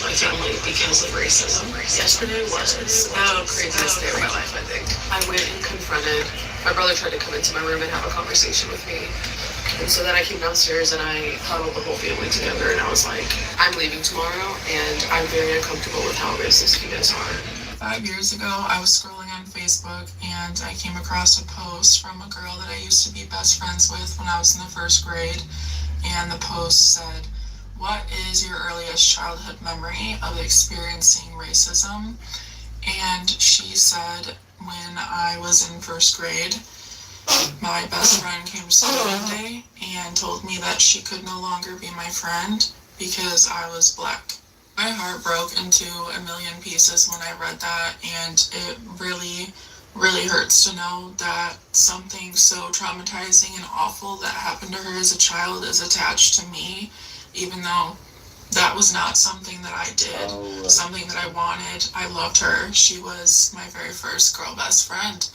my family because of racism. Yesterday was the craziest day of my life, I think. I went and confronted, my brother tried to come into my room and have a conversation with me. And so then I came downstairs and I huddled the whole family together and I was like, I'm leaving tomorrow and I'm very uncomfortable with how racist you guys are. 5 years ago, I was scrolling on Facebook and I came across a post from a girl that I used to be best friends with when I was in the first grade. And the post said, "What is your earliest childhood memory of experiencing racism?" And she said, when I was in first grade, my best friend came to school one day and told me that she could no longer be my friend because I was black. My heart broke into a million pieces when I read that, and it really, really hurts to know that something so traumatizing and awful that happened to her as a child is attached to me, even though that was not something that I did, something that I wanted. I loved her. She was my very first girl best friend,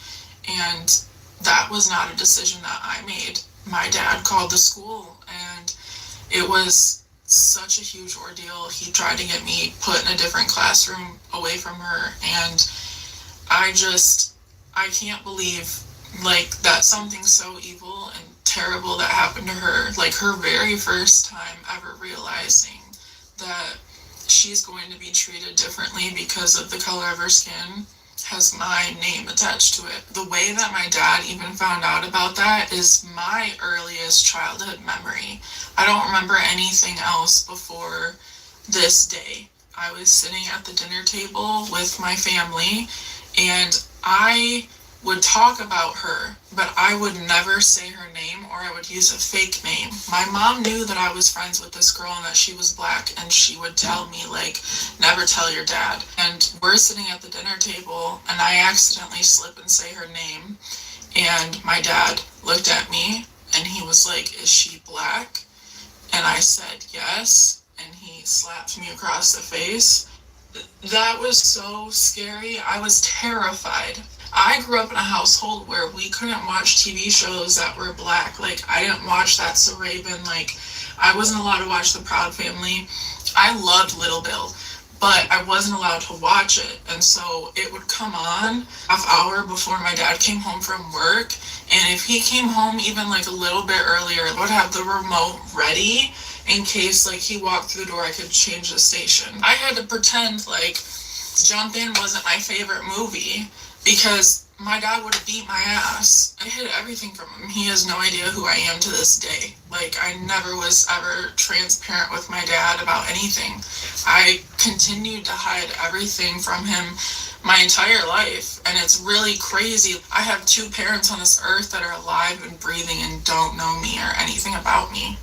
and that was not a decision that I made. My dad called the school, and it was such a huge ordeal. He tried to get me put in a different classroom away from her, and I can't believe, like, that something so evil and terrible that happened to her, like her very first time ever realizing that she's going to be treated differently because of the color of her skin, has my name attached to it. The way that my dad even found out about that is my earliest childhood memory. I don't remember anything else before this day. I was sitting at the dinner table with my family, and I would talk about her, but I would never say her name, or I would use a fake name. My mom knew that I was friends with this girl and that she was black, and she would tell me, like, never tell your dad. And we're sitting at the dinner table, and I accidentally slip and say her name, and my dad looked at me, and he was like, "Is she black?" And I said, "Yes," and he slapped me across the face. That was so scary. I was terrified. I grew up in a household where we couldn't watch TV shows that were black. Like, I didn't watch That's So Raven. Like, I wasn't allowed to watch The Proud Family. I loved Little Bill, but I wasn't allowed to watch it. And so it would come on half hour before my dad came home from work. And if he came home even like a little bit earlier, I would have the remote ready in case like he walked through the door, I could change the station. I had to pretend like Jump In wasn't my favorite movie, because my dad would have beat my ass. I hid everything from him. He has no idea who I am to this day. Like, I never was ever transparent with my dad about anything. I continued to hide everything from him my entire life, and it's really crazy. I have two parents on this earth that are alive and breathing and don't know me or anything about me.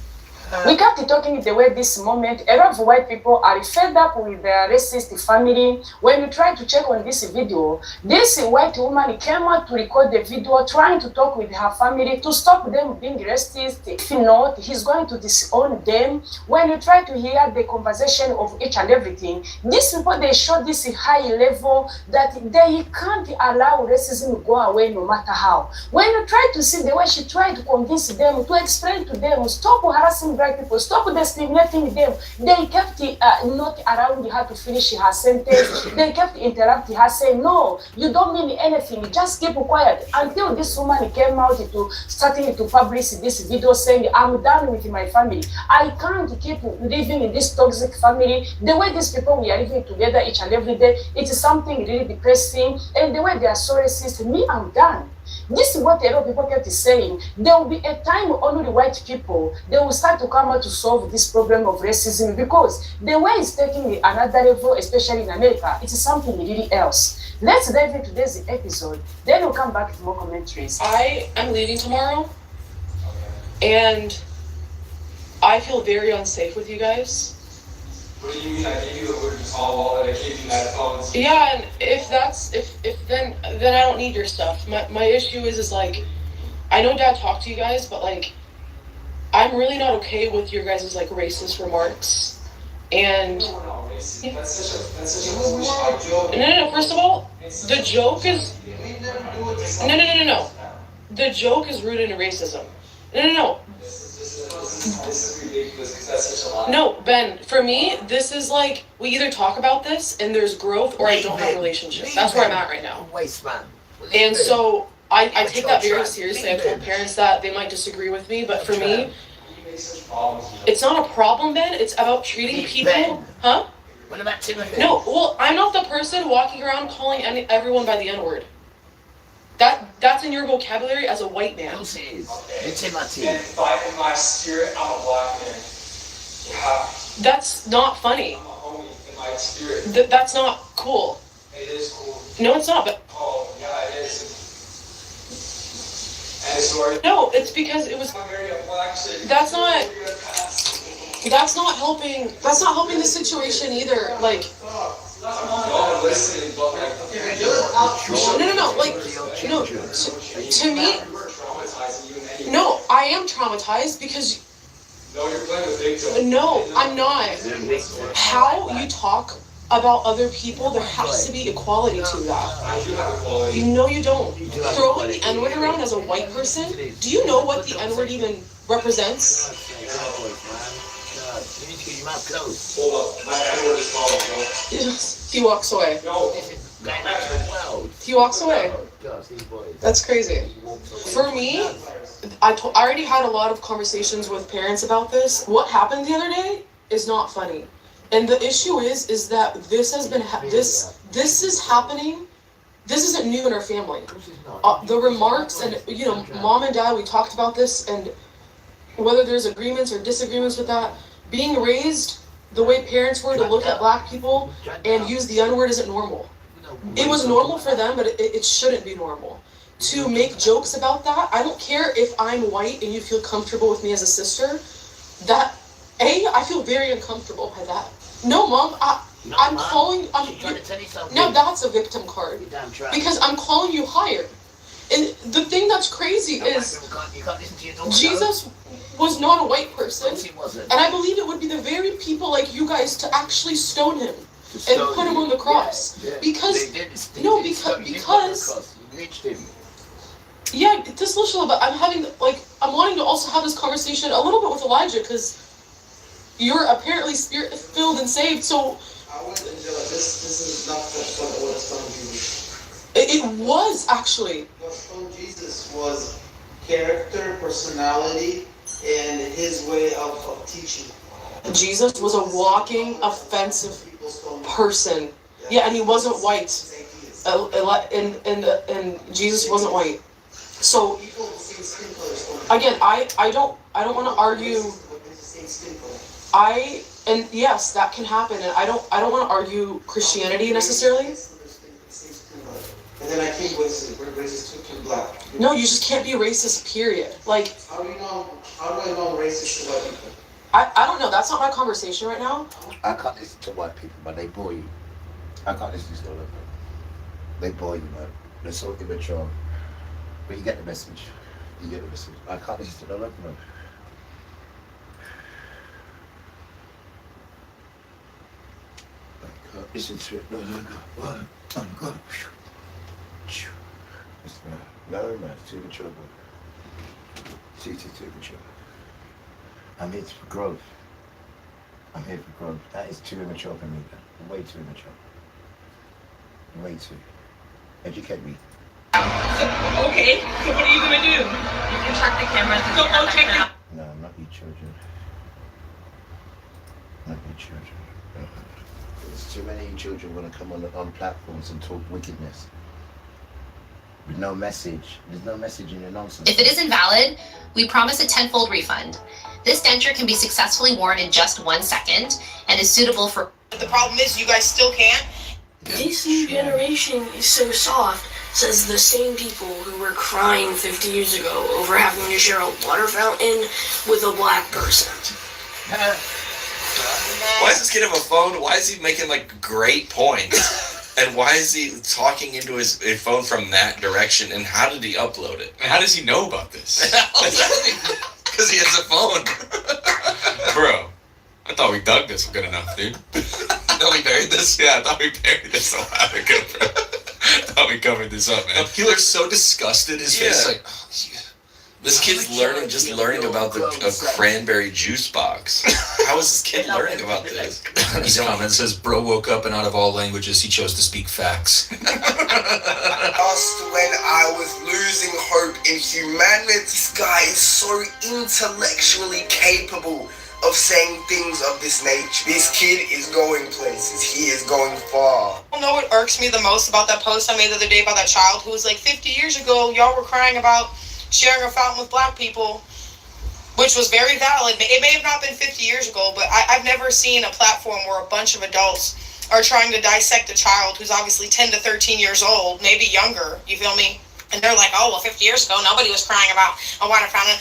We kept talking the way this moment, a lot of white people are fed up with their racist family. When you try to check on this video, this white woman came out to record the video trying to talk with her family to stop them being racist. If not, he's going to disown them. When you try to hear the conversation of each and everything, these people, they show this high level that they can't allow racism to go away no matter how. When you try to see the way she tried to convince them, to explain to them, stop harassing black people, stop discriminating them, they kept not allowing her to finish her sentence. They kept interrupting her, saying, "No, you don't mean anything, just keep quiet," until this woman came out to starting to publish this video saying, "I'm done with my family. I can't keep living in this toxic family. The way these people we are living together each and every day, it's something really depressing, and the way they are so racist, me, I'm done." This is what a lot of people kept saying. There will be a time only white people, they will start to come out to solve this problem of racism, because the way it's taking another level, especially in America, it's something really else. Let's dive into today's episode, then we'll come back to more commentaries. I am leaving tomorrow, and I feel very unsafe with you guys. What do you mean? I gave you the order to solve all that. I gave you headphones. Yeah, and if then I don't need your stuff. My issue is like, I know Dad talked to you guys, but like, I'm really not okay with your guys' like racist remarks. And That's such a foolish joke. no. First of all, the joke is no. The joke is rooted in racism. No. This is ridiculous because that's such a lot. No, Ben, for me, this is like, we either talk about this and there's growth or I don't have a relationship. That's where I'm at right now. Waste man. And so I take that very seriously. I've told parents that they might disagree with me, but for me, You make such problems. it's not a problem, Ben. It's about treating people. Ben. Huh? What about Timothy? No, well, I'm not the person walking around calling everyone by the N-word. That's in your vocabulary as a white man. Who's his? It's Timothy. And in my spirit, I'm a black man. Yeah, That's not funny. I'm a homie in my spirit. That's not cool. It is cool. No, it's not. But Oh, yeah, it is. And it's sorry. no, it's because it was. I'm married a black chick. That's not- You're gonna pass. That's not helping. That's not helping the situation either. Like, No, listen, but no. Like, no. To me, we're traumatizing you and any. no. I am traumatized because No, you're playing with victim. no, I'm not. How you talk about other people, there has to be equality to that. I do have equality. You know you don't. Throwing the N-word around as a white person, do you know what the N-word even represents? You need to get your mouth closed. Hold up, my N-word is wrong, He walks away. no. Going back to the world. He walks away. Oh, gosh, these boys. That's crazy. For me, I already had a lot of conversations with parents about this. What happened the other day is not funny. And the issue is that this has been, this is happening. This isn't new in our family. The remarks and, mom and dad, we talked about this, and whether there's agreements or disagreements with that, being raised the way parents were to look at black people and use the N-word isn't normal. It was normal for them, but it shouldn't be normal. To make jokes about that, I don't care if I'm white and you feel comfortable with me as a sister, I feel very uncomfortable by that. No, Mom, I'm calling, Trying to tell you something. now that's a victim card. You damn try. Because I'm calling you higher. And the thing that's crazy is You can't listen to your daughter. Jesus was not a white person. Yes, he wasn't. And I believe it would be the very people like you guys to actually stone him To and stone put him you. on the cross. Yeah, yeah. Because, They did. no, They because- did. You didn't go to the because- cross. You reached him. yeah, this little, but I'm wanting to also have this conversation a little bit with Elijah because you're apparently spirit-filled and saved, so I went and this is not what stoned Jesus. it was actually. What stoned Jesus was character, personality, and his way of teaching. Jesus was a walking, offensive People stoned person. Yeah, and he wasn't white. And Jesus wasn't white. So People with the same skin color stoned. again, I don't want to argue. With the same skin color. And yes, that can happen, and I don't want to argue Christianity necessarily. And then I came with racist to black. No, you just can't be racist, period. Like, How do I know I'm racist to white people? I don't know, that's not my conversation right now. I can't listen to white people, but they bore you. I can't listen to all of them. They bore you, man. They're so immature. But you get the message. You get the message. I can't listen to all of them. I can't listen to it. No. I'm good. No, man, it's too mature, boy. Too mature. I'm here for growth. I'm here for growth. That is too immature for me, man. Way too immature. Way too. Educate me. Okay, so what are you gonna do? You can check the cameras. So go check the. No, not you children. Not you children. There's too many children want to come on platforms and talk wickedness. With no message. There's no message in your nonsense. If it is invalid, we promise a tenfold refund. This denture can be successfully worn in just 1 second and is suitable for. The problem is you guys still can't. This new generation is so soft, says the same people who were crying 50 years ago over having to share a water fountain with a black person. Why is this kid have a phone? Why is he making great points? And why is he talking into his phone from that direction? And how did he upload it? And how does he know about this? Because he has a phone. Bro, I thought we dug this good enough, dude. Thought we buried this? Yeah, I thought we buried this a while ago, bro. I thought we covered this up, man. He looks so disgusted. His face is like, This kid's learning about a cranberry juice box. How is this kid learning about this? His comment says, "Bro woke up and out of all languages, he chose to speak facts." Just when I was losing hope in humanity, this guy is so intellectually capable of saying things of this nature. This kid is going places. He is going far. You know what irks me the most about that post I made the other day about that child who was like, 50 years ago, y'all were crying about sharing a fountain with black people, which was very valid. It may have not been 50 years ago, but I've never seen a platform where a bunch of adults are trying to dissect a child who's obviously 10 to 13 years old, maybe younger, you feel me? And they're like, oh, well, 50 years ago, nobody was crying about a water fountain.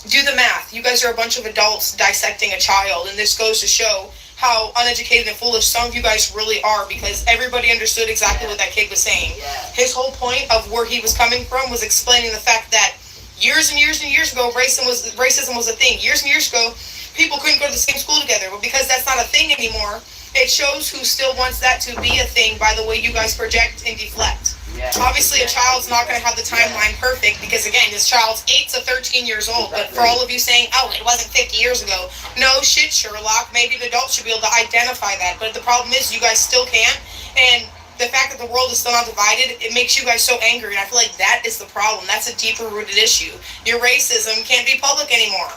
Do the math. You guys are a bunch of adults dissecting a child, and this goes to show how uneducated and foolish some of you guys really are, because everybody understood exactly what that kid was saying. His whole point of where he was coming from was explaining the fact that years and years and years ago, racism was a thing. Years and years ago, people couldn't go to the same school together. But because that's not a thing anymore, it shows who still wants that to be a thing by the way you guys project and deflect. Obviously, a child's not going to have the timeline perfect because, again, this child's 8 to 13 years old. But for all of you saying, oh, it wasn't 50 years ago. No shit, Sherlock. Maybe an adult should be able to identify that. But the problem is you guys still can't. And the fact that the world is still not divided, it makes you guys so angry. And I feel like that is the problem. That's a deeper rooted issue. Your racism can't be public anymore.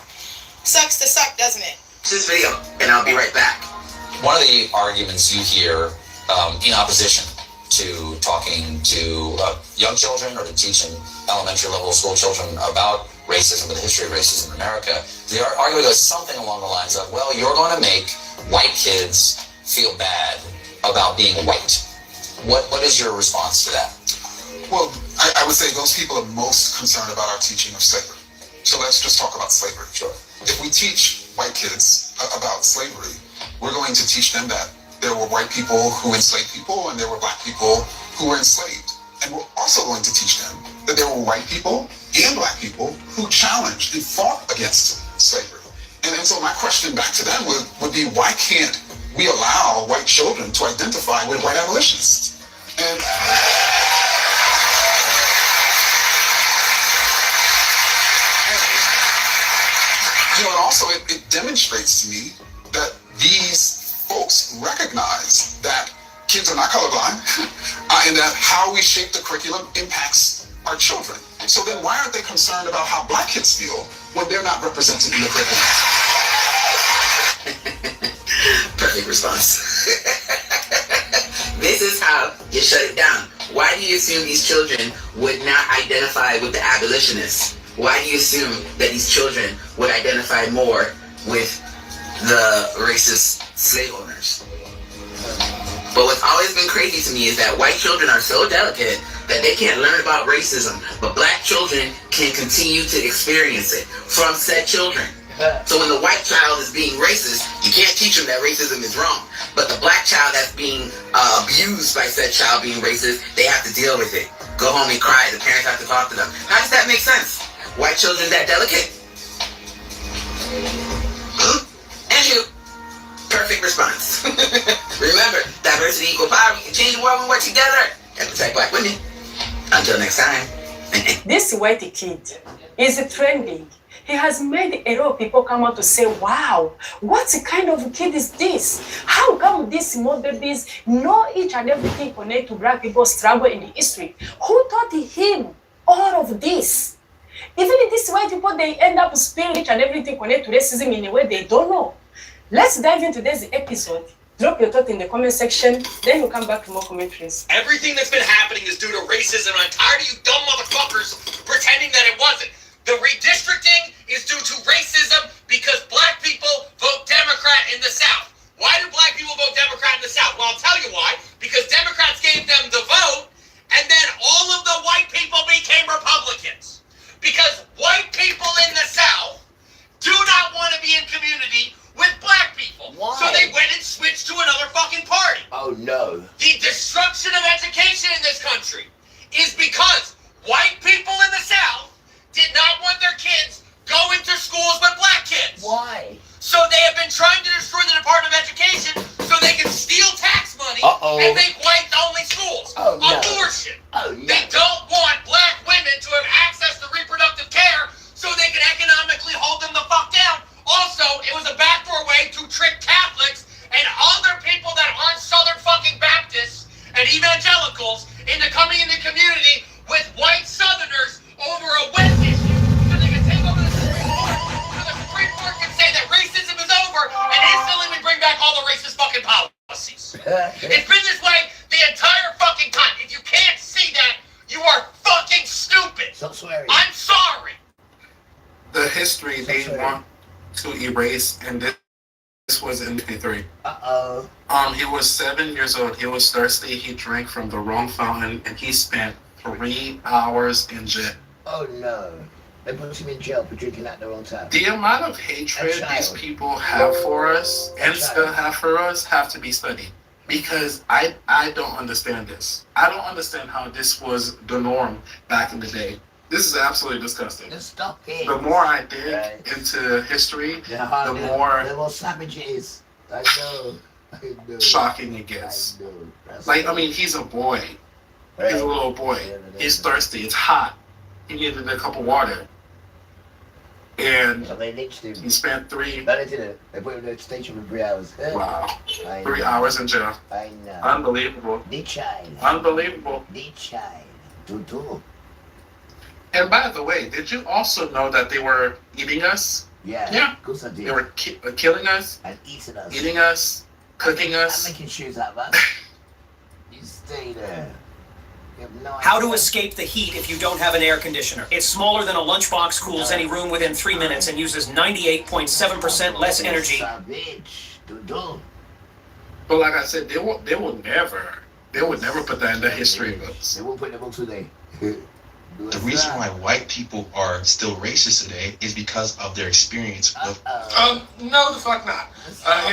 Sucks to suck, doesn't it? This video, and I'll be right back. One of the arguments you hear in opposition to talking to young children or to teaching elementary level school children about racism, or the history of racism in America, the argument goes something along the lines of, well, you're going to make white kids feel bad about being white. What is your response to that? Well, I would say those people are most concerned about our teaching of slavery. So let's just talk about slavery. Sure. If we teach white kids about slavery, we're going to teach them that there were white people who enslaved people and there were black people who were enslaved. And we're also going to teach them that there were white people and black people who challenged and fought against slavery. And so my question back to them would be, why can't we allow white children to identify with white abolitionists? And you know, and also it demonstrates to me that these folks recognize that kids are not colorblind and that how we shape the curriculum impacts our children. So then why aren't they concerned about how black kids feel when they're not represented in the curriculum? Perfect response. This is how you shut it down. Why do you assume these children would not identify with the abolitionists? Why do you assume that these children would identify more with the racist slave owners? But what's always been crazy to me is that white children are so delicate that they can't learn about racism, but black children can continue to experience it from said children. So when the white child is being racist, you can't teach them that racism is wrong. But the black child that's being abused by said child being racist, they have to deal with it. Go home and cry. The parents have to talk to them. How does that make sense? White children that delicate? And you. Perfect response. Remember, diversity equal power. We can change the world when we work together and protect black women. Until next time. This white kid is trending. He has made a lot of people come out to say, wow, what kind of kid is this? How come these small babies know each and everything connected to black people's struggle in the history? Who taught him all of this? Even these white people, they end up spilling each and everything connected to racism in a way they don't know. Let's dive into this episode. Drop your thought in the comment section, then we'll come back to more commentaries. Everything that's been happening is due to racism, and I'm tired of you dumb motherfuckers pretending that it wasn't. The redistricting is due to racism because black people vote Democrat in the South. Why do black people vote Democrat in the South? Well, I'll tell you why. Because Democrats gave them the vote, and then all of the white people became Republicans. Because white people in the South do not want to be in community with black people. Why? So they went and switched to another fucking party. Oh no. The destruction of education in this country is because white people in the South did not want their kids going to schools with black kids. Why? So they have been trying to destroy the Department of Education so they can steal tax money and make white-only schools. Oh, no. Abortion. Oh, no. They don't want black women to have access to reproductive care radicals into coming in the community with white Southerners over a wet issue so they can take over the Supreme Court, so the Supreme Court can say that racism is over and instantly we bring back all the racist fucking policies. It's been this way the entire fucking time. If you can't see that, you are fucking stupid. Stop swearing. I'm sorry. The history they want to erase, and this was in 1953. He was 7 years old. He was thirsty. He drank from the wrong fountain, and he spent 3 hours in jail. Oh no. They put him in jail for drinking at the wrong time. The amount of hatred these people have for us and still have for us have to be studied. Because I don't understand this. I don't understand how this was the norm back in the day. This is absolutely disgusting. Just stop it. The more I dig into history, the more savage it is. I know. Shocking it gets. Like, I mean, he's a boy. He's a little boy. He's thirsty. It's hot. He needed a cup of water. And so they lynched him. He spent 3... No, they didn't. They put him in the station for 3 hours. Wow. 3 hours in jail. I know. Unbelievable. The child. Unbelievable. The child. Tutu. And by the way, did you also know that they were eating us? Yeah. Yeah. Of course I did. They were killing us. And eating us. Eating us. Cooking us. I'm making shoes out of that. You stay there. How to escape the heat if you don't have an air conditioner. It's smaller than a lunchbox, cools any room within 3 minutes, and uses 98.7% less energy. But like I said, they would never put that in the history books. They won't put it in the books today. The reason why white people are still racist today is because of their experience with... No, the fuck not.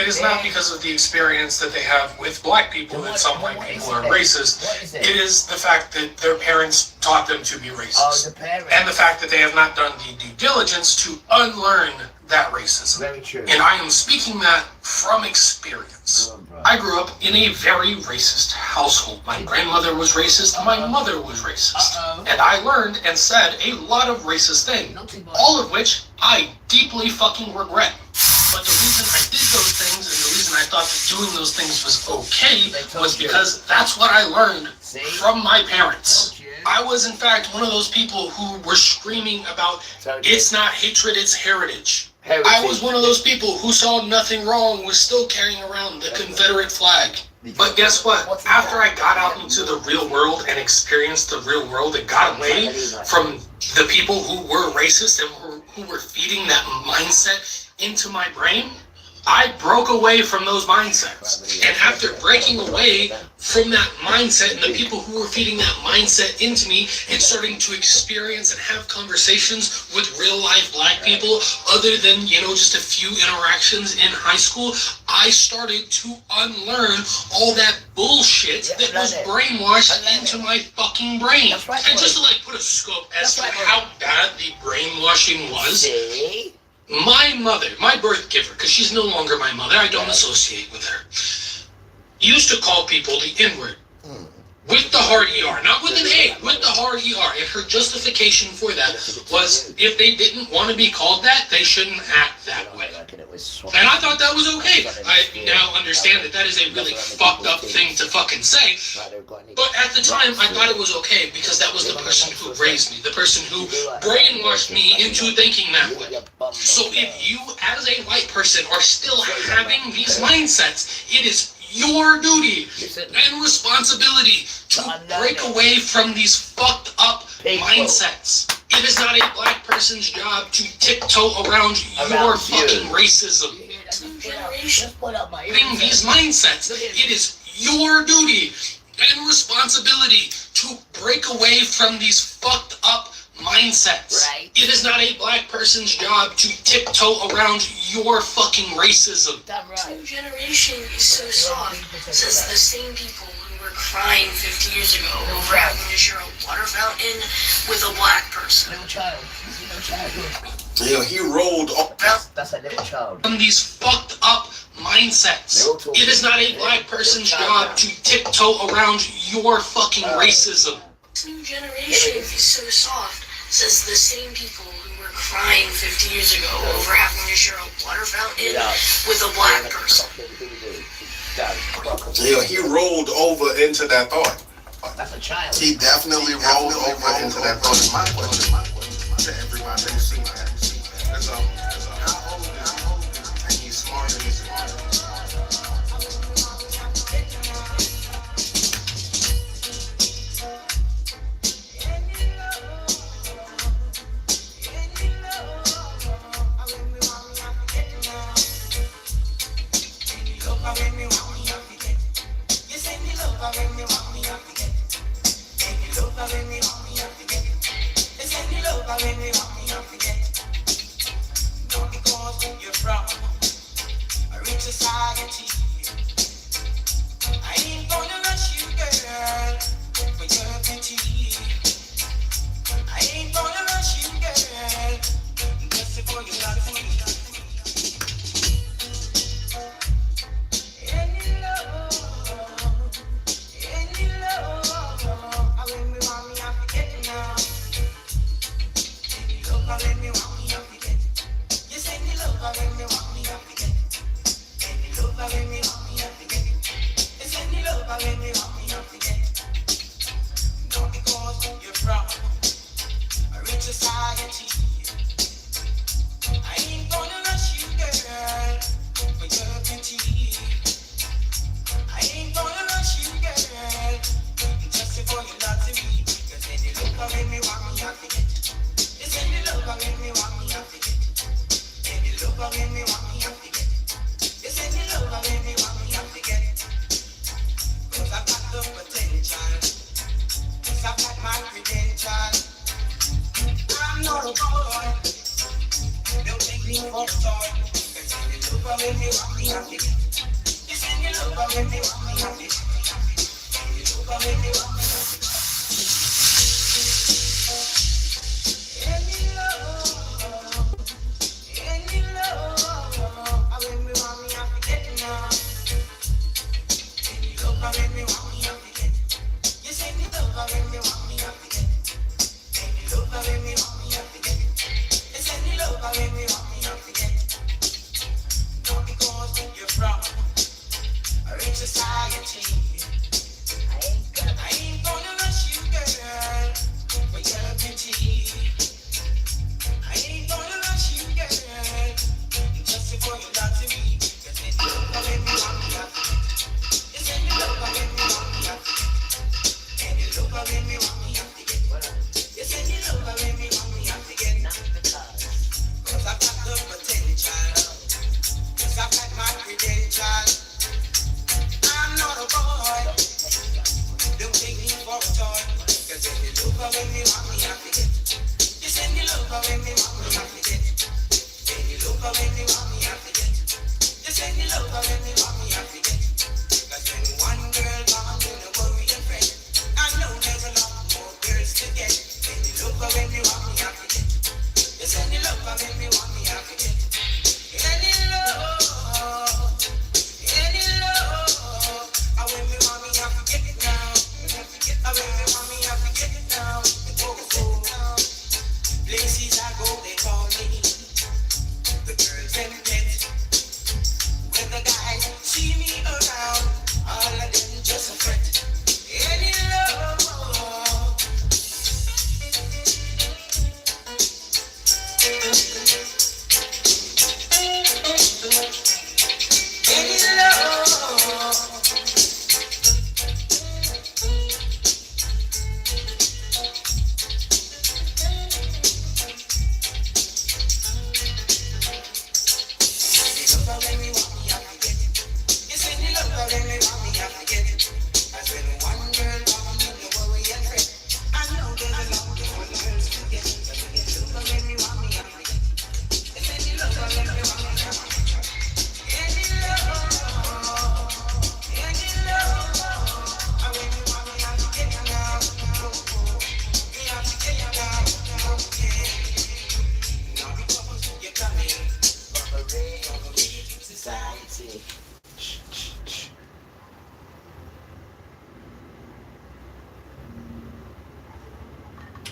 It is not because of the experience that they have with black people that some white people are racist. It is the fact that their parents taught them to be racist. And the fact that they have not done the due diligence to unlearn that racism. Very true. And I am speaking that from experience. I grew up in a very racist household. My grandmother was racist, my mother was racist. And I learned and said a lot of racist things, all of which I deeply fucking regret. But the reason I did those things and the reason I thought that doing those things was okay was because that's what I learned from my parents. I was in fact one of those people who were screaming about it's not hatred, it's heritage. I was one of those people who saw nothing wrong with still carrying around the Confederate flag. But guess what? After I got out into the real world and experienced the real world and got away from the people who were racist and who were feeding that mindset into my brain, I broke away from those mindsets. And after breaking away from that mindset and the people who were feeding that mindset into me and starting to experience and have conversations with real life black people other than, just a few interactions in high school, I started to unlearn all that bullshit that was brainwashed into my fucking brain. And just to put a scope as to how bad the brainwashing was, my mother, my birth giver, because she's no longer my mother, I don't associate with her, used to call people the N-word. With the hard ER, not with an A, with the hard ER. And her justification for that was if they didn't want to be called that, they shouldn't act that way. And I thought that was okay. I now understand that is a really fucked up thing to fucking say. But at the time, I thought it was okay because that was the person who raised me, the person who brainwashed me into thinking that way. So if you, as a white person, are still having these mindsets, it is your duty and responsibility to break away from these fucked up mindsets. It is not a black person's job to tiptoe around your fucking racism. In these mindsets, it is your duty and responsibility to break away from these fucked up mindsets. It is not a black person's job to tiptoe around your fucking racism. New generation is so soft, says the same people who were crying 50 years ago over having to share a water fountain with a black person. He rolled up. That's a little child. From these fucked up mindsets. It is not a black person's job to tiptoe around your fucking racism. New generation is so soft, says the same people who were crying 50 years ago over having to share a water fountain with a black person. He rolled over into that thought. That's a child. He definitely rolled over into that boat. My question to everybody who's seen that is, how old is he? And he's smart and he's smart.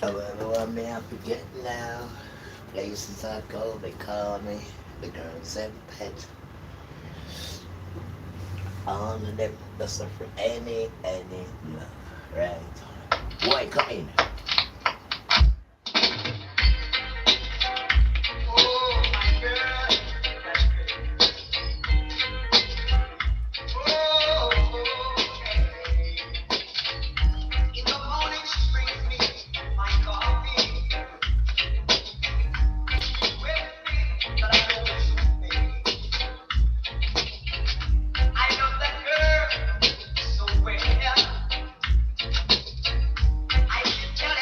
Everyone may I forget now. Places I go, they call me the girls and pet. On the lip, listen for any love. Right. Boy, come in. Tell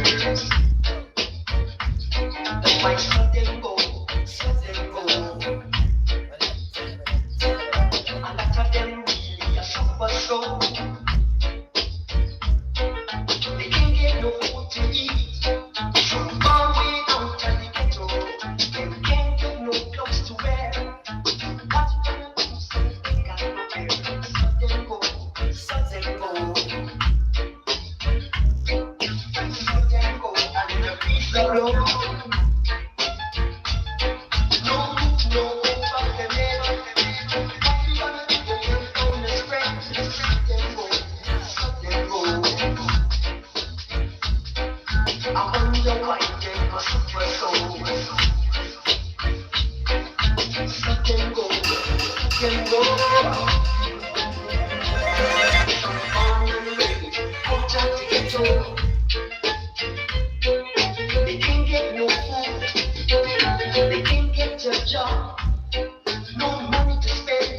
fighters. The fight shut them go, shut them go. A lot of them really a suffer so. They can't get no food to eat. From far way out of the ghetto, they can't get no clothes to wear. What you gonna do? So they got no care. Shut them go, shut them go. Shut them go, and the peace of love. No hope of the never. What you gonna do? You're gonna spread. Shut them go, shut them go. I wonder why they must suffer so. Shut them go, shut them go. Some born and raised out of the ghetto. They can't get no food. They can't get a job. No money to spend.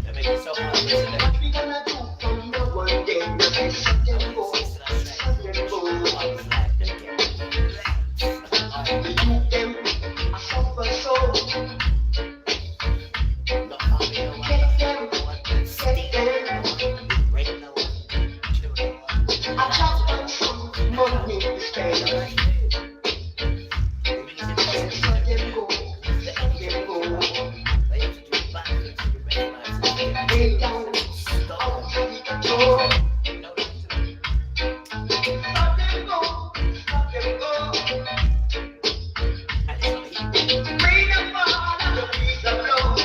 What we gonna do from now on then? Shut them go, shut them go. The youth them a suffer so. Get them. I just want some money to spend. Shut them go, shut them go. Way down out of the ghetto. Shut them go, shut them go. Bring them all and the peace of love.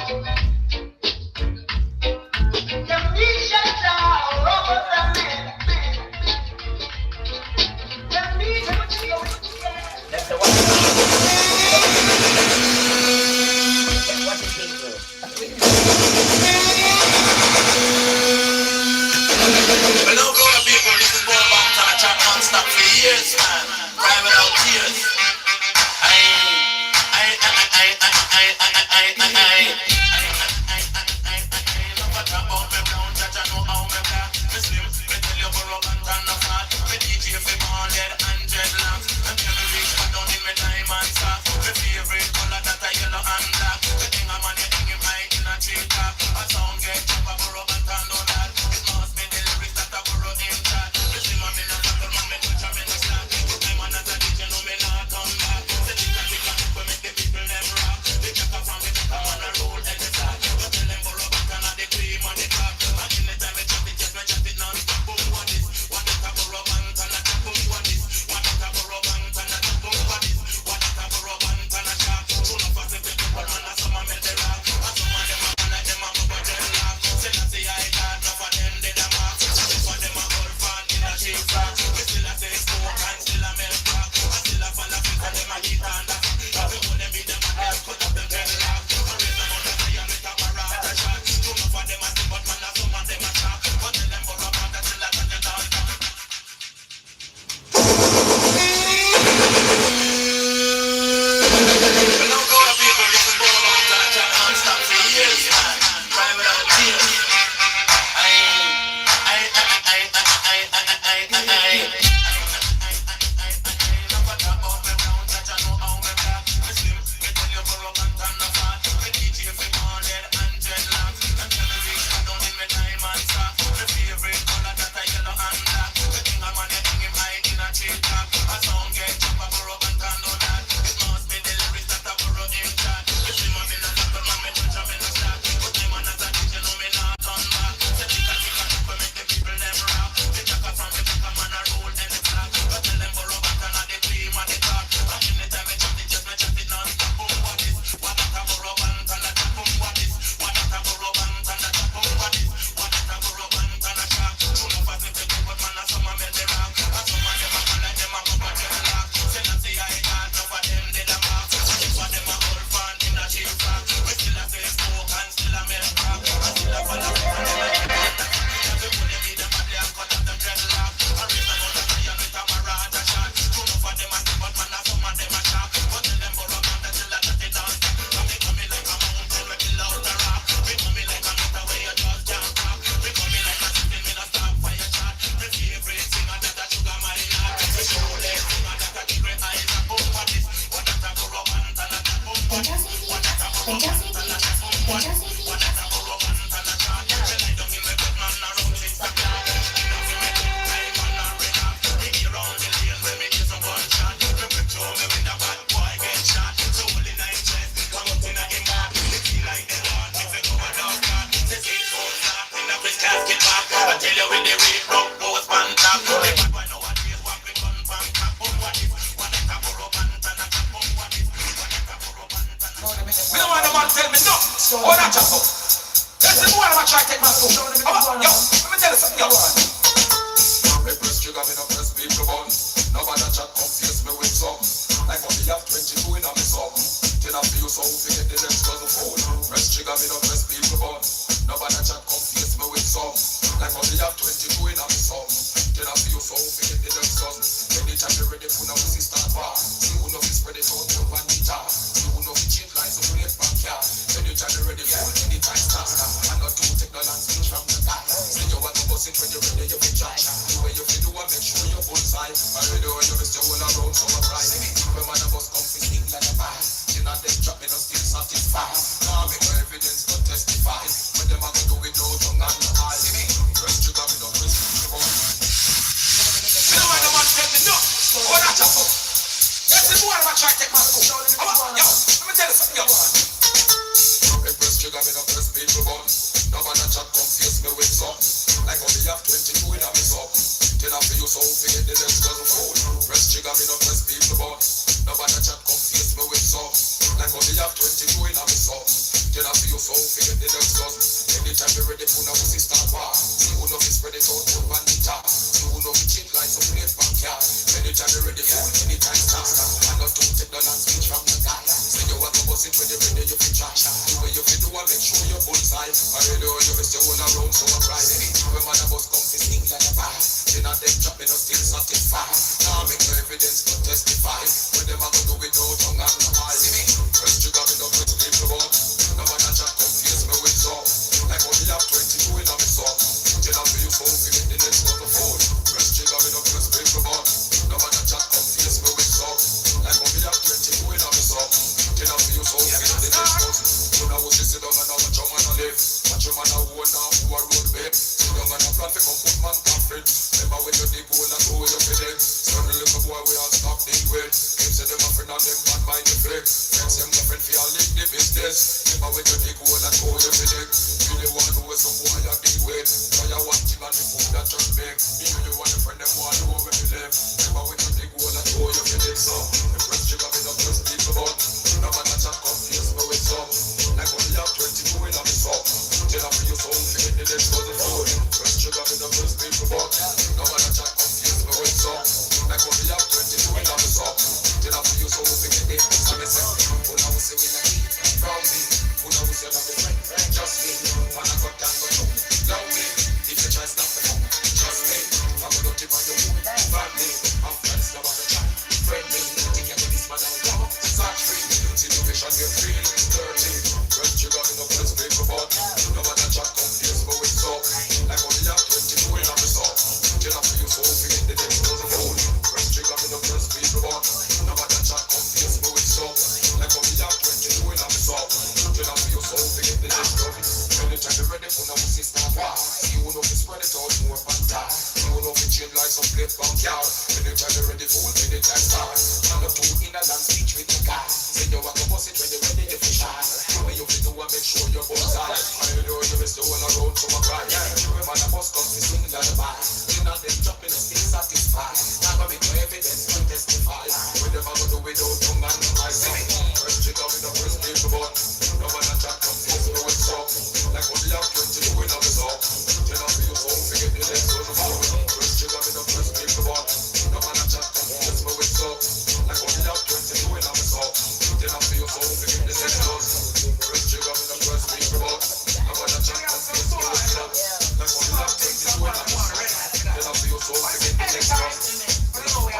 Them need shelter over the men. Them need to go But don't go to people, this is going back to the chat non-stop for years, man. Crying without tears. read no post man top. The bad boy nowadays walk with gun pan top. But what if one at a burro band and a top? But what if one at a burro band and a top? Me no want no man tell me no. Oh, not just so. Let's see one of my try take my soul. Yo, let me tell you something, yo. Me press trigger, me no press people button. Nobody chat confuse me with something. Like when me have 22 in a me something. Till I feel so fit, the next doesn't fall. Press trigger, me no press people button. Nobody chat confuse me with something. Like when me have 22 in a me something. Till I feel so fit, the next doesn't. Anytime you ready, put a pussy start bar. See who know fi spread it out, put one guitar. See who know fi cheat lines, so play backyard. Anytime you ready, full, anytime start. I not do take no land speech from the guy. Say you want to bust it when you ready, you fi try. The way you fi do, I make sure you're bullseye. I ready when you miss your whole around, so I cry. When man a bus come fi sing like a vibe. You not them drop me, no still satisfied. Now make no evidence to testify. When them a go do it, no tongue and no eye. Press trigger, me no press trigger. Me no want no man tell me no. Oh, that's just so. Let's see one of my try take my soul. Yo, let me tell you something, yo. Me press trigger, me no press people button. Nobody chat confuse me with something. Like when me have 22 in a me something. Till I feel so fit, the next doesn't fall. Press trigger, me no press people button. Nobody chat confuse me with something. Like when me have 22 in a me something. Till I feel so fit, the next doesn't. Anytime you ready, put a pussy start bar. See who know fi spread it out, put one guitar. See who know fi cheat lines, so play backyard. Anytime you ready, full, anytime start. I not do take no land speech from the guy. Say you want to bust it when you ready, you fi try. The way you fi do, I make sure you're bullseye. I ready when you miss your whole around, so I cry. When man a bus come fi sing like a vibe. Then I them drop me, no still satisfied. Now make no evidence to testify. When them a go do it, no tongue and no eye. Press trigger, me no press people button. Nobody chat confuse me with some. Like when me have 22 in a me some. Till I feel so fit, the next one to fall. Press trigger, me no press people button. Nobody chat confuse me with some. Like when me have 22 in a me some. Till I feel so fit, the next one. When I was sit down and I watch your man a live. Watch your man a hold now, who a road babe. Sit down and a plan fi come put man conflict. Remember when you dig hole and go you fi dig. So the little boy we all stop dig with. Him say them a friend and them bad mind the flick. Friends them the friend fi all lick the business. Remember when you dig hole and go you fi dig. You the one who is some boy you dig with. So you want him and the food that just big. You the one the friend them want to go where you live. Remember when you dig hole and go you fi dig. So the press trigger me no press people but nobody chat confuse me with some. Like when you have 22 in a me some. Till I feel so fit the next doesn't fall. Press trigger me no press people but nobody chat confuse me with some. Like when you have 22 in a me some. Till I feel so fit the next doesn't fall. When I was saying like from me. When I was saying I'm a friend, just me. Man I got down go love me. If you try stop me, just me. I'm gonna tip on your wood, family. I'm friends now I'm a chat, friendly. Think I got this man out, search free. Situation get free, dirty. Press trigger me no press paper but nobody chat confuse me with some. Like when you have 22 in a me some. Till I feel so fit, the next doesn't fall. Press trigger me no press paper but nobody chat confuse me with some. Like when you have 22 in a me some. Till I feel so fit, the next doesn't. Anytime you ready for no sister war. You know fi spread it out more fantastic. You know fi chill like some plate backyard. Anytime you ready for anytime start. Man up to in a land speech with the guy. Say you want to bust it when you ready to fish out. The way you fi do I make sure you're bullseye. I know you miss the one around so I cry. When man a bus come fi sing lullaby. You know them dropping us still satisfied. Now go make no evidence to testify. When them a go do without tongue and no eye. See me, press trigger with the first people but nobody chat confuse me with some. Like when you have 22 in a me some. Till I feel so fit the next one to fall. Press trigger with the first people but nobody chat confuse me with some. Like when you have 22 in a me some. Till I feel so fit the next one. Press trigger with the first people but nobody chat confuse me with some. Like when you have 22 in a me some. Till I feel so fit the next one.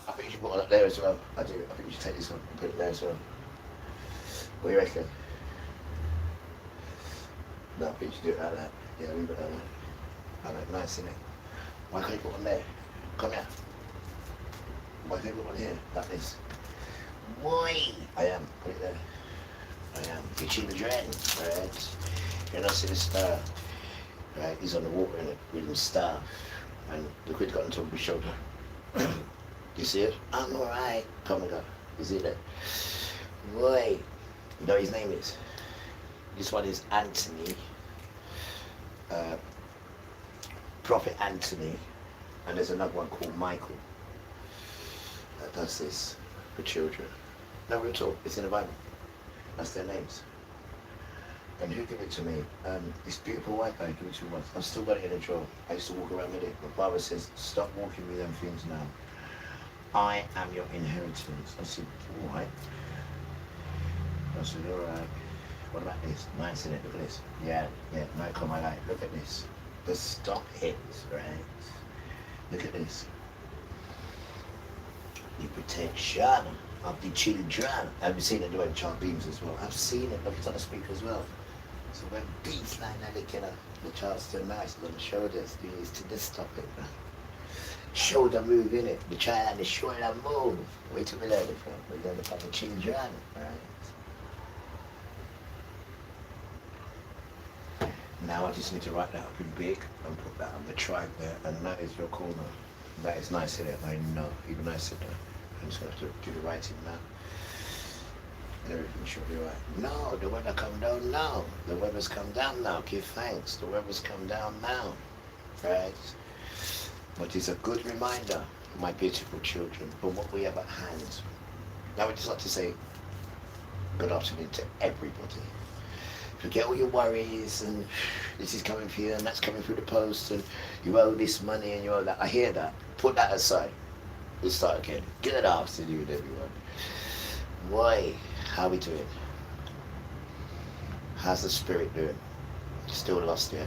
I think you should put one up there as well. I do. I think you should take this one and put it there as well. What do you reckon? No, I think you should do it like that. Yeah, leave it like that. I know, nice, isn't it? Why can't you put one there? Come here. Why can't you put one here? Like this. Boy! I am. Put it there. I am. Itchy the dragon, right? You're not seeing the star. right? He's on the water in it with his staff, and the kid got on top of his shoulder. You see it? I'm alright. Come and go. You see that? Boy, you know what his name is? This one is Anthony, Prophet Anthony, and there's another one called Michael that does this for children. No, real talk. It's in the Bible. That's their names. And who gave it to me? This beautiful white guy gave it to me once. I've still got it in a drawer. I used to walk around with it. But Barbara says, stop walking with them things now. I am your inheritance. I said, all right. I said, all right. What about this? Nice, isn't it? Look at this. Yeah, might come my light. Look at this. The stop it, right? Look at this. The protection of the children. I've seen it doing child beams as well. I've seen it. Look, it's on the speaker as well. So when beats like that, the child's still nice on the shoulders. They used to just stop it. Shoulder move in it. The child and the shoulder move. Wait till we learn it from. We learn about the children, right? Now I just need to write that up in big and put that on the tribe there, and that is your corner. That is nice in it, I know, even I said that. I'm just going to have to do the writing now. Everything should be right. No, the weather come down now. The weather's come down now. Give thanks. The weather's come down now. Right? But it's a good reminder, my beautiful children, for what we have at hand. Now, I'd just like to say good afternoon to everybody. Forget all your worries and this is coming for you and that's coming through the post and you owe this money and you owe that. I hear that. Put that aside. Let's start again. Good afternoon, everyone. Why? How are we doing? How's the spirit doing? Still lost, yeah?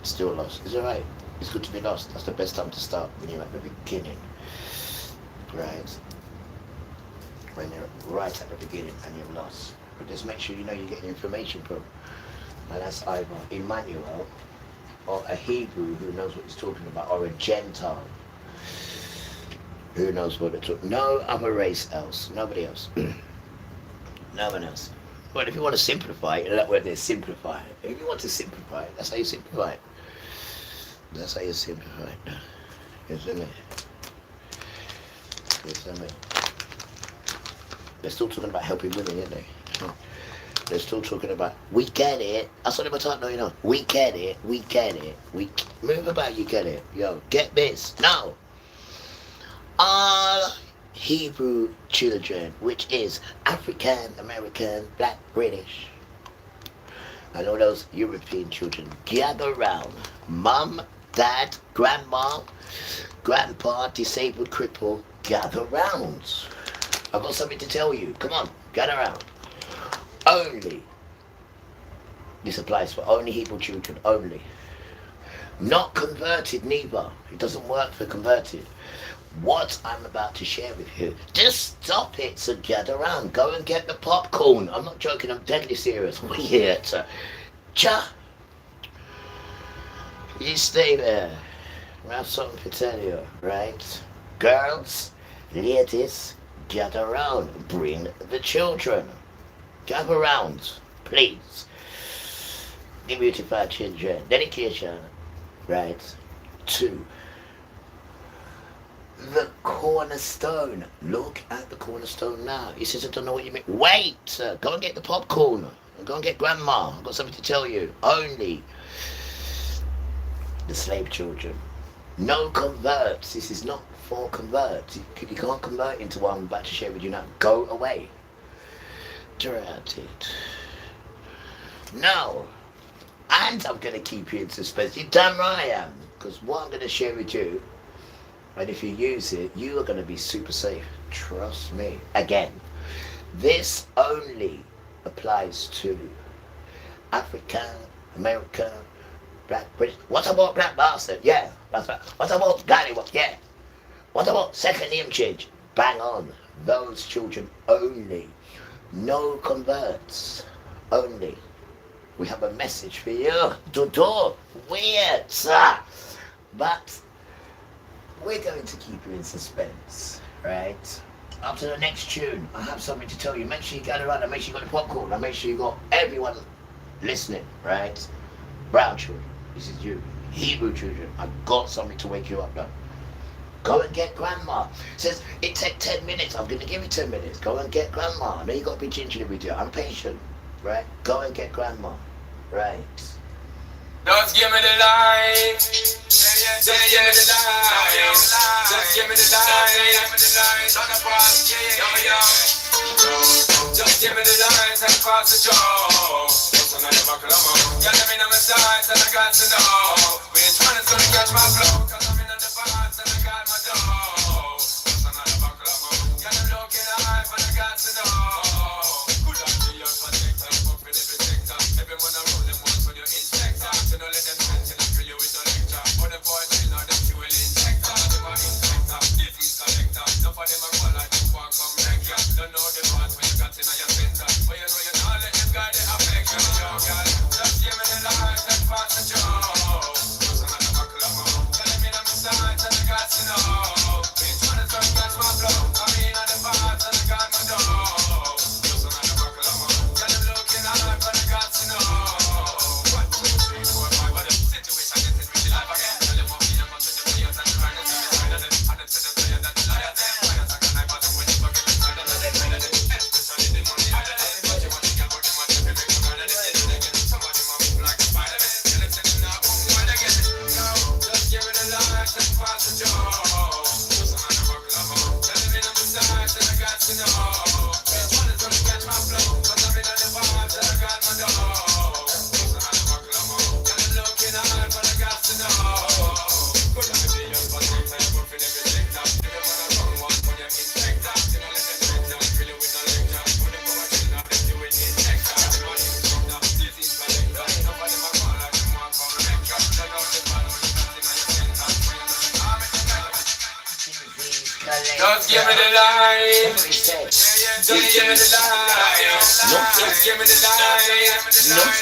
Still lost. It's alright. It's good to be lost. That's the best time to start, when you're at the beginning. Right? When you're right at the beginning and you're lost. But just make sure you know you're getting information from. And that's either Emmanuel or a Hebrew who knows what he's talking about, or a Gentile who knows what they're talking about. No other race else. Nobody else. No one else. But if you want to simplify it, that word there, simplify it. If you want to simplify it, that's how you simplify it. That's how you simplify it. Yes, I mean. Yes, I mean. They're still talking about helping women, aren't they? They're still talking about, we get it. That's what they were talking about, you know. We get it. We get it. Move about, you get it. Yo, get this. No. All Hebrew children, which is African, American, Black, British, and all those European children, gather round. Mum, dad, grandma, grandpa, disabled, cripple, gather round. I've got something to tell you. Come on, gather round. Only. This applies for only Hebrew children, only. Not converted neither. It doesn't work for converted. What I'm about to share with you, just stop it, so gather around. Go and get the popcorn. I'm not joking, I'm deadly serious. Weird. Cha. You stay there. I have something to tell you, right? Girls, ladies, gather around. Bring the children. Gather around, please. The beautiful children. Dedication, right? To the cornerstone. Look at the cornerstone now. He says, I don't know what you mean. Wait, go and get the popcorn. Go and get grandma. I've got something to tell you. Only the slave children. No converts. This is not for converts. You can't convert into what I'm about to share with you now. Go away. Direct it. No. And I'm going to keep you in suspense. You're damn right I am. Because what I'm going to share with you, and if you use it, you are going to be super safe. Trust me. Again, this only applies to African, American, Black, British. What about Black Bastard? Yeah, that's right. What about Gollywog? Yeah. What about second name change? Bang on. Those children only. No converts. Only. We have a message for you. Dodo. Weird. But we're going to keep you in suspense, right? Up to the next tune, I have something to tell you. Make sure you gather around and make sure you got the popcorn and make sure you got everyone listening, right? Brown children. This is you. Hebrew children, I've got something to wake you up now. Go and get grandma. Says, it take 10 minutes. I'm going to give you 10 minutes. Go and get grandma. I know you got to be gingerly with you. I'm patient. Right? Go and get grandma. Right. Just give me the line. Just give me the line. Just give me the line. Just give me the lines and pass the job. What's another buckle of more? Got them in on my sides and I got to know which one is gonna catch my flow. Cause I'm in on the parts and I got my dough. What's another buckle of more? Got them looking high but I got to know. Could I be your protector? Fuck with every sector. Everyone around them wants for your inspector. So don't let them mention and fill you with no lecture. All the boys chill now, them fuel injector. Them are inspector, disease collector. Enough of them are roll like them walk come wreck ya. Don't know the parts when you got in your center. But you know you're not let them guide the affect you. Yo, girl, just give me the light and pass the joke. What's another buckle of more? Tell them in on my sides and I got to know which one is gonna catch my flow. I'm in on the parts and I got my dough. What's another buckle of more? Tell them looking high but I got to know. 1, 2, 3, 4, 5, but the situation gets really live again. Tell them what me and what to the players and the riders and the side of them. And them to them say that the liars them. Liars are gonna bother when you forget the side of them. Especially the money out of them. But you want to get what you want to make them out of them. Some of them are people like the Spider-Man. Tell them to not want more to get it. Yo, just give me the light and pass the joke. What's another buckle of more? Tell them in on the sides and I got to know which one is gonna catch my flow. Cause I'm in on the vibes and I got my dough. What's another buckle of more? Tell them looking high but I got to know. Could I be your protector? But for every sector. Everyone around wants for your inspector. You know let them mention and fill you with no lecture. When them boys chill now, them doing injector. Them are instructor, disease collector. Enough of them are gone like them want come wreck ya. Don't know the part when you got in your center. Just give me the line. Just give me the line. Just give me the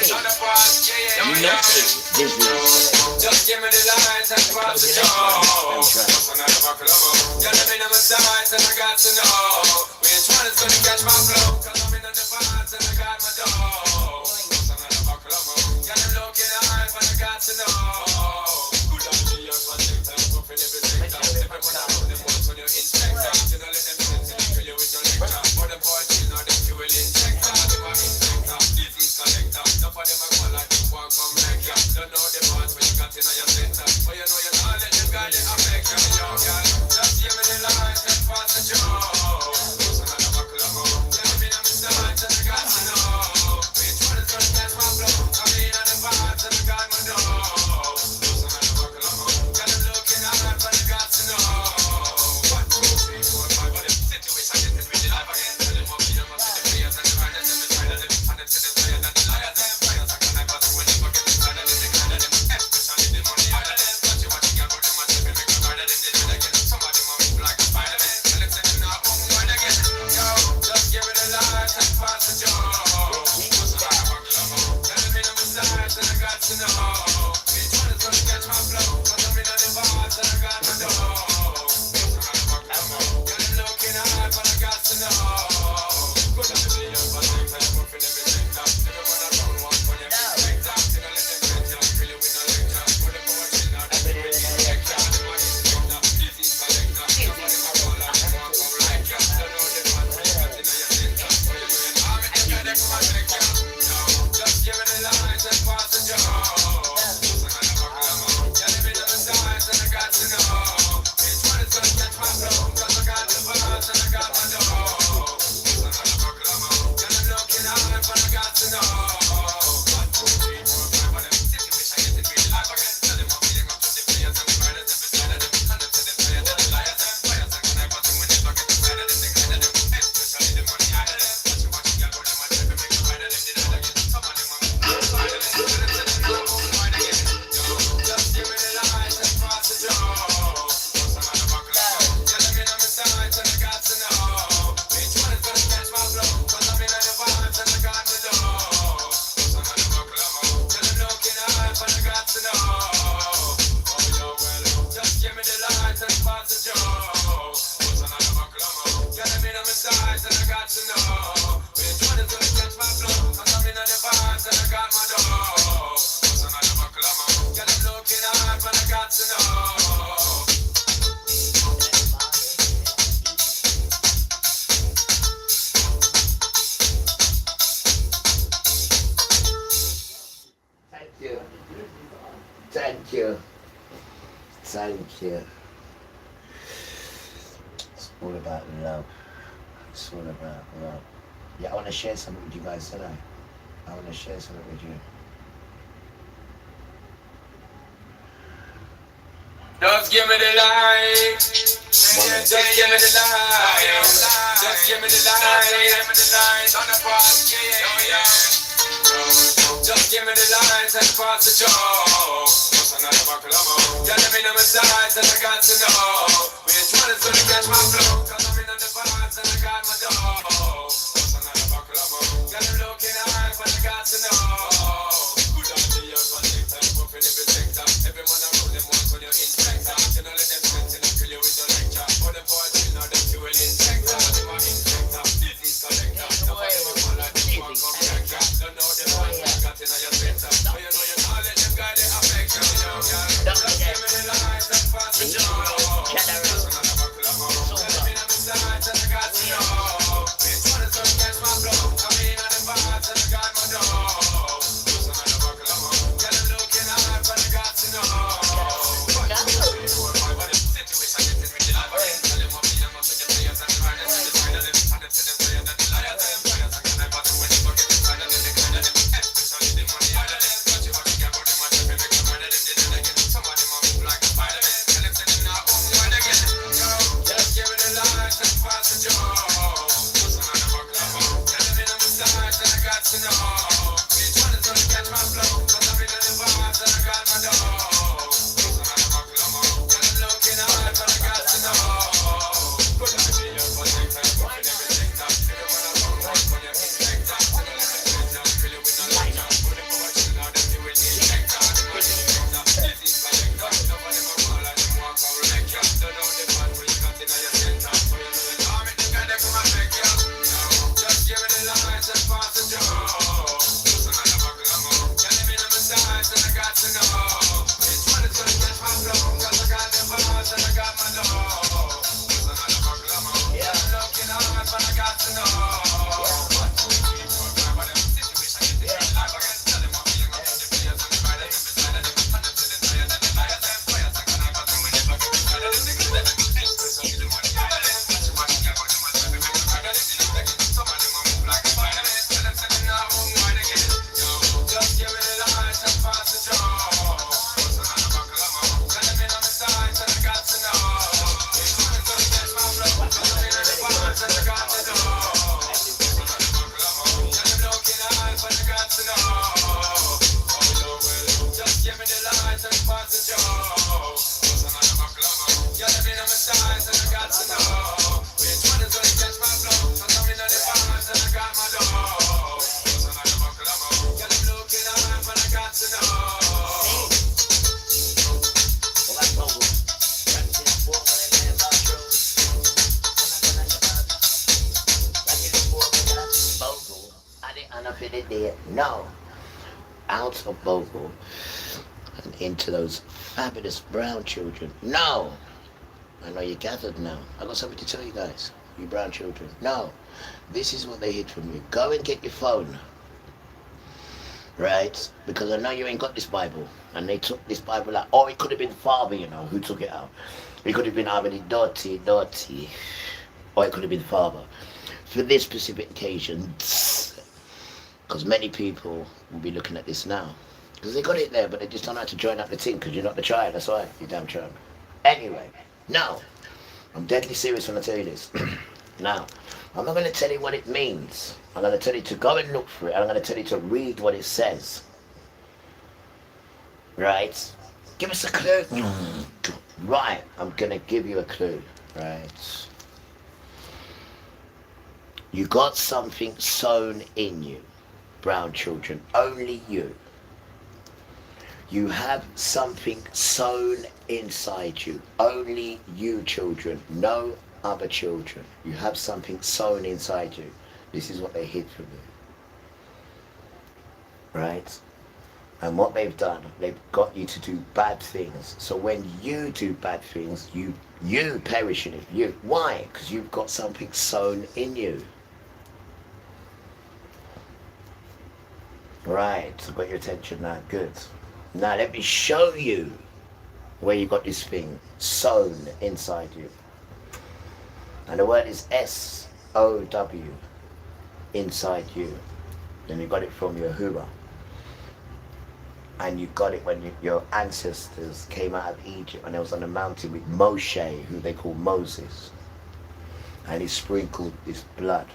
line. Just give me the lines and pass the joke. What's another buckle of more? Got them in on my sides and I got to know which one is gonna catch my flow. Cause I'm in on the parts and I got my dough. What's another buckle of more? Got them looking high but I got to know. Could I be your protector? But for every sector. Everyone around them wants for your inspector. You know let them sense and fill you with your lecture. But the boys chill now, them fuel injector. Them are inspector, disease collector. Enough of them are gone like them want come wreck ya. Don't know the parts when you got in your center. But you know you're not let them guide the affect you. Yo, girl, just give me the light and pass the joke. What's another buckle of more? Tell me in on my sides and I got to know which one is gonna catch my flow. I'm in on the vibes and I got my dough. What's another buckle of more? Got them looking high but I got to know. 1, 2, 3, 4, 5, but the situation gets really live again. Tell them what me and what to the players and the riders and the side of them. And them to them say that the liars them. Liars are gonna bother when you forget the side of them. The kind of them, especially the money. Thank you. It's all about love. It's all about love. Yeah, I want to share something with you guys, don't I want to share something with you. Just give me the light. Just give me the light. Just give me the light. On the path, just give me the light and pass the joke. What's another buckle of more? Yeah, let me know my sides and I got to know. Which one is gonna catch my flow? Cause I'm in on the vibes and I got my dough. What's another buckle of more? Yeah, I'm looking high but I got to know. Good idea, but they type up in every sector. Every man around them wants on your inspector. You know let them sense and kill you with your lecture. For the boys, you know them fuel inspector. They are inspector, disease collector. Nobody will fall like you are contractor. Don't know them ones that got in your center. So you know you can't let them guide the affection. Just give me the light and pass the joke. Let me know my sides and I got to know. Which one is gonna catch my flow? I'm in on the vibes and I got my dough. Get them looking high but I got to know. No, out of vocal and into those fabulous brown children. No, I know you're gathered now. I got something to tell you guys, you brown children. No, this is what they hid from you. Go and get your phone, right? Because I know you ain't got this Bible, and they took this Bible out. Oh, it could have been Father, you know, who took it out. It could have been either Dotty, or it could have been Father. For this specific occasion, because many people will be looking at this now. Because they got it there, but they just don't know how to join up the team because you're not the child. That's why, you damn child. Anyway, now, I'm deadly serious when I tell you this. Now, I'm not going to tell you what it means. I'm going to tell you to go and look for it. I'm going to tell you to read what it says. Right? Give us a clue. Right, I'm going to give you a clue. Right? You got something sown in you. Brown children, only you. You have something sown inside you. Only you children, no other children. You have something sown inside you. This is what they hid from you. Right? And what they've done, they've got you to do bad things. So when you do bad things, you perish in it. You. Why? Because you've got something sown in you. Right, I've got your attention now, good. Now let me show you where you got this thing sewn inside you. And the word is S-O-W, inside you. And you got it from Yahuwah. And you got it when your ancestors came out of Egypt and they was on the mountain with Moshe, who they call Moses. And he sprinkled his blood.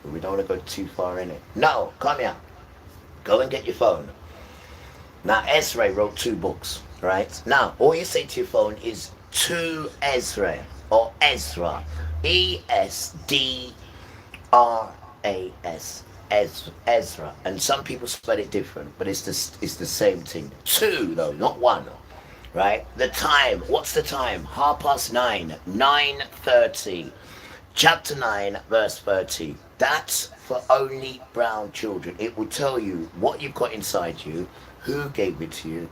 But we don't want to go too far in it. No, come here. Go and get your phone. Now, Ezra wrote 2 books, right? Now, all you say to your phone is to Ezra, or Ezra. E-S-D-R-A-S. Ezra. And some people spell it different, but it's the same thing. 2, though, not 1. Right? The time. What's the time? 9:30. 9:30. Chapter 9, verse 30. That's for only brown children. It will tell you what you've got inside you, who gave it to you,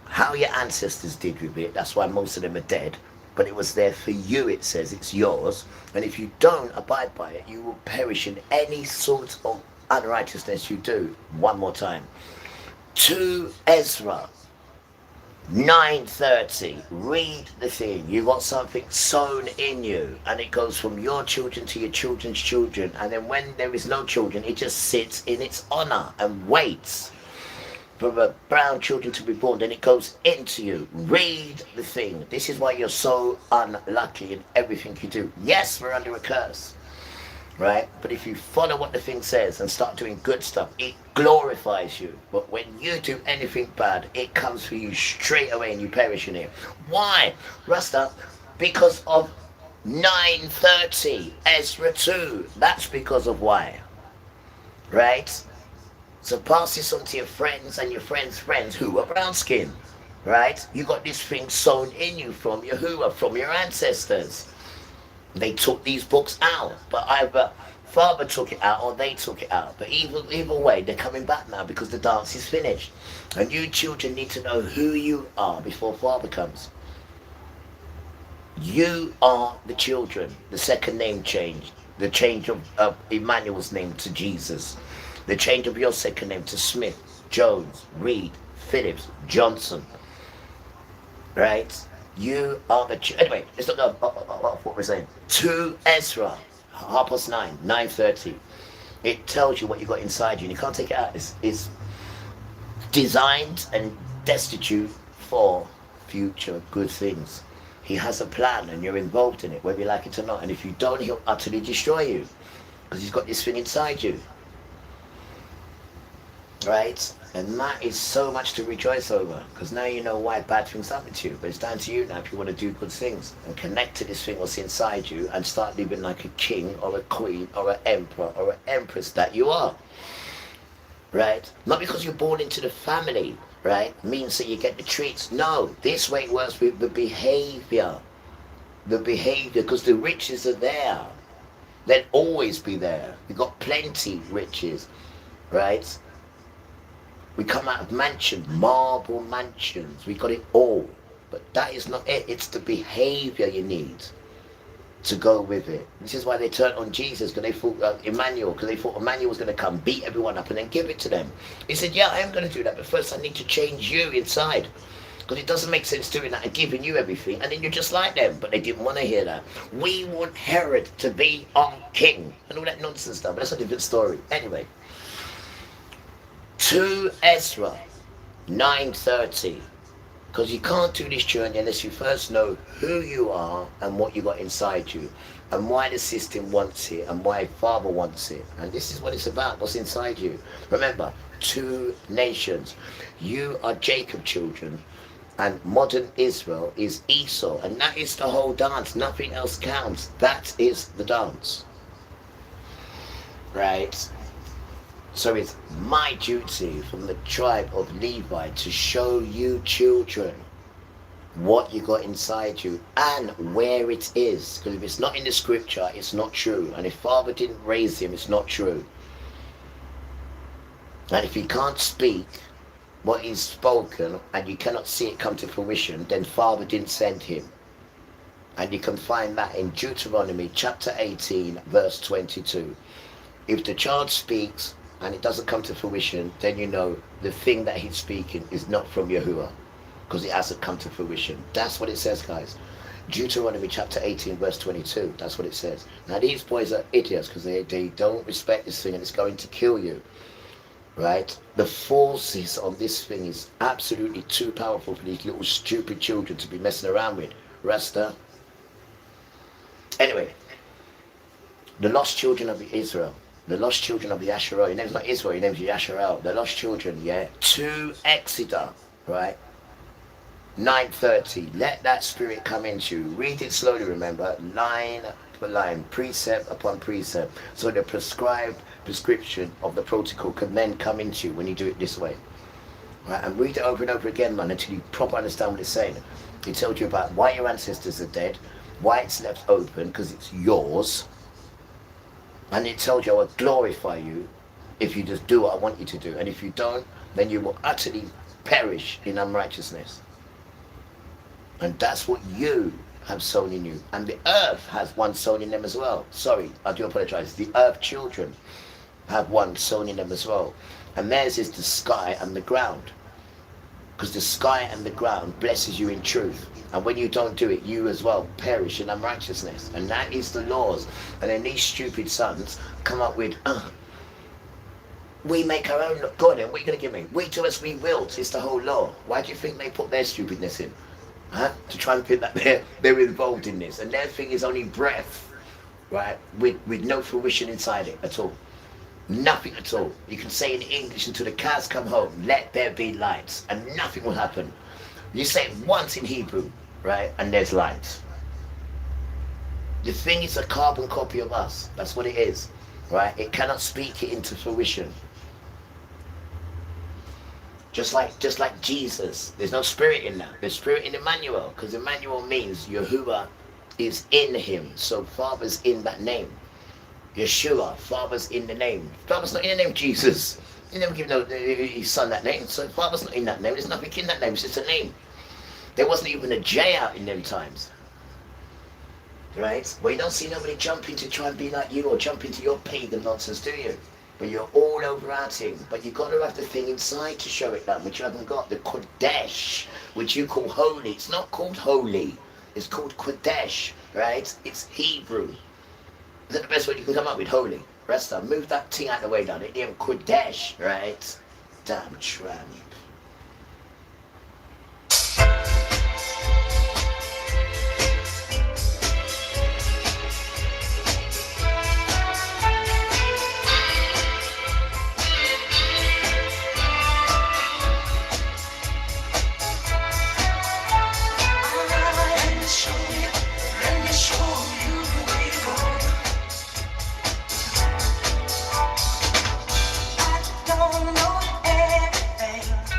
how your ancestors did with it. That's why most of them are dead. But it was there for you, it says. It's yours. And if you don't abide by it, you will perish in any sort of unrighteousness you do. One more time. To Ezra. 9:30. Read the thing. You got something sown in you, and it goes from your children to your children's children, and then when there is no children, it just sits in its honor and waits for the brown children to be born. Then it goes into you. Read the thing. This is why you're so unlucky in everything you do. Yes, we're under a curse, right? But if you follow what the thing says and start doing good stuff, it glorifies you. But when you do anything bad, it comes for you straight away and you perish in it. Why? Rasta, because of 9:30, Ezra 2. That's because of why. Right? So pass this on to your friends and your friends' friends who are brown skin. Right? You got this thing sown in you from Yahuwah, from your ancestors. They took these books out, but either Father took it out or they took it out. But either way, they're coming back now because the dance is finished. And you children need to know who you are before Father comes. You are the children. The second name change. The change of Emmanuel's name to Jesus. The change of your second name to Smith, Jones, Reed, Phillips, Johnson. Right? You are the... Anyway, let's not go off what we're saying. To Ezra. 9:30. 9:30. It tells you what you got inside you, and you can't take it out. It's designed and destitute for future good things. He has a plan, and you're involved in it, whether you like it or not. And if you don't, he'll utterly destroy you, because he's got this thing inside you. Right? And that is so much to rejoice over, because now you know why bad things happen to you. But it's down to you now if you want to do good things and connect to this thing what's inside you and start living like a king or a queen or an emperor or an empress that you are. Right? Not because you're born into the family, right, means that you get the treats. No, this way it works with the behavior. The behavior, because the riches are there. They'll always be there. You've got plenty riches, right? We come out of mansions, marble mansions. We got it all. But that is not it. It's the behavior you need to go with it. This is why they turned on Jesus, because they thought Emmanuel, because they thought Emmanuel was going to come, beat everyone up, and then give it to them. He said, yeah, I am going to do that, but first I need to change you inside. Because it doesn't make sense doing that and giving you everything, and then you're just like them. But they didn't want to hear that. We want Herod to be our king, and all that nonsense stuff. But that's a different story. Anyway. To Ezra, 9:30, because you can't do this journey unless you first know who you are and what you got inside you, and why the system wants it, and why Father wants it. And this is what it's about, what's inside you. Remember, 2 nations. You are Jacob's children, and modern Israel is Esau, and that is the whole dance. Nothing else counts. That is the dance. Right? So it's my duty from the tribe of Levi to show you children what you got inside you and where it is. Because if it's not in the scripture, it's not true. And if Father didn't raise him, it's not true. And if he can't speak what he's spoken and you cannot see it come to fruition, then Father didn't send him. And you can find that in Deuteronomy chapter 18, verse 22. If the child speaks and it doesn't come to fruition, then you know the thing that he's speaking is not from Yahuwah. because it hasn't come to fruition. That's what it says, guys. Deuteronomy chapter 18 verse 22. That's what it says. Now these boys are idiots because they don't respect this thing and it's going to kill you. Right? The forces on this thing is absolutely too powerful for these little stupid children to be messing around with. Rasta. Anyway, the lost children of Israel, the lost children of the Asherah. Your name's not Israel, your name's Yasharal. The lost children, yeah. 2 Exodus, right? 9:30. Let that spirit come into you. Read it slowly, remember. Line per line, precept upon precept. So the prescription of the protocol can then come into you when you do it this way. Right? And read it over and over again, man, until you properly understand what it's saying. It tells you about why your ancestors are dead, why it's left open, because it's yours. And it tells you I will glorify you if you just do what I want you to do. And if you don't, then you will utterly perish in unrighteousness. And that's what you have sown in you. And the earth has one sown in them as well. Sorry, I do apologize. The earth children have one sown in them as well. And theirs is the sky and the ground. Because the sky and the ground blesses you in truth. And when you don't do it, you as well perish in unrighteousness. And that is the laws. And then these stupid sons come up with, we make our own law. God, and what are you going to give me? We do as we will. It's the whole law. Why do you think they put their stupidness in? Huh? To try and think that they're involved in this. And their thing is only breath, right? With no fruition inside it at all. Nothing at all. You can say in English until the cows come home, let there be lights, and nothing will happen. You say it once in Hebrew, right? And there's lights. The thing is a carbon copy of us. That's what it is, right? It cannot speak it into fruition. Just like Jesus, there's no spirit in that. There's spirit in Emmanuel, because Emmanuel means Yahuwah is in him. So Father's in that name. Yeshua, Father's in the name. Father's not in the name Jesus. He never give his son that name. So Father's not in that name. There's nothing in that name. It's just a name. There wasn't even a J out in them times. Right? Well, you don't see nobody jumping to try and be like you or jump into your pagan nonsense, do you? But you're all over our thing. But you've got to have the thing inside to show it that, which you haven't got. The Kodesh, which you call holy. It's not called holy. It's called Kodesh, right? It's Hebrew. Is that the best word you can come up with? Holy. Rasta, move that thing out of the way down. It ain't Kodesh, right? Damn tramp. Don't know everything.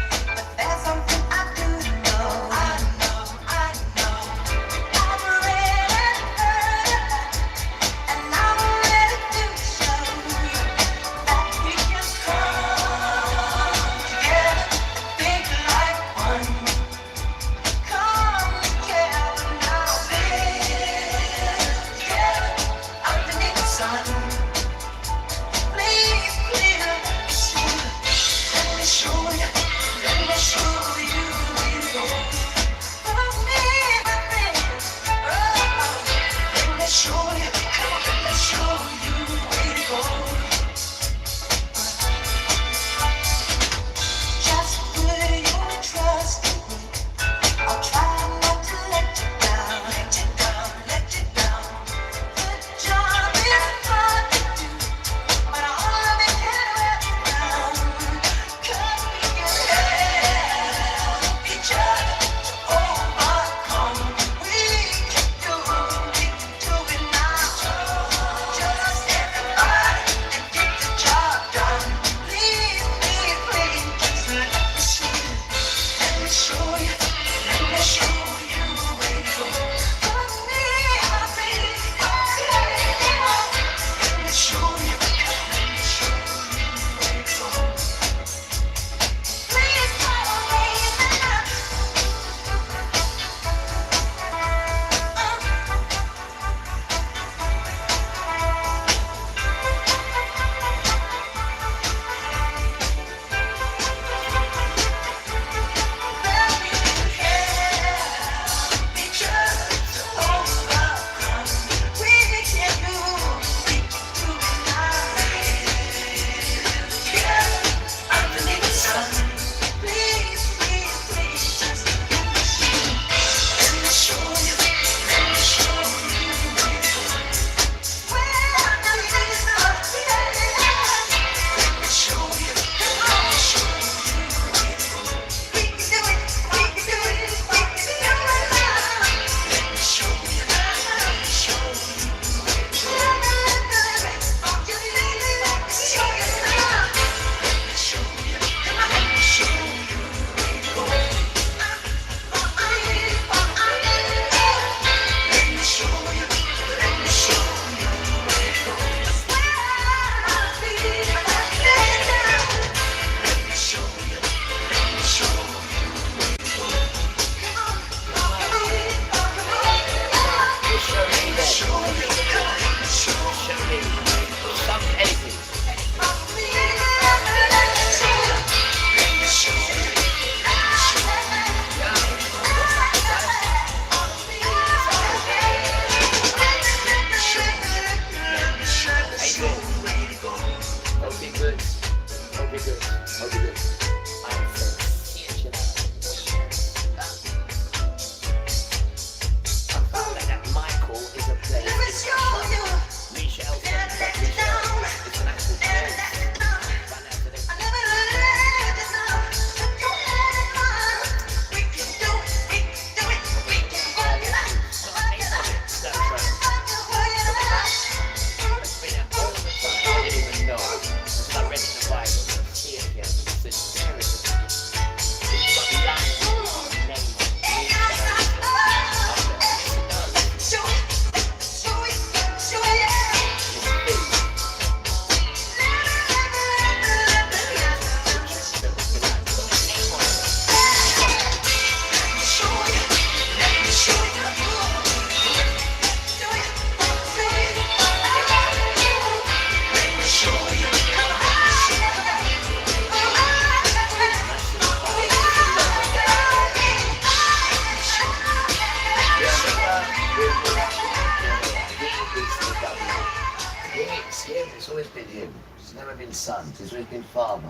him. He's never been sons. He's always been father.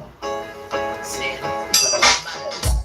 Sin, he's got a lot of manners.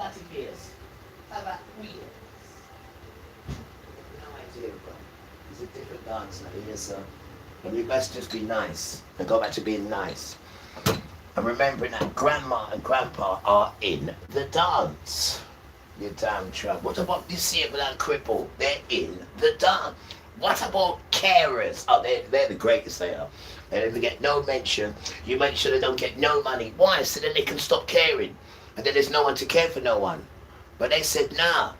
about it years? How about years? No idea, bro. It's a different dance now. Yes, sir. And you guys just be nice and go back to being nice. And remembering that grandma and grandpa are in the dance. You damn tramp. What about disabled and crippled? They're in the dance. What about carers? Oh, they're the greatest they are. They don't get no mention. You make sure they don't get no money. Why? So then they can stop caring. And then there's no one to care for no one. But they said, nah.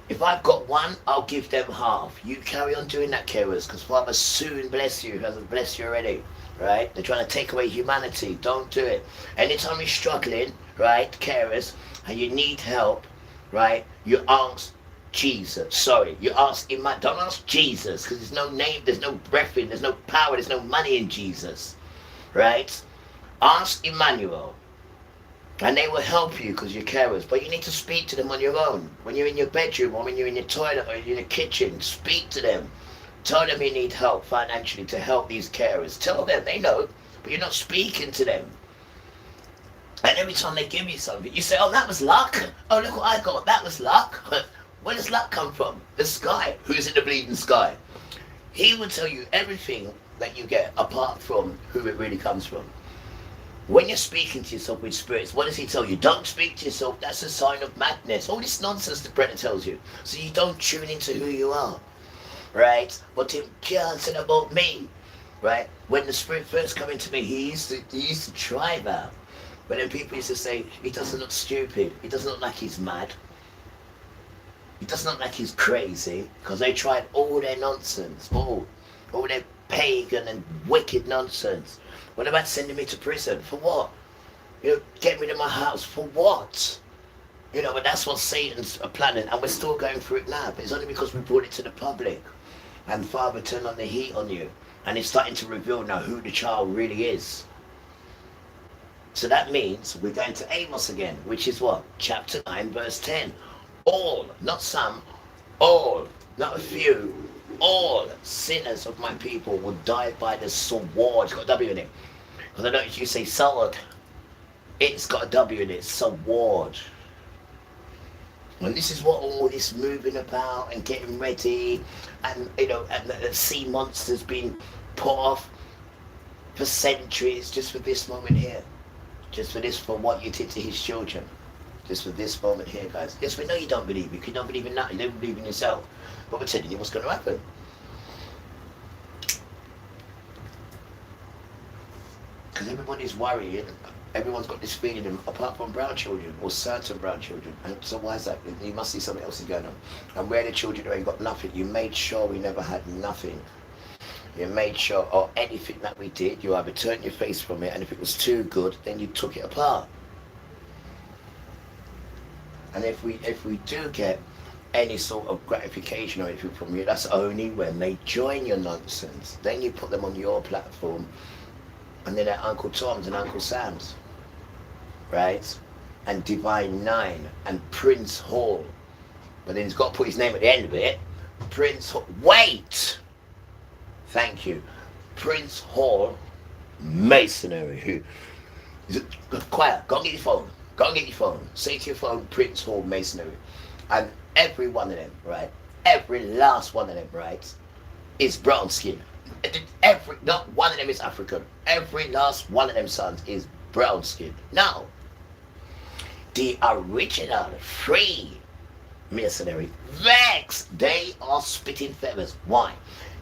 If I've got one, I'll give them half. You carry on doing that, carers, because Father soon bless you, hasn't blessed you already, right? They're trying to take away humanity. Don't do it. Anytime you're struggling, right, carers, and you need help, right, you ask Jesus. Sorry, you ask Emmanuel. Don't ask Jesus, because there's no name, there's no breath in, there's no power, there's no money in Jesus, right? Ask Emmanuel. And they will help you because you're carers. But you need to speak to them on your own. When you're in your bedroom or when you're in your toilet or in your kitchen, speak to them. Tell them you need help financially to help these carers. Tell them, they know, but you're not speaking to them. And every time they give you something, you say, oh, that was luck. Oh, look what I got. That was luck. Where does luck come from? The sky. Who's in the bleeding sky? He will tell you everything that you get apart from who it really comes from. When you're speaking to yourself with spirits, what does he tell you? Don't speak to yourself. That's a sign of madness. All this nonsense the predator tells you. So you don't tune into who you are. Right? But him cancel about me. Right? When the spirit first came into me, he used to try that. But then people used to say, he doesn't look stupid. He doesn't look like he's mad. He doesn't look like he's crazy. Because they tried all their nonsense. All their pagan and wicked nonsense. What about sending me to prison? For what? You know, get rid of my house. For what? You know, but that's what Satan's planning, and we're still going through it now. But it's only because we brought it to the public. And Father turned on the heat on you. And it's starting to reveal now who the child really is. So that means we're going to Amos again, which is what? Chapter 9, verse 10. All, not some, all, not a few, all sinners of my people will die by the sword. It's got a W in it. Because I noticed you say sword. It's got a W in it. Sword. And this is what all this moving about and getting ready, and you know, and the sea monsters being put off for centuries, just for this moment here. Just for this, for what you did to his children. Just for this moment here, guys. Yes, we know you don't believe. You don't believe in that. You don't believe in yourself. But we're telling you what's going to happen. Because everybody's worrying. Everyone's got this feeling, apart from brown children, or certain brown children. And so why is that? You must see something else is going on. And where the children ain't got nothing, you made sure we never had nothing. You made sure, or anything that we did, you either turned your face from it, and if it was too good, then you took it apart. And if we do get any sort of gratification or anything from you, that's only when they join your nonsense. Then you put them on your platform, and then at Uncle Tom's and Uncle Sam's, right? And Divine Nine and Prince Hall. But then he's got to put his name at the end of it. Prince Hall. Wait! Thank you. Prince Hall Masonry. Quiet. Go and get your phone. Go and get your phone. Say to your phone, Prince Hall Masonry. And every one of them, right? Every last one of them, right? Is brown skin. Not one of them is African. Every last one of them sons is brown skin. Now, the original free Masonry, Vex, they are spitting feathers. Why?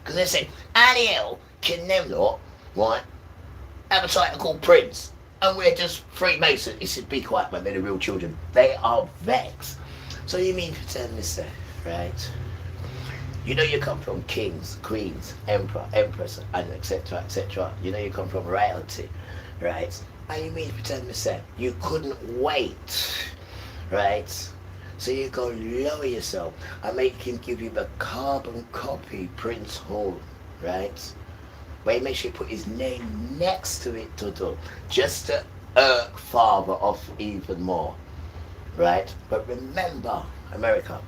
Because they say, Ariel can them lot, right, have a title called Prince. And we're just Freemasons. He said, be quiet, man, they're the real children. They are Vex. So you mean to tell me, sir, right? You know you come from kings, queens, emperor, empress, and etc., etc. You know you come from royalty, right? And you mean to tell me, sir, you couldn't wait, right? So you go lower yourself and make him give you the carbon copy Prince Hall, right? Where he makes sure you put his name next to it, Toto, just to irk Father off even more, right? But remember, America,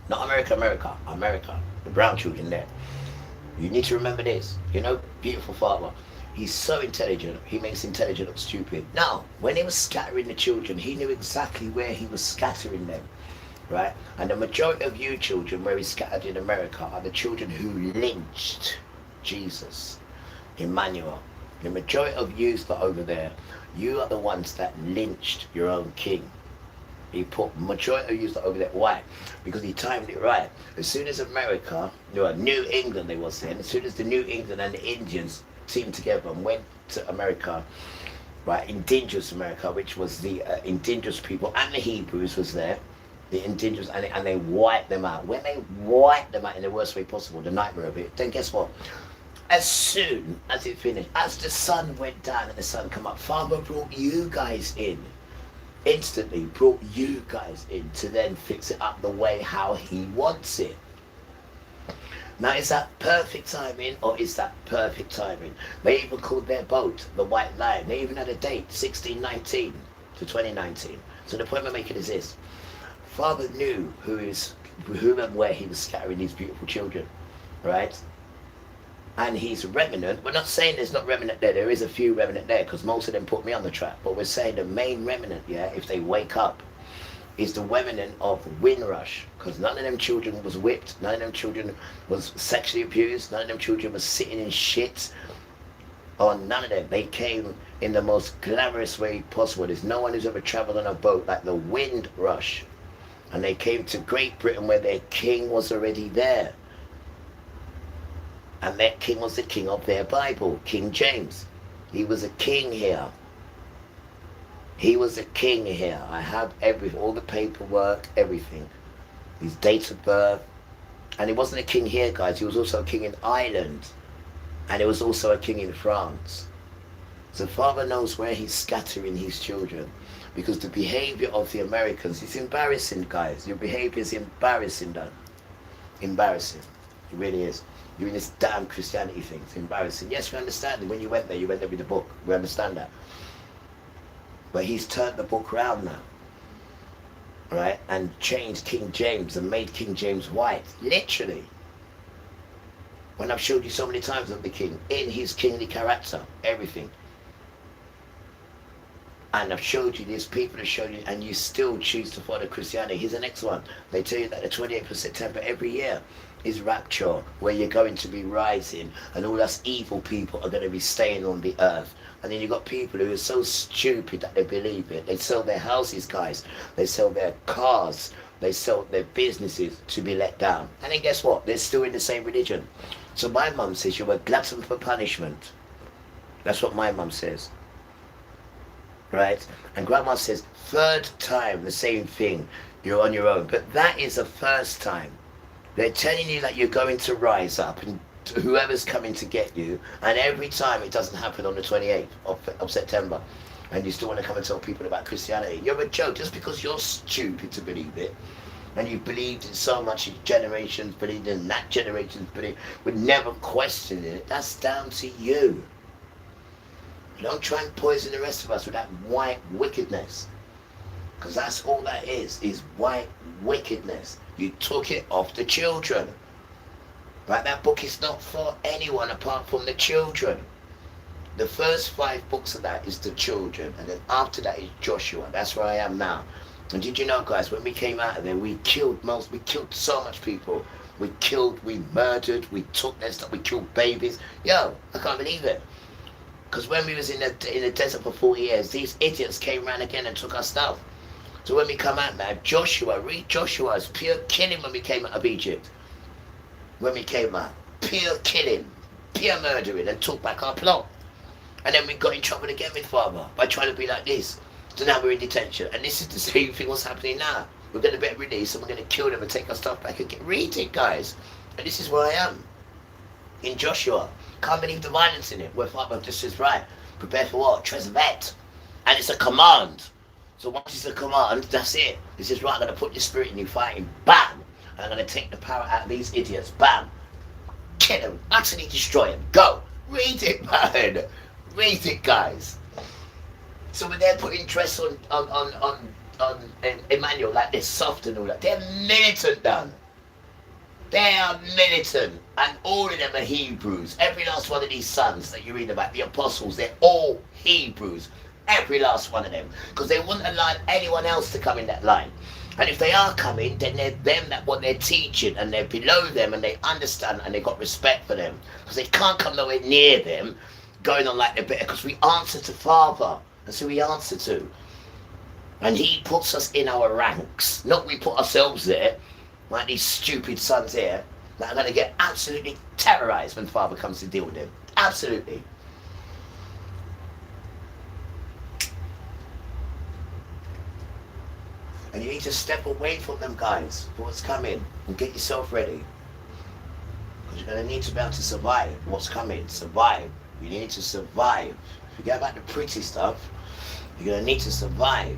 not America, the brown children there. You need to remember this, you know, beautiful Father. He's so intelligent, he makes intelligent look stupid. Now, when he was scattering the children, he knew exactly where he was scattering them, right? And the majority of you children, where he scattered in America, are the children who lynched Jesus, Emmanuel. The majority of you that are over there, you are the ones that lynched your own king. He put majority of you that are over there. Why? Because he timed it right. As soon as America, New England they was then, as soon as the New England and the Indians teamed together and went to America, right, indigenous America, which was the indigenous people, and the Hebrews was there, the indigenous, and they wiped them out. When they wiped them out in the worst way possible, the nightmare of it, then guess what? As soon as it finished, as the sun went down and the sun come up, Father brought you guys in. Instantly brought you guys in to then fix it up the way how he wants it. Now, is that perfect timing or is that perfect timing? They even called their boat the White Lion. They even had a date, 1619 to 2019. So the point I'm making is this. Father knew who and where he was scattering these beautiful children, right? And he's remnant. We're not saying there's not remnant there. There is a few remnant there because most of them put me on the trap. But we're saying the main remnant, yeah, if they wake up, is the remnant of Windrush, because none of them children was whipped, none of them children was sexually abused, none of them children was sitting in shit, or none of them. They came in the most glamorous way possible. There's no one who's ever traveled on a boat like the Windrush. And they came to Great Britain where their king was already there. And that king was the king of their Bible, King James. He was a king here. He was a king here. I have all the paperwork, everything. His date of birth. And he wasn't a king here, guys. He was also a king in Ireland. And he was also a king in France. So Father knows where he's scattering his children. Because the behavior of the Americans is embarrassing, guys. Your behavior is embarrassing, though. Embarrassing. It really is. You're in this damn Christianity thing. It's embarrassing. Yes, we understand it. When you went there with the book. We understand that. But he's turned the book around now, right? And changed King James and made King James white, literally. When I've showed you so many times of the king, in his kingly character, everything. And I've showed you this, people have shown you, and you still choose to follow Christianity. Here's the next one. They tell you that the 28th of September every year is rapture, where you're going to be rising, and all us evil people are going to be staying on the earth. And then you've got people who are so stupid that they believe it. They sell their houses, guys. They sell their cars. They sell their businesses to be let down. And then guess what? They're still in the same religion. So my mum says you're a glutton for punishment. That's what my mum says. Right? And Grandma says, third time, the same thing. You're on your own. But that is the first time. They're telling you that you're going to rise up and whoever's coming to get you, and every time it doesn't happen on the 28th of September, and you still want to come and tell people about Christianity. You're a joke just because you're stupid to believe it, and you've believed in so much, generations believed in that generation's believed, would never question it. That's down to you. Don't try and poison the rest of us with that white wickedness, because that's all that is white wickedness. You took it off the children. Right, that book is not for anyone apart from the children. The first 5 books of that is the children, and then after that is Joshua. That's where I am now. And did you know, guys, when we came out of there, we killed so much people. We murdered, we took their stuff, we killed babies. Yo, I can't believe it. Because when we was in the desert for 40 years, these idiots came around again and took our stuff. So when we come out now, read Joshua, it's pure killing when we came out of Egypt. When we came out, pure killing, pure murdering, and took back our plot. And then we got in trouble again with Father by trying to be like this. So now we're in detention, and this is the same thing what's happening now. We're going to get released, and we're going to kill them and take our stuff back again. Read it, guys. And this is where I am, in Joshua. Can't believe the violence in it, where Father just says, right, prepare for what? Treasvet. And it's a command. So once it's a command, that's it. He says, right, I'm going to put this spirit in you, fighting, bam! And I'm going to take the power out of these idiots. Bam! Kill them. Utterly destroy them. Go! Read it, man! Read it, guys. So when they're putting dress on Emmanuel like they're soft and all that, they're militant, done. They are militant, and all of them are Hebrews. Every last one of these sons that you read about, the apostles, they're all Hebrews. Every last one of them. Because they wouldn't allow anyone else to come in that line. And if they are coming, then they're them that what they're teaching, and they're below them, and they understand, and they got respect for them. Because they can't come nowhere near them, going on like they're better, because we answer to Father. That's who we answer to. And he puts us in our ranks. Not we put ourselves there, like these stupid sons here, that are going to get absolutely terrorized when Father comes to deal with them. Absolutely. And you need to step away from them guys for what's coming and get yourself ready. Because you're going to need to be able to survive what's coming. Survive. You need to survive. Forget about the pretty stuff. You're going to need to survive.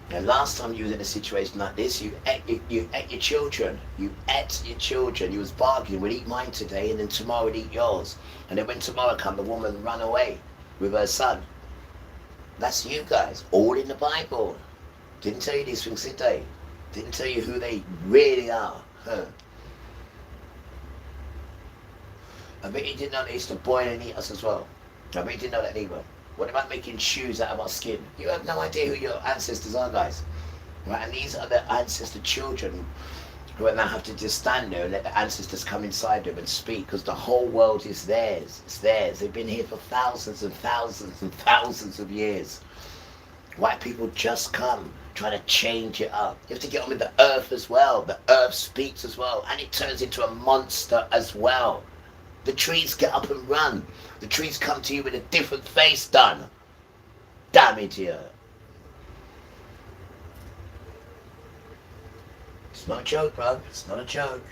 And last time you was in a situation like this, you ate your children. You ate your children. You was bargaining, we'll eat mine today, and then tomorrow we'll eat yours. And then when tomorrow come, the woman run away with her son. That's you guys, all in the Bible. Didn't tell you these things, did they? Didn't tell you who they really are. Huh? I bet you didn't know they used to boil and eat us as well. I bet you didn't know that either. What about making shoes out of our skin? You have no idea who your ancestors are, guys. Right? And these are the ancestor children who now have to just stand there and let the ancestors come inside them and speak, because the whole world is theirs. It's theirs. They've been here for thousands and thousands and thousands of years. White people just come trying to change it up. You have to get on with the earth as well. The earth speaks as well, and it turns into a monster as well. The trees get up and run. The trees come to you with a different face done. Damage you. It's not a joke, bro. It's not a joke.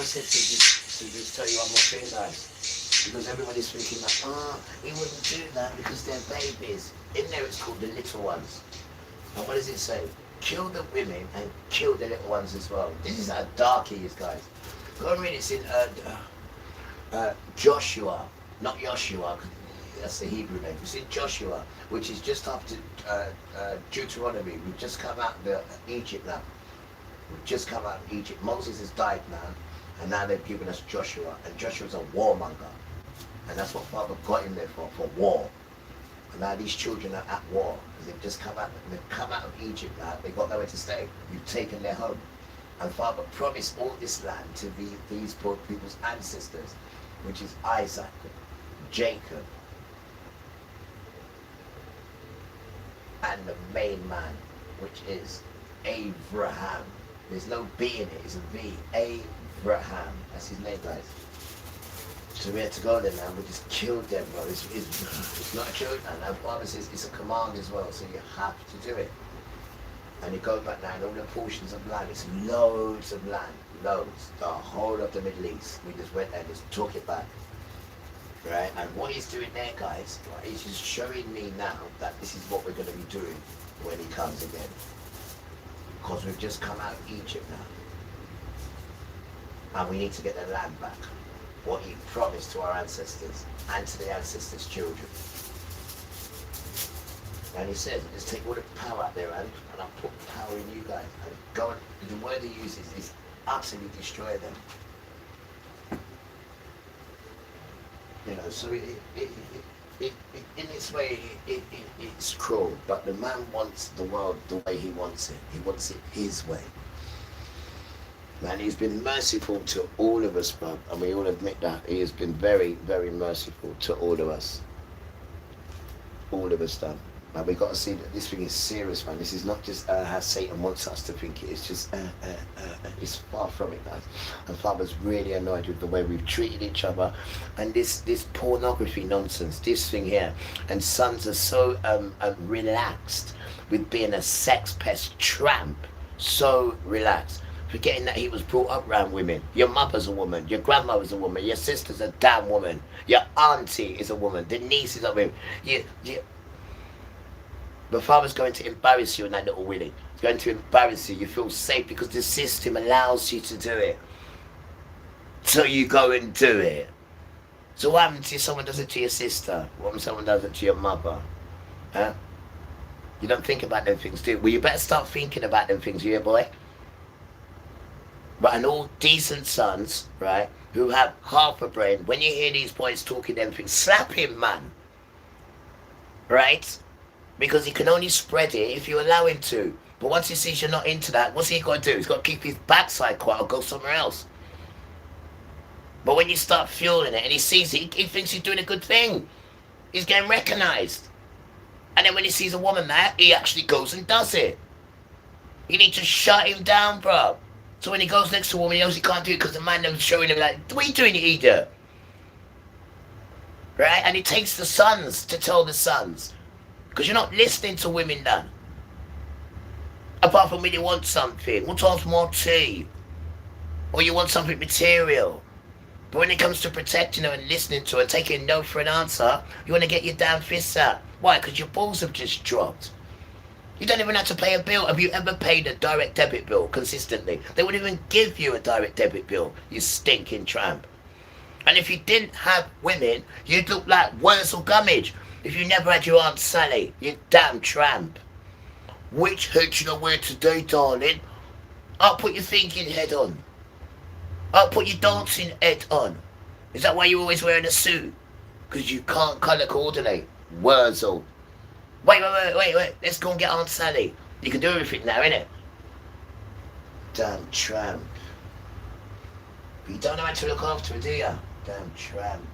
To just tell you I'm not saying that, because everybody's thinking like, he wouldn't do that because they're babies. In there it's called the little ones. And what does it say? Kill the women and kill the little ones as well. This is how dark he is, guys. Go and read it. It's in Joshua, not Joshua, 'cause that's the Hebrew name. It's in Joshua, which is just after Deuteronomy. We've just come out of Egypt now. We've just come out of Egypt. Moses has died now. And now they've given us Joshua, and Joshua's a warmonger. And that's what Father got him there for war. And now these children are at war, because they've just come out of Egypt now, they've got nowhere to stay. You've taken their home. And Father promised all this land to be these poor people's ancestors, which is Isaac, Jacob, and the main man, which is Abraham. There's no B in it, it's a V. Abraham, that's his name, guys. So we had to go there now, we just killed them, bro. It's not a joke, man. Our Father says it's a command as well, so you have to do it. And you go back now, and all the portions of land, it's loads of land, loads. The whole of the Middle East. We just went there and just took it back. Right? And what he's doing there, guys, right, he's just showing me now that this is what we're going to be doing when he comes again. Because we've just come out of Egypt now. And we need to get the land back. What he promised to our ancestors and to the ancestors' children. And he says, just take all the power out there, and I'll put power in you guys. And go and, the word he uses is utterly destroy them. You know, so in its way, it's cruel, but the man wants the world the way he wants it. He wants it his way. Man, he's been merciful to all of us, bro, and we all admit that. He has been very, very merciful to all of us. All of us done. And we got to see that this thing is serious, man. This is not just how Satan wants us to think it. It's just, it's far from it, guys. And Father's really annoyed with the way we've treated each other. And this pornography nonsense, this thing here. And sons are so relaxed with being a sex pest tramp. So relaxed. Forgetting that he was brought up around women. Your mother's a woman, your grandmother's a woman, your sister's a damn woman, your auntie is a woman, the niece is a woman. The father's going to embarrass you in that little willy. It's going to embarrass you. You feel safe because the system allows you to do it. So you go and do it. So what happens if someone does it to your sister? What if someone does it to your mother? Huh? You don't think about them things, do you? Well, you better start thinking about them things, you boy. But and all decent sons, right, who have half a brain, when you hear these boys talking them things, slap him, man. Right? Because he can only spread it if you allow him to. But once he sees you're not into that, what's he got to do? He's got to keep his backside quiet or go somewhere else. But when you start fueling it and he sees it, he thinks he's doing a good thing. He's getting recognized. And then when he sees a woman there, he actually goes and does it. You need to shut him down, bro. So when he goes next to a woman, he knows he can't do it because the man is showing him like, what are you doing, you idiot? Right? And it takes the sons to tell the sons. Because you're not listening to women then. Apart from when you want something. What times more tea? Or you want something material. But when it comes to protecting her and listening to her and taking no for an answer, you want to get your damn fists out. Why? Because your balls have just dropped. You don't even have to pay a bill. Have you ever paid a direct debit bill consistently? They wouldn't even give you a direct debit bill, you stinking tramp. And if you didn't have women, you'd look like Wurzel Gummidge. If you never had your Aunt Sally, you damn tramp. Which head should I wear today, darling? I'll put your thinking head on. I'll put your dancing head on. Is that why you're always wearing a suit? Because you can't colour coordinate. Wurzel. Wait. Let's go and get Aunt Sally. You can do everything now, innit? Damn tramp. But you don't know how to look after her, do you? Damn tramp.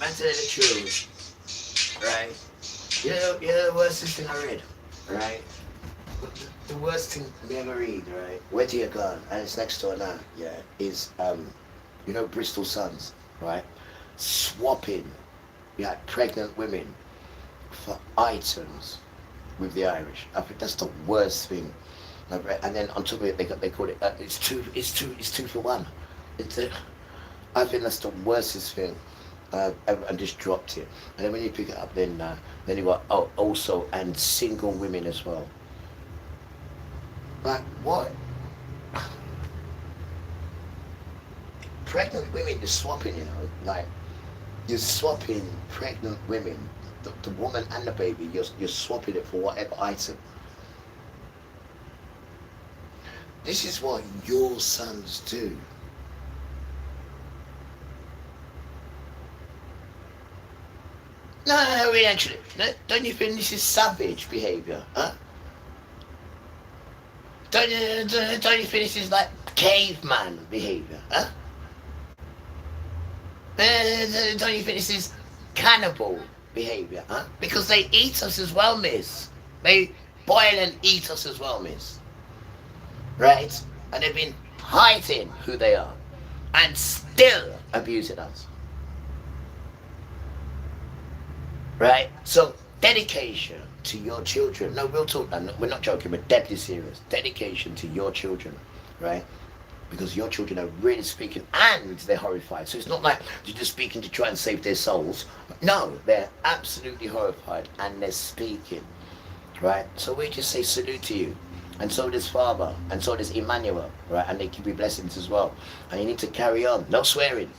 Man, tell you the truth, right? You know the worst thing I read, right? The worst thing we ever read, right? Where do you go? And it's next door now, yeah, is, you know, Bristol Sons, right? Swapping, yeah, pregnant women for items with the Irish. I think that's the worst thing. And then on top of it, they call it, it's two for one. I think that's the worstest thing. And just dropped it. And then when you pick it up, then you got also and single women as well. Like what? Pregnant women, you're swapping, you know, like you're swapping pregnant women, the woman and the baby. You're swapping it for whatever item. This is what your sons do. No, really, actually, don't you think this is savage behaviour, huh? Don't you think this is like caveman behaviour, huh? Don't you think this is cannibal behaviour, huh? Because they eat us as well, miss. They boil and eat us as well, miss. Right? And they've been hiding who they are and still abusing us. Right? So, dedication to your children. No, real talk, we're not joking, we're deadly serious. Dedication to your children, right? Because your children are really speaking and they're horrified. So it's not like you're just speaking to try and save their souls. No, they're absolutely horrified and they're speaking, right? So we just say salute to you. And so does Father, and so does Emmanuel, right? And they give you blessings as well. And you need to carry on. No swearing,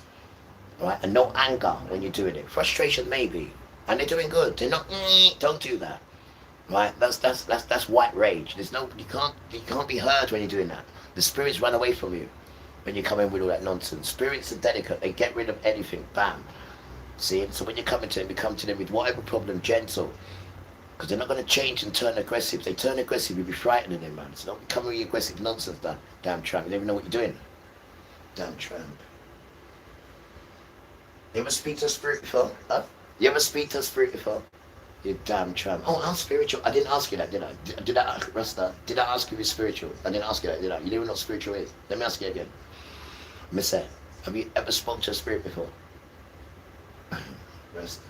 right? And no anger when you're doing it. Frustration maybe. And they're doing good. They're not. Don't do that, right? That's white rage. There's no. You can't be heard when you're doing that. The spirits run away from you when you come in with all that nonsense. Spirits are delicate. They get rid of anything. Bam. See? So when you come to them, you come to them with whatever problem, gentle. Because they're not going to change and turn aggressive. If they turn aggressive, you'll be frightened of them, man. So don't come with your aggressive nonsense, damn tramp. You don't even know what you're doing. Damn tramp. You ever speak to a spirit before? Huh? You ever speak to a spirit before? You damn tramp. Oh, I'm spiritual. I didn't ask you that, did I? Did I, Rasta? Did I ask you if you're spiritual? I didn't ask you that, did I? You don't even know what spiritual is. Let me ask you again. Mister, have you ever spoken to a spirit before? Rasta.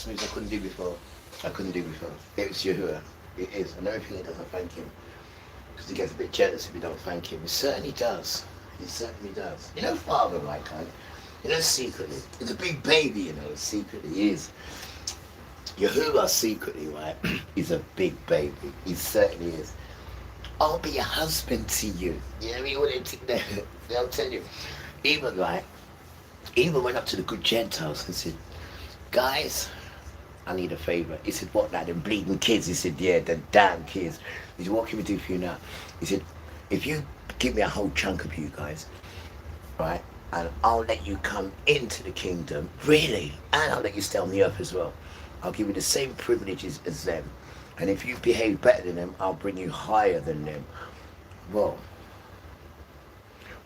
Moves I couldn't do before. It was Yahuwah. It is. And everything he doesn't thank him. Because he gets a bit jealous if you don't thank him. He certainly does. He certainly does. You know Father like that? You know secretly. He's a big baby, you know, secretly he is. Yahuwah secretly, right, is a big baby. He certainly is. I'll be a husband to you. You know what I mean? All them things there. I'll tell you. Even went up to the good Gentiles and said, guys, I need a favour. He said, what, like them bleeding kids? He said, yeah, the damn kids. He said, what can we do for you now? He said, if you give me a whole chunk of you guys, right, and I'll let you come into the kingdom, really, and I'll let you stay on the earth as well. I'll give you the same privileges as them. And if you behave better than them, I'll bring you higher than them. Well,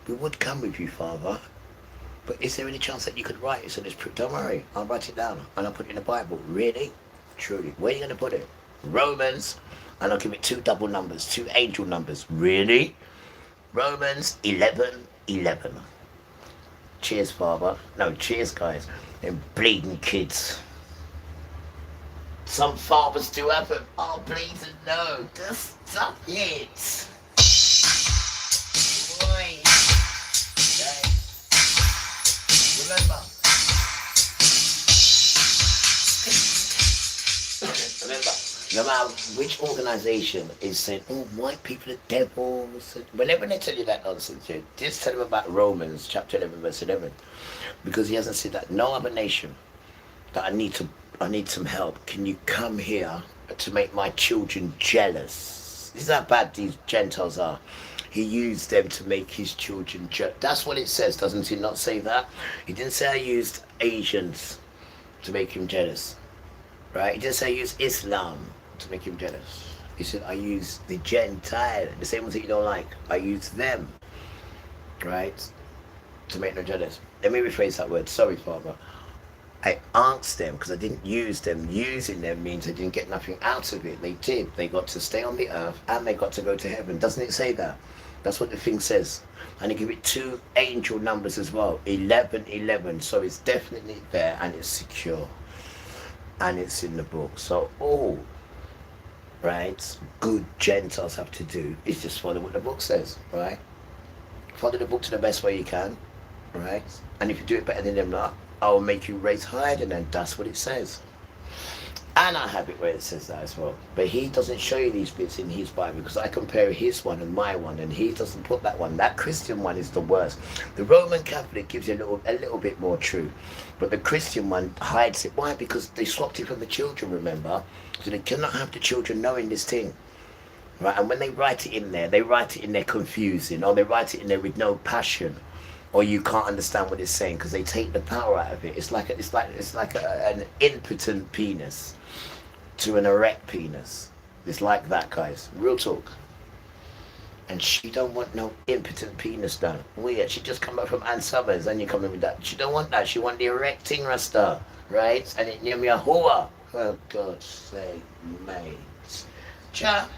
we would come with you, Father, but is there any chance that you could write it? So don't worry, I'll write it down and I'll put it in the Bible. Really? Truly. Where are you going to put it? Romans, and I'll give it 2 double numbers, 2 angel numbers. Really? Romans 11:11. Cheers, Father. No, cheers, guys. Them bleeding kids. Some fathers do have them. Oh, please no. Just stop it. Boy. Okay. Remember. No matter which organization is saying, oh, white people are devils. Whenever they tell you that nonsense, just tell them about Romans chapter 11, verse 11. Because he hasn't said that no other nation that I need some help. Can you come here to make my children jealous? This is how bad these Gentiles are. He used them to make his children jealous. That's what it says, doesn't he not say that? He didn't say I used Asians to make him jealous. Right? He didn't say I used Islam to make him jealous. He said I use the Gentile, the same ones that you don't like. I use them, right, to make them jealous. Let me rephrase that word. Sorry, Father. I asked them because I didn't use them. Using them means I didn't get nothing out of it. They did. They got to stay on the earth and they got to go to heaven. Doesn't it say that? That's what the thing says. And you give it 2 angel numbers as well. 11:11. So it's definitely there and it's secure. And it's in the book. So all right good Gentiles have to do is just follow what the book says, right? Follow the book to the best way you can, right? And if you do it better than them, I'll make you raise higher than them. That's what it says. And I have it where it says that as well. But he doesn't show you these bits in his Bible because I compare his one and my one, and he doesn't put that one. That Christian one is the worst. The Roman Catholic gives you a little bit more true, but the Christian one hides it. Why? Because they swapped it from the children, remember? So they cannot have the children knowing this thing. Right? And when they write it in there, they write it in there confusing, or they write it in there with no passion, or you can't understand what it's saying because they take the power out of it. It's like an impotent penis to an erect penis. It's like that, guys. Real talk. And she don't want no impotent penis done. Weird. She just come back from Ann Summers and you come in with that. She don't want that. She want the erecting rasta, right? And it near me a whore. For God's sake, mate. Cha.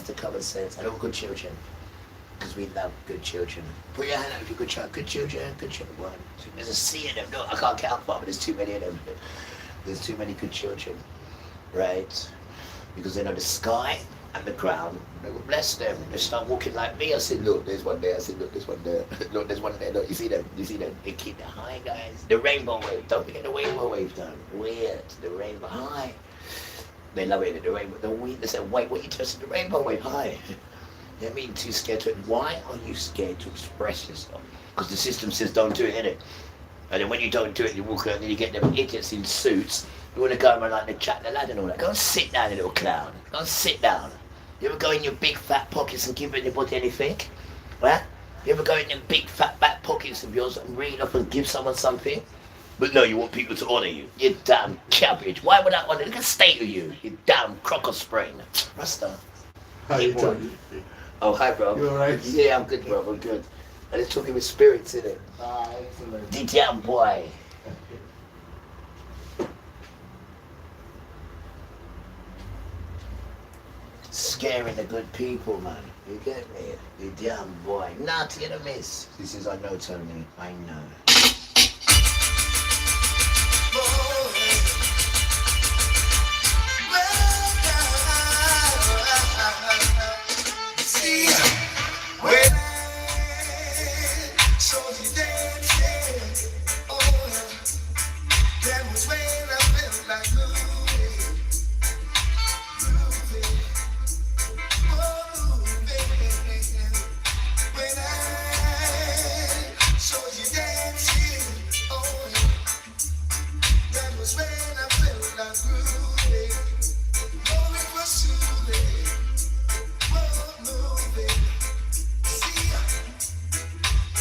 the common sense. And all good children. Because we love good children. Put your hand up if you're good child. Good children, good children. One, two. There's a sea of them. No, I can't count them, but there's too many of them. There's too many good children. Right? Because they know the sky and the ground. They will bless them. They start walking like me. I said, look, there's one there. I said, look, there's one there. Look, there's one there. Look, you see them? You see them? They keep it high, guys. The rainbow wave. Don't forget the rainbow wave, done. Weird. The rainbow high. They love it. The rainbow. They say, wait, what are you testing the rainbow wave high? They're being too scared to. Why are you scared to express yourself? Because the system says don't do it, innit? And then when you don't do it, you walk around and you get them idiots in suits who want to go around like the Jack the Lad and all that. Go and sit down, you little clown. Go and sit down. You ever go in your big fat pockets and give anybody anything? Right? You ever go in them big fat back pockets of yours and read up and give someone something? But no, you want people to honour you. You damn cabbage. Why would I honour you? Look at the state of you. You damn crock of spring. Rasta. How you doing? Oh, hi, bro. You alright? Yeah, I'm good, bro. I'm good. I'm just talking with spirits, innit? Excellent. The damn boy. Scaring the good people, man. You get me? The damn boy. Naughty and a miss. This is I know, Tony. I know. When I saw you dancing, oh yeah, that was when I felt like moving. When I saw you dancing, oh yeah, that was when I felt like moving. Oh, it was soothing.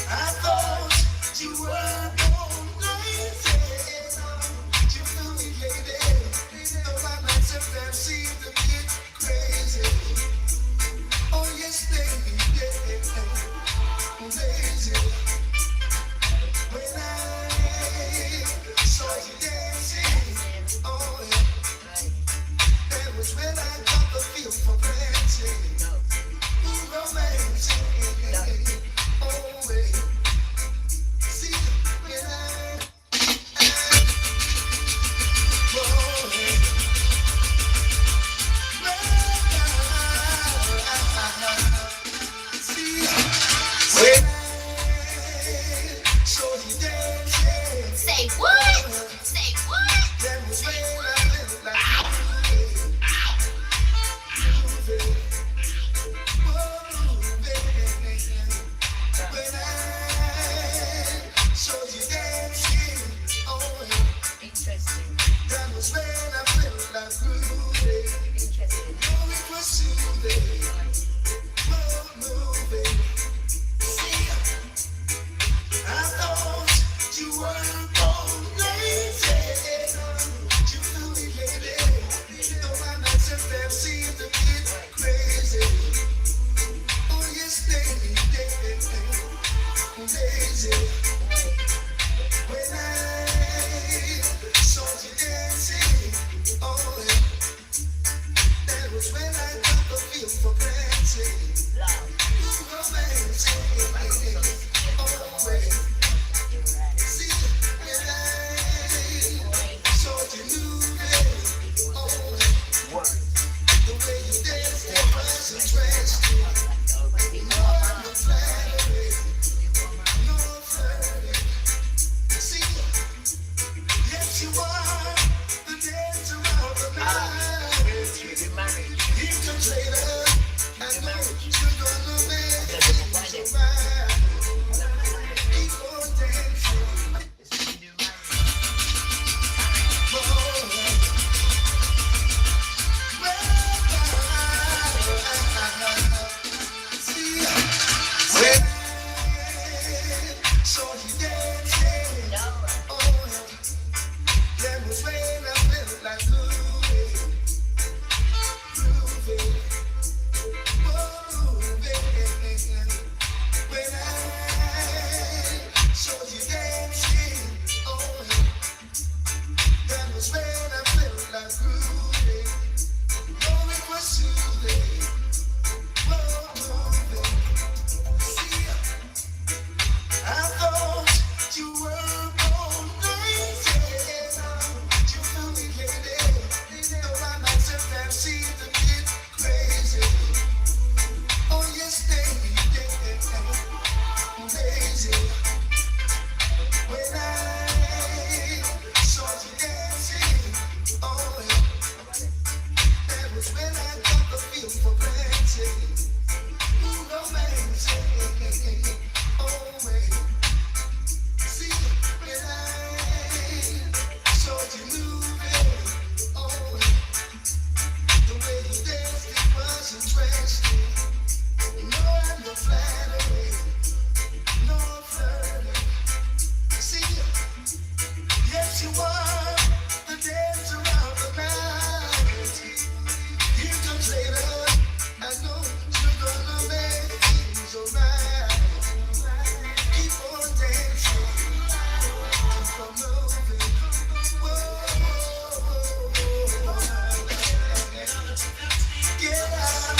I thought you were born crazy. You knew me, lady. Though my nights sometimes seem to get crazy. Oh, yes, baby, crazy. When I saw you dancing, oh, yeah. That was when I got the feel for dancing. Romantic. Say what? Say what? That was when I felt like grooving. Oh, it was soothing. Moving. See, I thought you were born lazy. You knew me, lady. Though my nights sometimes seem to get crazy. Oh, yes, baby, daisy. When I saw you dancing, oh yeah, that was when I got the feel for dancing. Romantic, oh yeah. See, when I saw you moving, oh yeah, the way you danced, it was interesting. No flattery, no flirting. See, yes, you are the dancer of the night. He comes later. I know you're gonna make it survive. Keep on dancing. See, when I saw you dancing, oh yeah. That was when I felt like moving. crazy when I saw you dancing. Oh, that was when I got the feel for plenty. Ooh, romance. Oh, wait. See, when I saw you moving, oh, the way you danced, it was interesting. No, I'm no flattery, no flirting. See, yes, you are the dancer of the night. Here comes later, I know you're gonna make things alright. Keep on dancing, keep on moving. Whoa, get out.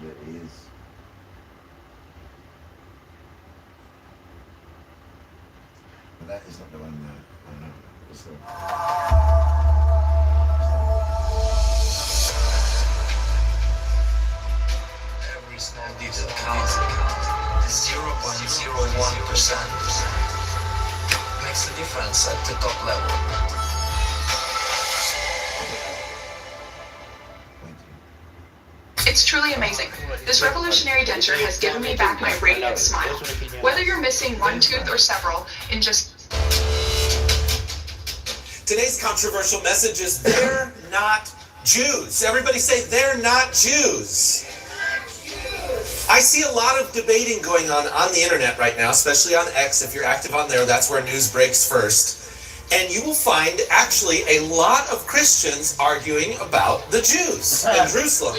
There is. But that is not the one that I know. It's the Every small detail counts. 0.01% makes a difference at the top level. It's truly amazing. This revolutionary denture has given me back my radiant smile. Whether you're missing one tooth or several, in just... Today's controversial message is they're not Jews. Everybody say they're not Jews. I see a lot of debating going on the internet right now, especially on X. If you're active on there, that's where news breaks first. And you will find actually a lot of Christians arguing about the Jews in Jerusalem.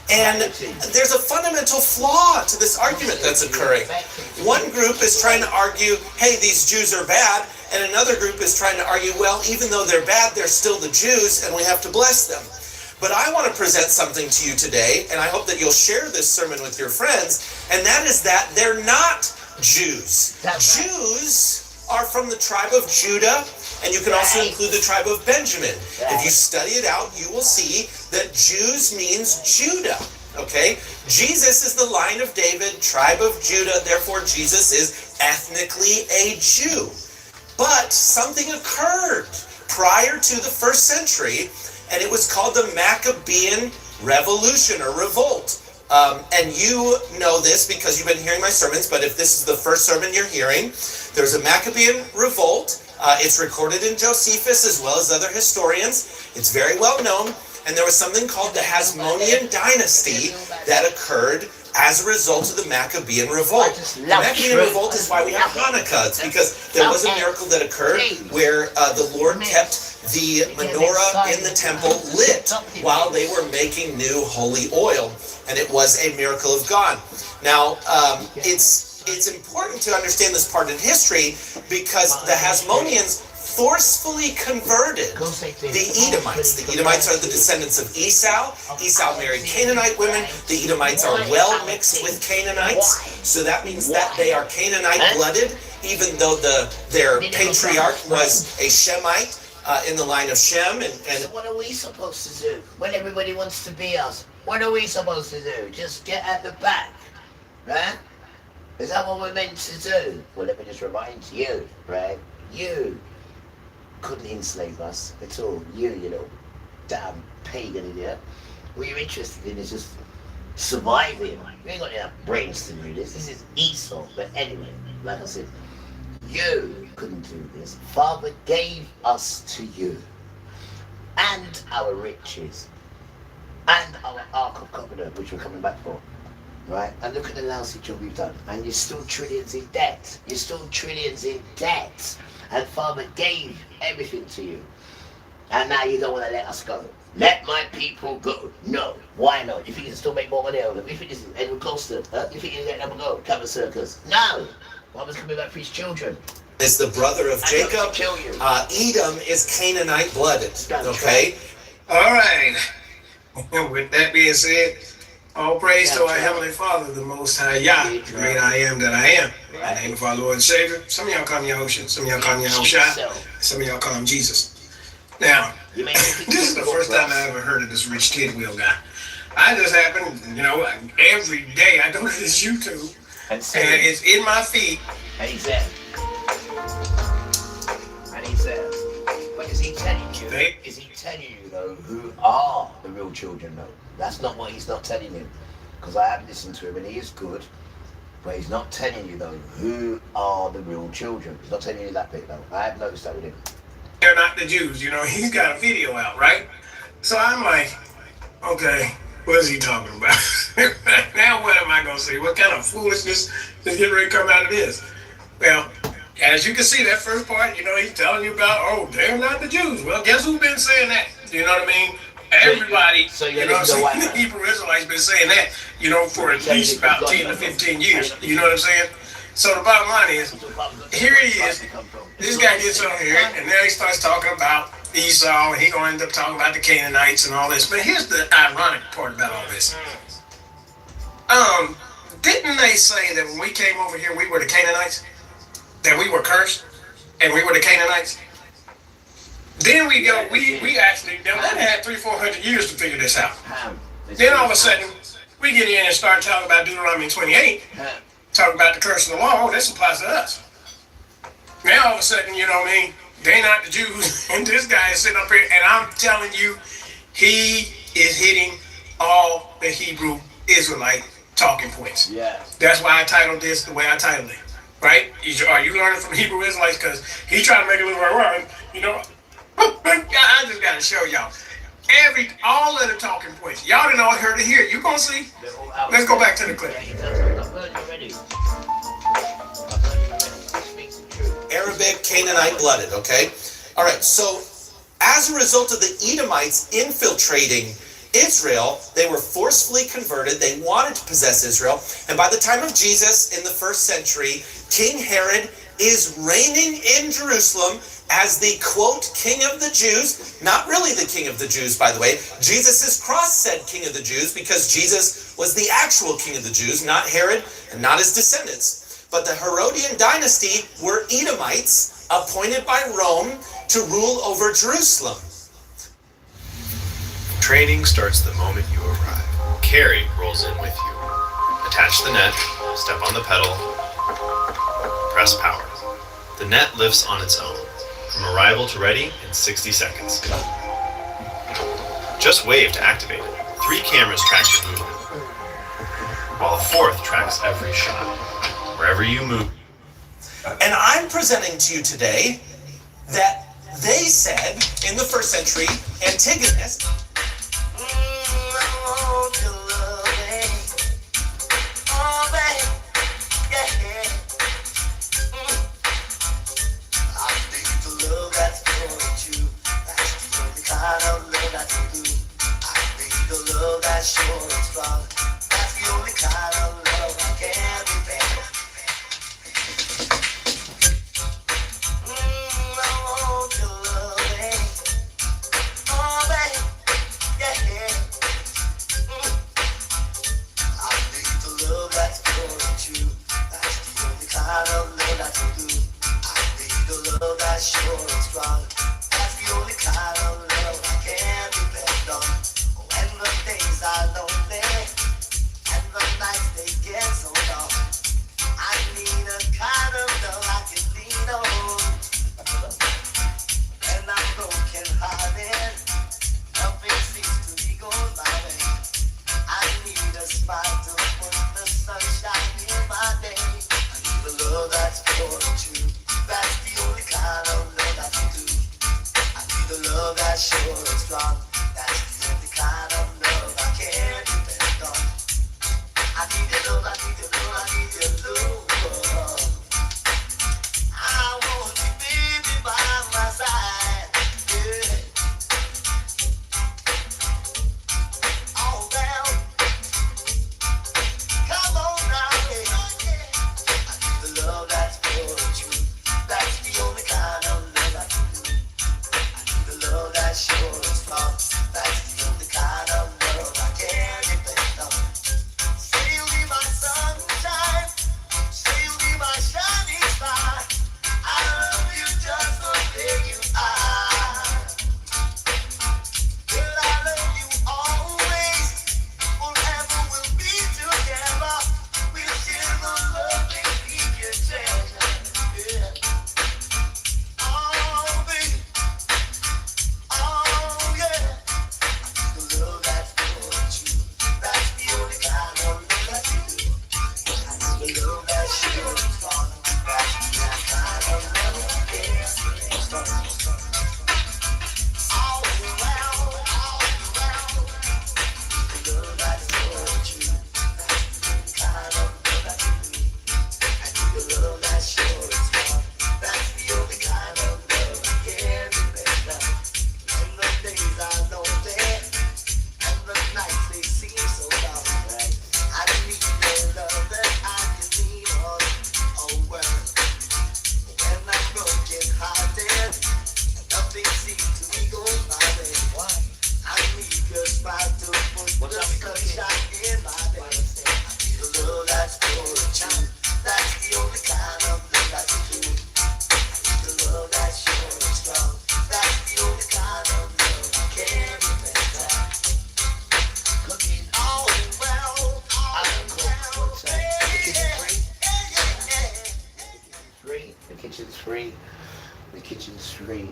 And there's a fundamental flaw to this argument that's occurring. One group is trying to argue, hey, these Jews are bad, and another group is trying to argue, well, even though they're bad, they're still the Jews, and we have to bless them. But I want to present something to you today, and I hope that you'll share this sermon with your friends, and that is that they're not Jews. Jews are from the tribe of Judah, and you can also include the tribe of Benjamin. If you study it out, you will see that Jews means Judah, okay? Jesus is the line of David, tribe of Judah, therefore Jesus is ethnically a Jew. But something occurred prior to the first century, and it was called the Maccabean Revolution or Revolt. And you know this because you've been hearing my sermons, but if this is the first sermon you're hearing, there's a Maccabean Revolt. It's recorded in Josephus as well as other historians. It's very well known. And there was something called the Hasmonean dynasty that occurred as a result of the Maccabean Revolt. The Maccabean Revolt is why we have Hanukkah. It's because there was a miracle that occurred where the Lord kept the menorah in the temple lit while they were making new holy oil. And it was a miracle of God. Now, it's it's important to understand this part in history because the Hasmoneans forcefully converted the Edomites. The Edomites are the descendants of Esau. Esau married Canaanite women. The Edomites are well mixed with Canaanites. So that means that they are Canaanite blooded, even though their patriarch was a Shemite in the line of Shem. So what are we supposed to do when everybody wants to be us? What are we supposed to do? Just get at the back, right? Is that what we're meant to do? Well, let me just remind you, right? You couldn't enslave us at all. You know, damn pagan idiot. What you're interested in is just surviving. You ain't got enough brains to do this. This is Esau. But anyway, like I said, you couldn't do this. Father gave us to you, and our riches, and our Ark of Covenant, which we're coming back for. Right? And look at the lousy job you've done. And you're still trillions in debt. You're still trillions in debt. And Father gave everything to you. And now you don't want to let us go. Let my people go. No. Why not? You think you can still make more money out of them? You think this is Edward Colston? Huh? You think you can let them go? Come a circus? No. Father's coming back for his children. Is the brother of Jacob. Edom is Canaanite blooded. Okay? All right. With that being said, all praise to our Heavenly Father, the Most High Yah, the great I am that I am. In the name of our Lord and Savior. Some of y'all call me Yahushua, some of y'all call me Yahushua, some of y'all call him Jesus. Now, this is the first time I ever heard of this rich kid wheel guy. I just happen, every day I go to this YouTube, and it's in my feed. And he said, but is he telling you, though, who are the real children, though? That's not what he's not telling you. Because I have listened to him and he is good, but he's not telling you, though, who are the real children. He's not telling you that bit, though. I have noticed that with him. They're not the Jews, he's got a video out, right? So I'm like, okay, what is he talking about? Now what am I going to say? What kind of foolishness is getting ready to come out of this? Well, as you can see, that first part, he's telling you about, oh, they're not the Jews. Well, guess who's been saying that? You know what I mean? Everybody, the Hebrew Israelites been saying that, for at least about 10 to 15 years. You know what I'm saying? So the bottom line is, here he is. This guy gets on here, and now he starts talking about Esau, and he's going to end up talking about the Canaanites and all this. But here's the ironic part about all this. Didn't they say that when we came over here, we were the Canaanites? That we were cursed, and we were the Canaanites? Then we actually, that had 300-400 years to figure this out. Then all of a sudden, we get in and start talking about Deuteronomy 28, talking about the curse of the law. Oh, this applies to us. Now all of a sudden, they're not the Jews, and this guy is sitting up here, and I'm telling you, he is hitting all the Hebrew Israelite talking points. Yeah. That's why I titled this the way I titled it, right? Are you learning from Hebrew Israelites? Because he's trying to make it look like, I just got to show y'all. All of the talking points. Y'all didn't all heard it here. You gonna see? Let's go back to the clip. Arabic, Canaanite blooded, okay? All right, so as a result of the Edomites infiltrating Israel, they were forcefully converted. They wanted to possess Israel. And by the time of Jesus in the 1st century, King Herod is reigning in Jerusalem as the, quote, king of the Jews. Not really the king of the Jews, by the way. Jesus' cross said king of the Jews because Jesus was the actual king of the Jews, not Herod and not his descendants. But the Herodian dynasty were Edomites appointed by Rome to rule over Jerusalem. Training starts the moment you arrive. Carrie rolls in with you. Attach the net, step on the pedal, press power. The net lifts on its own, from arrival to ready in 60 seconds. Just wave to activate it. 3 cameras track your movement, while a 4th tracks every shot. Wherever you move. And I'm presenting to you today that they said in the 1st century, Antigonus, got to do. I need the love that's sure and strong. That's the only kind of love I can depend on. When the days are lonely and the nights they get so long, I need a kind of love I can lean on. When I'm broken hearted, nothing seems to be going my way. I need a smile to put the sunshine in my day. I need a love that's pure and true. That's the only kind of love I can do. I need a love that's sure and strong. That's the only kind of love I can depend on. I need your love, I need your love, I need your love. I want you, baby, by my side. Yeah. All down. Come on now, yeah. I need the love that's pure and true. That's the only kind of love I can do. I need the love that's sure and strong. That's the only kind of love I can depend on. Say you'll be my sunshine. Say you'll be my shining star. I love you just the way you are. Girl, I love you always. Forever we'll be together. We'll share the love and keep your treasure. Yeah. Oh, baby. Oh, yeah. The love that's pure and true. That's the only kind of love that you do. The love that's sure and strong. That's the only kind of love that cares. All around, all around. The love that's pure and true. That's the kind of love that you do. I need the love that's sure and strong. That's the only kind of love I can depend on. When the days are lonely and the nights they seem so long, I need your love that I can lean on. Oh well, when I'm broken hearted, nothing seems to be going my way. I need your smile to put the sunshine in my day. I need a love that's pure and true. That's the only kind of love I can do. I need a love that's sure and strong. That's the only kind of love I can depend on. Cooking all well, all well, Free. The kitchen's free. The kitchen's free.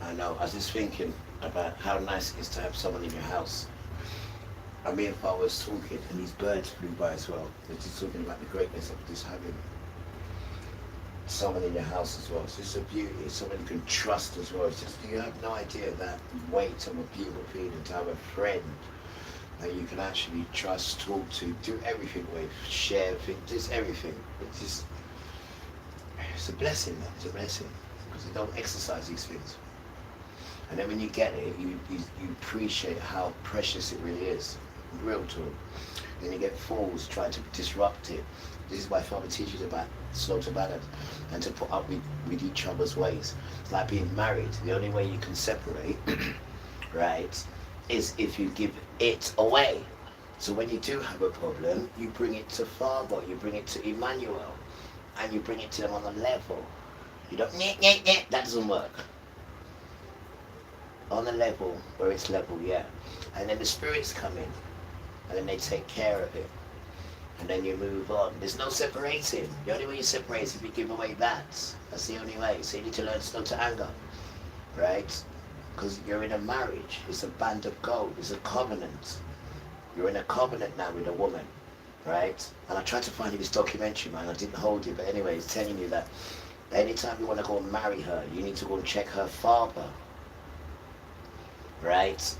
I know. I was just thinking about how nice it is to have someone in your house. And me and Father was talking, and these birds flew by as well. They're just talking about the greatness of just having someone in your house as well. It's just a beauty. It's someone you can trust as well. It's just, you have no idea that weight of a beautiful feeling to have a friend that you can actually trust, talk to, do everything with, share things, just everything. It's just, it's a blessing, man. It's a blessing. Because you don't exercise these things. And then when you get it, you appreciate how precious it really is. Real talk. Then you get fools trying to disrupt it. This is why Father teaches about slow to balance and to put up with each other's ways. It's like being married. The only way you can separate, right, is if you give it away. So when you do have a problem, you bring it to Father, you bring it to Emmanuel, and you bring it to them on a level. You don't, that doesn't work. On a level where it's level, yeah. And then the spirits come in, and then they take care of it. And then you move on. There's no separating. The only way you separate is if you give away that. That's the only way. So you need to learn not to anger, right? Because you're in a marriage. It's a band of gold. It's a covenant. You're in a covenant now with a woman, right? And I tried to find you this documentary, man. I didn't hold you, but anyway, it's telling you that anytime you want to go and marry her, you need to go and check her father, right?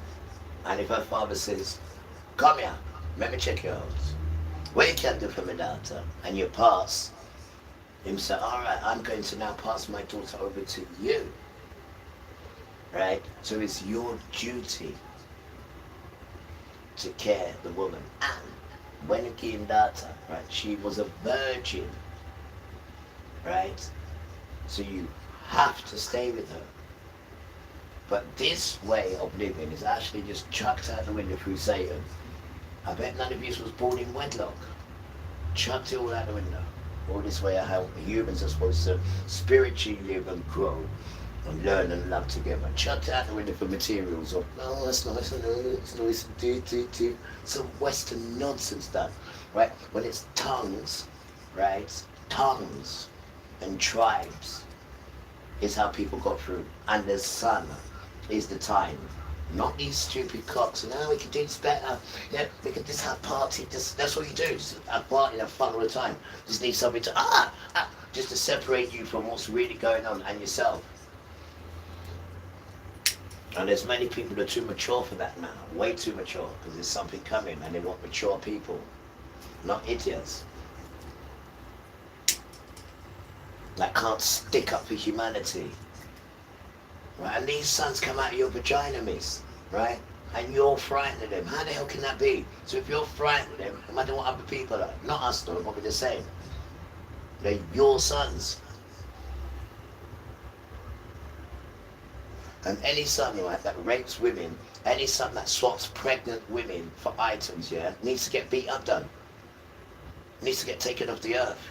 And if her father says, come here, let me check your house. What you can do for my daughter, and you pass, him say, all right, I'm going to now pass my daughter over to you, right? So it's your duty to care the woman. And when you came daughter, right, she was a virgin, right? So you have to stay with her. But this way of living is actually just chucked out the window through Satan. I bet none of you was born in wedlock. Chucked it all out the window. All this way of how humans are supposed to spiritually live and grow and learn and love together. Chuck out the window for materials or, oh, that's nice, it's nice, some Western nonsense stuff, right? When it's tongues, right? Tongues and tribes is how people got through. And the sun is the time. Not these stupid cocks, and we can do this better. Yeah, we can just have party. That's what you do. Just have party, have fun all the time. Just need something to just to separate you from what's really going on and yourself. And there's many people that are too mature for that now, way too mature, because there's something coming, and they want mature people, not idiots that can't stick up for humanity. Right? And these sons come out of your vagina, miss, right? And you're frightened of them. How the hell can that be? So if you're frightened of them, imagine what other people are. Not us though, what we're the same. They're your sons. And any son, right, that rapes women, any son that swaps pregnant women for items, yeah, needs to get beat up done. Needs to get taken off the earth.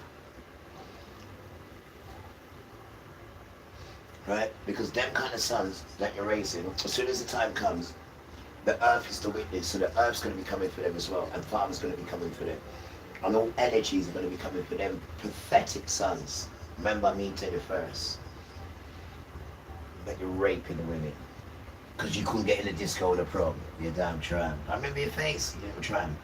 Right? Because them kind of sons that you're raising, as soon as the time comes, the earth is the witness, so the earth's going to be coming for them as well, and Father's going to be coming for them. And all energies are going to be coming for them pathetic sons. Remember me to the first. That you're raping the women. Because you couldn't get in the disco with a prom. You damn tramp. I remember your face, you little tramp.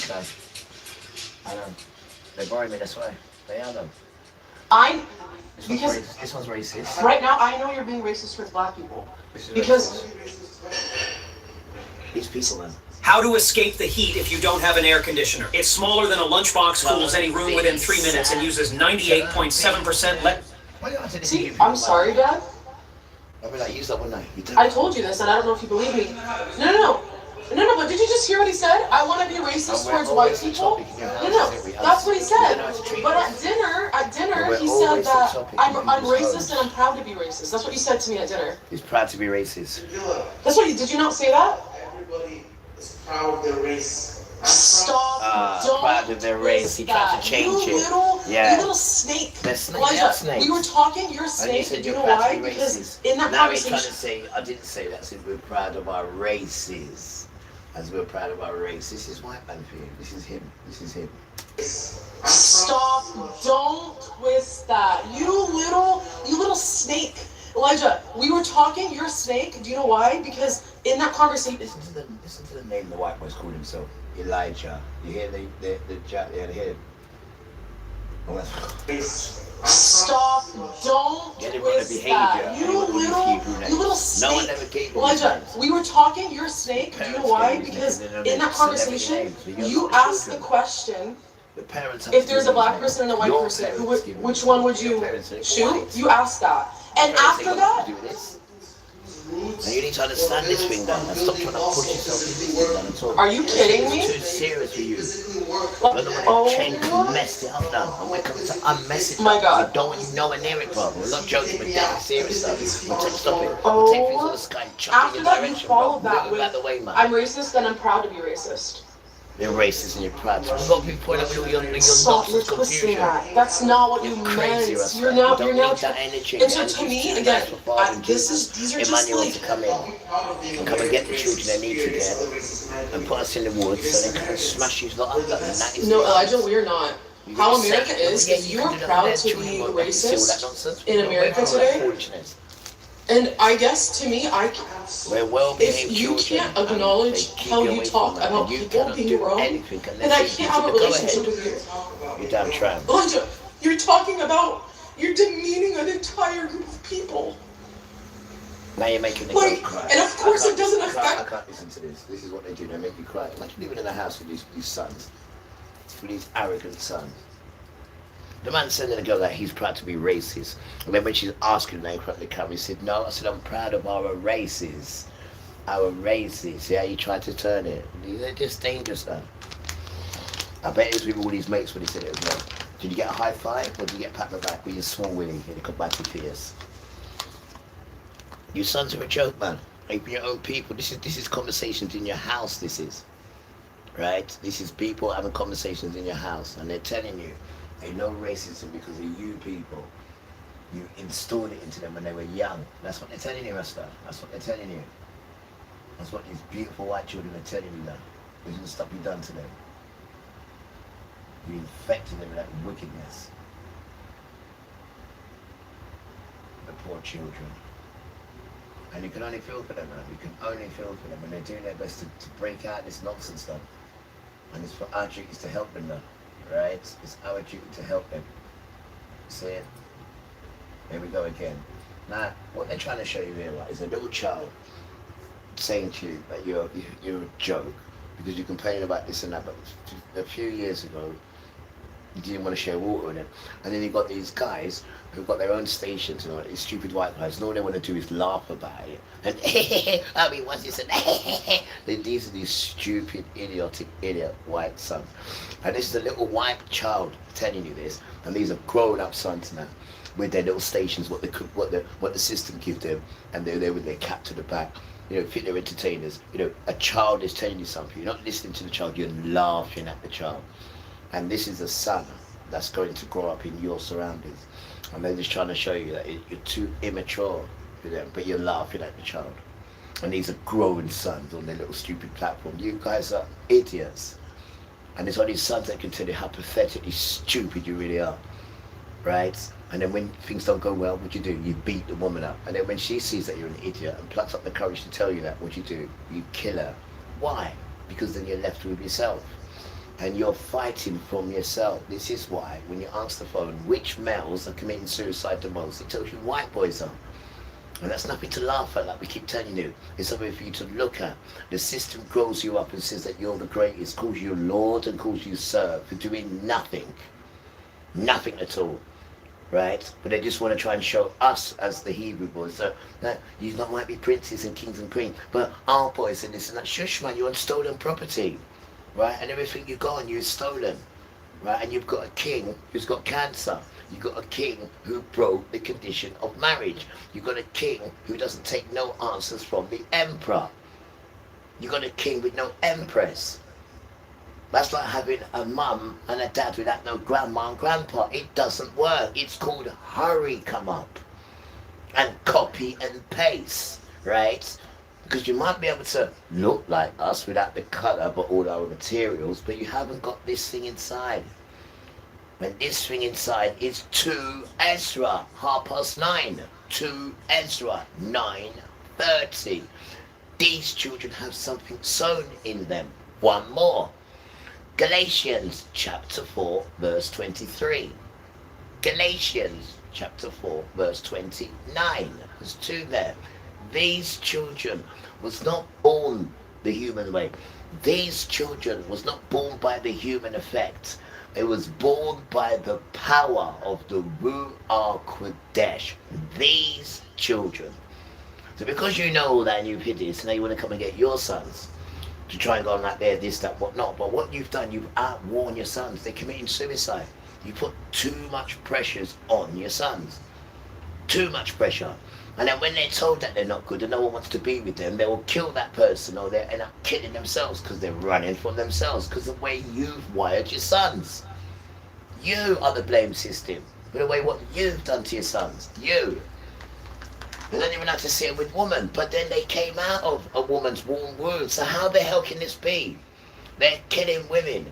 though. I know. They worry me, that's why. They are though. This one's racist. Right now, I know you're being racist towards black people. Because these people, man. How to escape the heat if you don't have an air conditioner. It's smaller than a lunchbox, cools any room within 3 minutes, and uses 98.7% less. See, I'm sorry, Dad. I'll be like, use that one night. I told you this, and I don't know if you believe me. No, but did you just hear what he said? I want to be racist towards white people? No, that's what he said. But at dinner, he said that I'm racist and I'm proud to be racist. That's what you said to me at dinner. He's proud to be racist. That's what did you not say that? Everybody is proud of their race. Stop, don't proud of their race. He tried to change it. You little snake. Elijah, we were talking, you're a snake, and you know why? Because in that now he's trying conversation... to say, I didn't say that, I said we're proud of our races. As we're proud of our race. This is white man for you. This is him. This is him. Stop, don't twist that. You little snake. Elijah, we were talking, you're a snake. Do you know why? Because in that conversation... Listen to the name the white boys called himself. Elijah. You hear the hear Stop, don't twist that. You little snake. No one ever gave him Elijah, we were talking, you're a snake. Do you know why? Because in that conversation, you asked the question, if there's a black person and a white person, which one would you shoot? You asked that. And after that... Now you need to understand this thing, Dan. Stop trying to push yourself in this thing, Dan, at all. Are you kidding me? It's too serious for you. You're the one that changed and messed it up, Dan. And we're coming to unmess it. My God. We don't want you nowhere near it, bro. We're not joking, we're dead serious stuff. We'll stop it. We'll take things on the sky and chuck it in your direction, After that, you followed that with, the way, man. I'm racist and I'm proud to be racist. You're racist and you're proud. So we've got to be pointing out your nonsense confusion. That's not what you meant. You're now that energy. And so to me, again, these are just Emmanuel like... to come in. Come and get the children they need to get. And put us in the woods so they can smash you lot up. No, Elijah, we're not. How America is you're proud to be racist in America today. And I guess to me, if you can't acknowledge how you talk about people being wrong, then I can't have a relationship with you. You're damn tramp. Elijah, you're talking about, you're demeaning an entire group of people. Now you're making the like, cry. And of course it doesn't I affect... can't listen to this. This is what they do. They make you cry. Imagine living in a house with these sons. With these arrogant sons. The man said to the girl that he's proud to be racist. And then when she's asking him in front of the camera, he said, no, I said, I'm proud of our races. Our races. Yeah, he tried to turn it. They're just dangerous, man. I bet it was with all these mates when he said it as well. Did you get a high five or did you get pat on the back with your small willy in the combative fierce? You sons are a joke, man. Like your own people. This is conversations in your house, this is. Right? This is people having conversations in your house and they're telling you, they know racism because of you people. You installed it into them when they were young. That's what they're telling you, Rasta. That's what they're telling you. That's what these beautiful white children are telling you now. It doesn't stop you done to them. You infected them with that wickedness. The poor children. And you can only feel for them, man. You can only feel for them. And they're doing their best to break out this nonsense stuff. And it's for our duties to help them now. Right? It's our duty to help them. See it? Here we go again. Now, what they're trying to show you here, right, is a little child saying to you that you're a joke because you're complaining about this and that, but a few years ago, you didn't want to share water with them. And then you got these guys who've got their own stations, you know, these stupid white guys, and all they want to do is laugh about it. And I mean, once you said, these are these stupid, idiot white sons. And this is a little white child telling you this, and these are grown-up sons now, with their little stations, what the system gives them, and they're there with their cap to the back. You know, think they're entertainers. You know, a child is telling you something. You're not listening to the child, you're laughing at the child. And this is a son that's going to grow up in your surroundings. And they're just trying to show you that you're too immature for them, but you're laughing at the child. And these are grown sons on their little stupid platform. You guys are idiots. And it's only sons that can tell you how pathetically stupid you really are. Right? And then when things don't go well, what you do? You beat the woman up. And then when she sees that you're an idiot and plucks up the courage to tell you that, what you do? You kill her. Why? Because then you're left with yourself. And you're fighting from yourself. This is why, when you answer the phone, which males are committing suicide the most, it tells you white boys are. And that's nothing to laugh at, like we keep telling you. It's something for you to look at. The system grows you up and says that you're the greatest, calls you Lord and calls you Sir for doing nothing. Nothing at all. Right? But they just want to try and show us as the Hebrew boys. So that you might be princes and kings and queens, but our boys and this and that. Shush, man, you're on stolen property. Right? And everything you got on you is stolen. Right? And you've got a king who's got cancer. You've got a king who broke the condition of marriage. You've got a king who doesn't take no answers from the emperor. You've got a king with no empress. That's like having a mum and a dad without no grandma and grandpa. It doesn't work. It's called hurry come up and copy and paste, right? Because you might be able to look like us without the colour but all our materials, but you haven't got this thing inside. And this thing inside is 2 Ezra, 9:30. 2 Ezra, 9:30. These children have something sown in them. One more. Galatians chapter 4 verse 23. Galatians chapter 4 verse 29. There's 2 there. These children was not born the human way. These children was not born by the human effect. It was born by the power of the Ruach Kodesh. These children. So because you know all that and you've hid this, now you want to come and get your sons to try and go on like there, this, that, whatnot. But what you've done, you've outworn your sons. They're committing suicide. You put too much pressures on your sons. Too much pressure. And then when they're told that they're not good and no one wants to be with them, they will kill that person or they end up killing themselves because they're running for themselves because of the way you've wired your sons. You are the blame system for the way what you've done to your sons. You. They don't even have to see it with woman, but then they came out of a woman's warm womb. So how the hell can this be? They're killing women.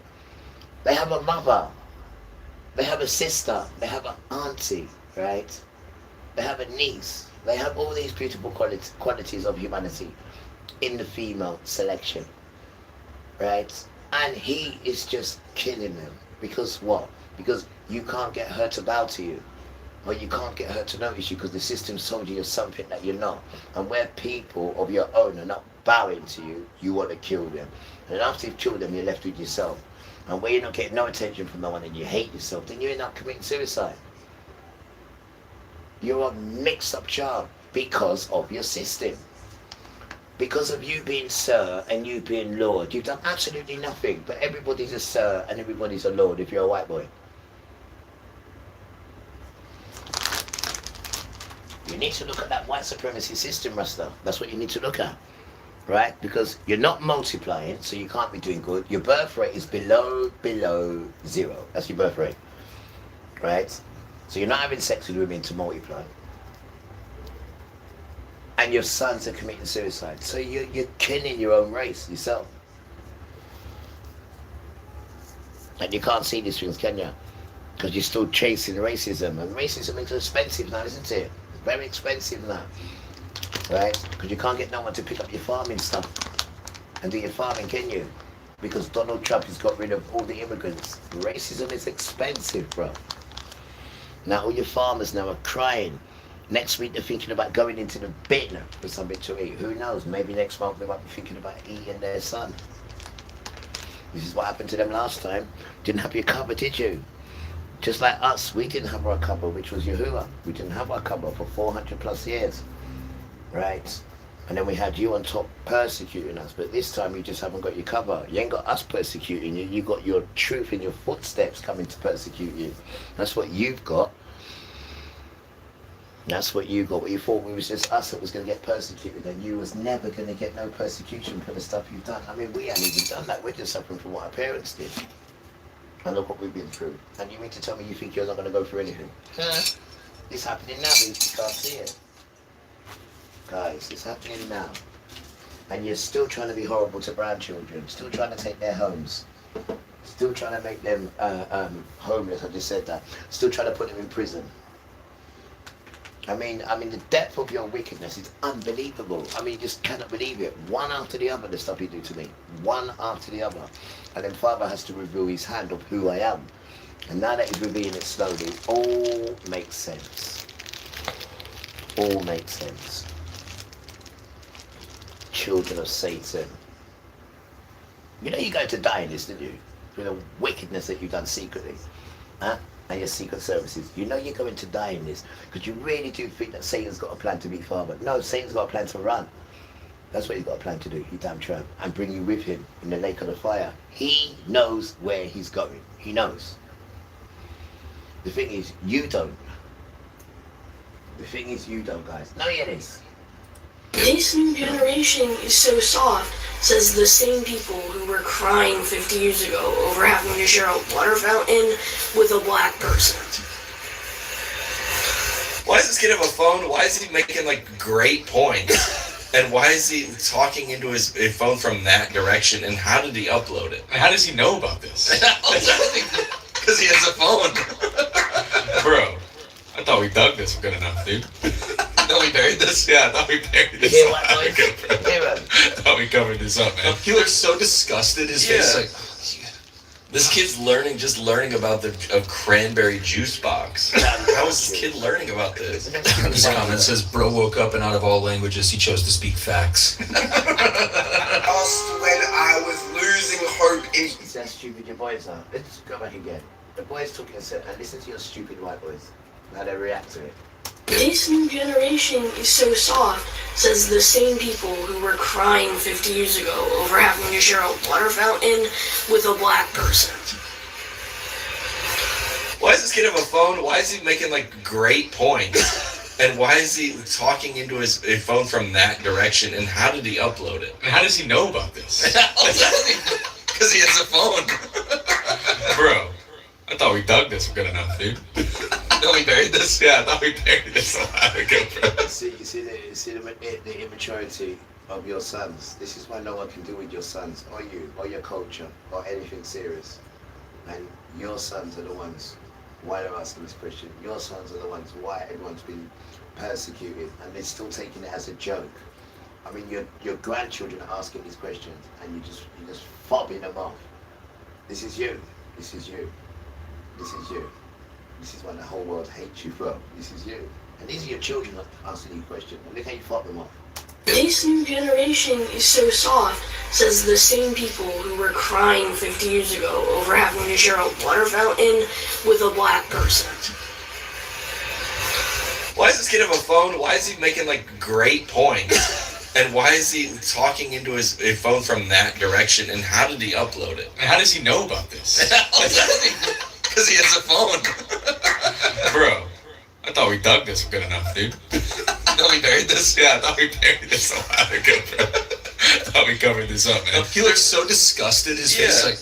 They have a mother. They have a sister. They have an auntie, right? They have a niece. They have all these beautiful qualities of humanity in the female selection, right? And he is just killing them. Because what? Because you can't get her to bow to you. Or you can't get her to notice you because the system's told you you're something that you're not. And where people of your own are not bowing to you, you want to kill them. And after you've killed them, you're left with yourself. And where you're not getting no attention from no one and you hate yourself, then you end up committing suicide. You're a mixed-up child because of your system. Because of you being Sir and you being Lord. You've done absolutely nothing, but everybody's a Sir and everybody's a Lord if you're a white boy. You need to look at that white supremacy system, Rasta. That's what you need to look at, right? Because you're not multiplying, so you can't be doing good. Your birth rate is below 0. That's your birth rate, right? So you're not having sex with women to multiply. And your sons are committing suicide. So you're killing your own race, yourself. And you can't see these things, can you? Because you're still chasing racism. And racism is expensive now, isn't it? Very expensive now, right? Because you can't get no one to pick up your farming stuff and do your farming, can you? Because Donald Trump has got rid of all the immigrants. Racism is expensive, bro. Now all your farmers now are crying. Next week they're thinking about going into the bin for something to eat. Who knows? Maybe next month they might be thinking about eating their son. This is what happened to them last time. Didn't have your cover, did you? Just like us, we didn't have our cover, which was Yahuwah. We didn't have our cover for 400 plus years, right? And then we had you on top persecuting us, but this time you just haven't got your cover. You ain't got us persecuting you, you got your truth in your footsteps coming to persecute you. That's what you've got. That's what you got. What you thought we was just us that was going to get persecuted, and you was never going to get no persecution for the stuff you've done. I mean, we haven't even done that. We're just suffering from what our parents did. And look what we've been through. And you mean to tell me you think you're not going to go through anything? It's happening now, but you can't see it. Guys, it's happening now. And you're still trying to be horrible to brown children. Still trying to take their homes. Still trying to make them homeless, I just said that. Still trying to put them in prison. I mean, the depth of your wickedness is unbelievable. I mean, you just cannot believe it. One after the other, the stuff you do to me. One after the other. And then Father has to reveal his hand of who I am. And now that he's revealing it slowly, all makes sense. All makes sense. Children of Satan. You know you're going to die in this, didn't you? Through the wickedness that you've done secretly. Huh? And your secret services. You know you're going to die in this. Because you really do think that Satan's got a plan to be Father. No, Satan's got a plan to run. That's what he's got a plan to do, you damn tramp. And bring you with him in the lake of the fire. He knows where he's going. He knows. The thing is, you don't. The thing is, you don't, guys. No, it is. This new generation is so soft, says the same people who were crying 50 years ago over having to share a water fountain with a black person. Why does this kid have a phone? Why is he making like great points? And why is he talking into his phone from that direction? And how did he upload it? And how does he know about this? Because he has a phone. Bro, I thought we dug this good enough, dude. No, we buried this? Yeah, I thought we buried this. Hear what, boys? Hear I thought we covered this up, man. He looks so disgusted. His face like... This kid's just learning about a cranberry juice box. How is this kid learning about this? This comment says, bro woke up and out of all languages, he chose to speak facts. Just when I was losing hope in... It's how stupid your boys are. Let's go back again. The boys talking and listen to your stupid white boys. How they react to it. This new generation is so soft, says the same people who were crying 50 years ago over having to share a water fountain with a black person. Why does this kid have a phone? Why is he making like great points? And why is he talking into his phone from that direction? And how did he upload it? And how does he know about this? Because he has a phone. Bro, I thought we dug this good enough, dude. No, we buried this? Yeah, I thought we buried this a while ago, bro. You see the immaturity of your sons. This is why no one can deal with your sons, or you, or your culture, or anything serious. And your sons are the ones, why they're asking this question, your sons are the ones why everyone's been persecuted, and they're still taking it as a joke. I mean, your grandchildren are asking these questions, and you're just fobbing them off. This is you. This is you. This is you. This is what the whole world hates you for. This is you. And these are your children asking you questions. And look how you fought them off. This new generation is so soft, says the same people who were crying 50 years ago over having to share a water fountain with a black person. Why does this kid have a phone? Why is he making like great points? And why is he talking into his phone from that direction? And how did he upload it? And how does he know about this? Because he has a phone. Bro, I thought we dug this good enough, dude. No, we buried this? Yeah, I thought we buried this a while ago, bro. I thought we covered this up, man. He looks so disgusted. His face like...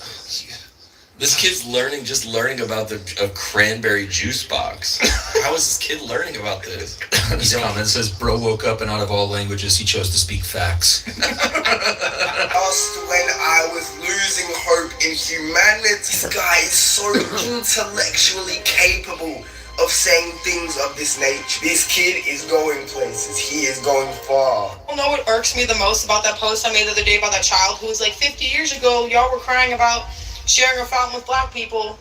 This kid's just learning about a cranberry juice box. How is this kid learning about this? This comment says, bro woke up and out of all languages, he chose to speak facts. Just when I was losing hope in humanity. This guy is so intellectually capable of saying things of this nature. This kid is going places. He is going far. You know what irks me the most about that post I made the other day about that child who was like, 50 years ago, y'all were crying about sharing a fountain with black people,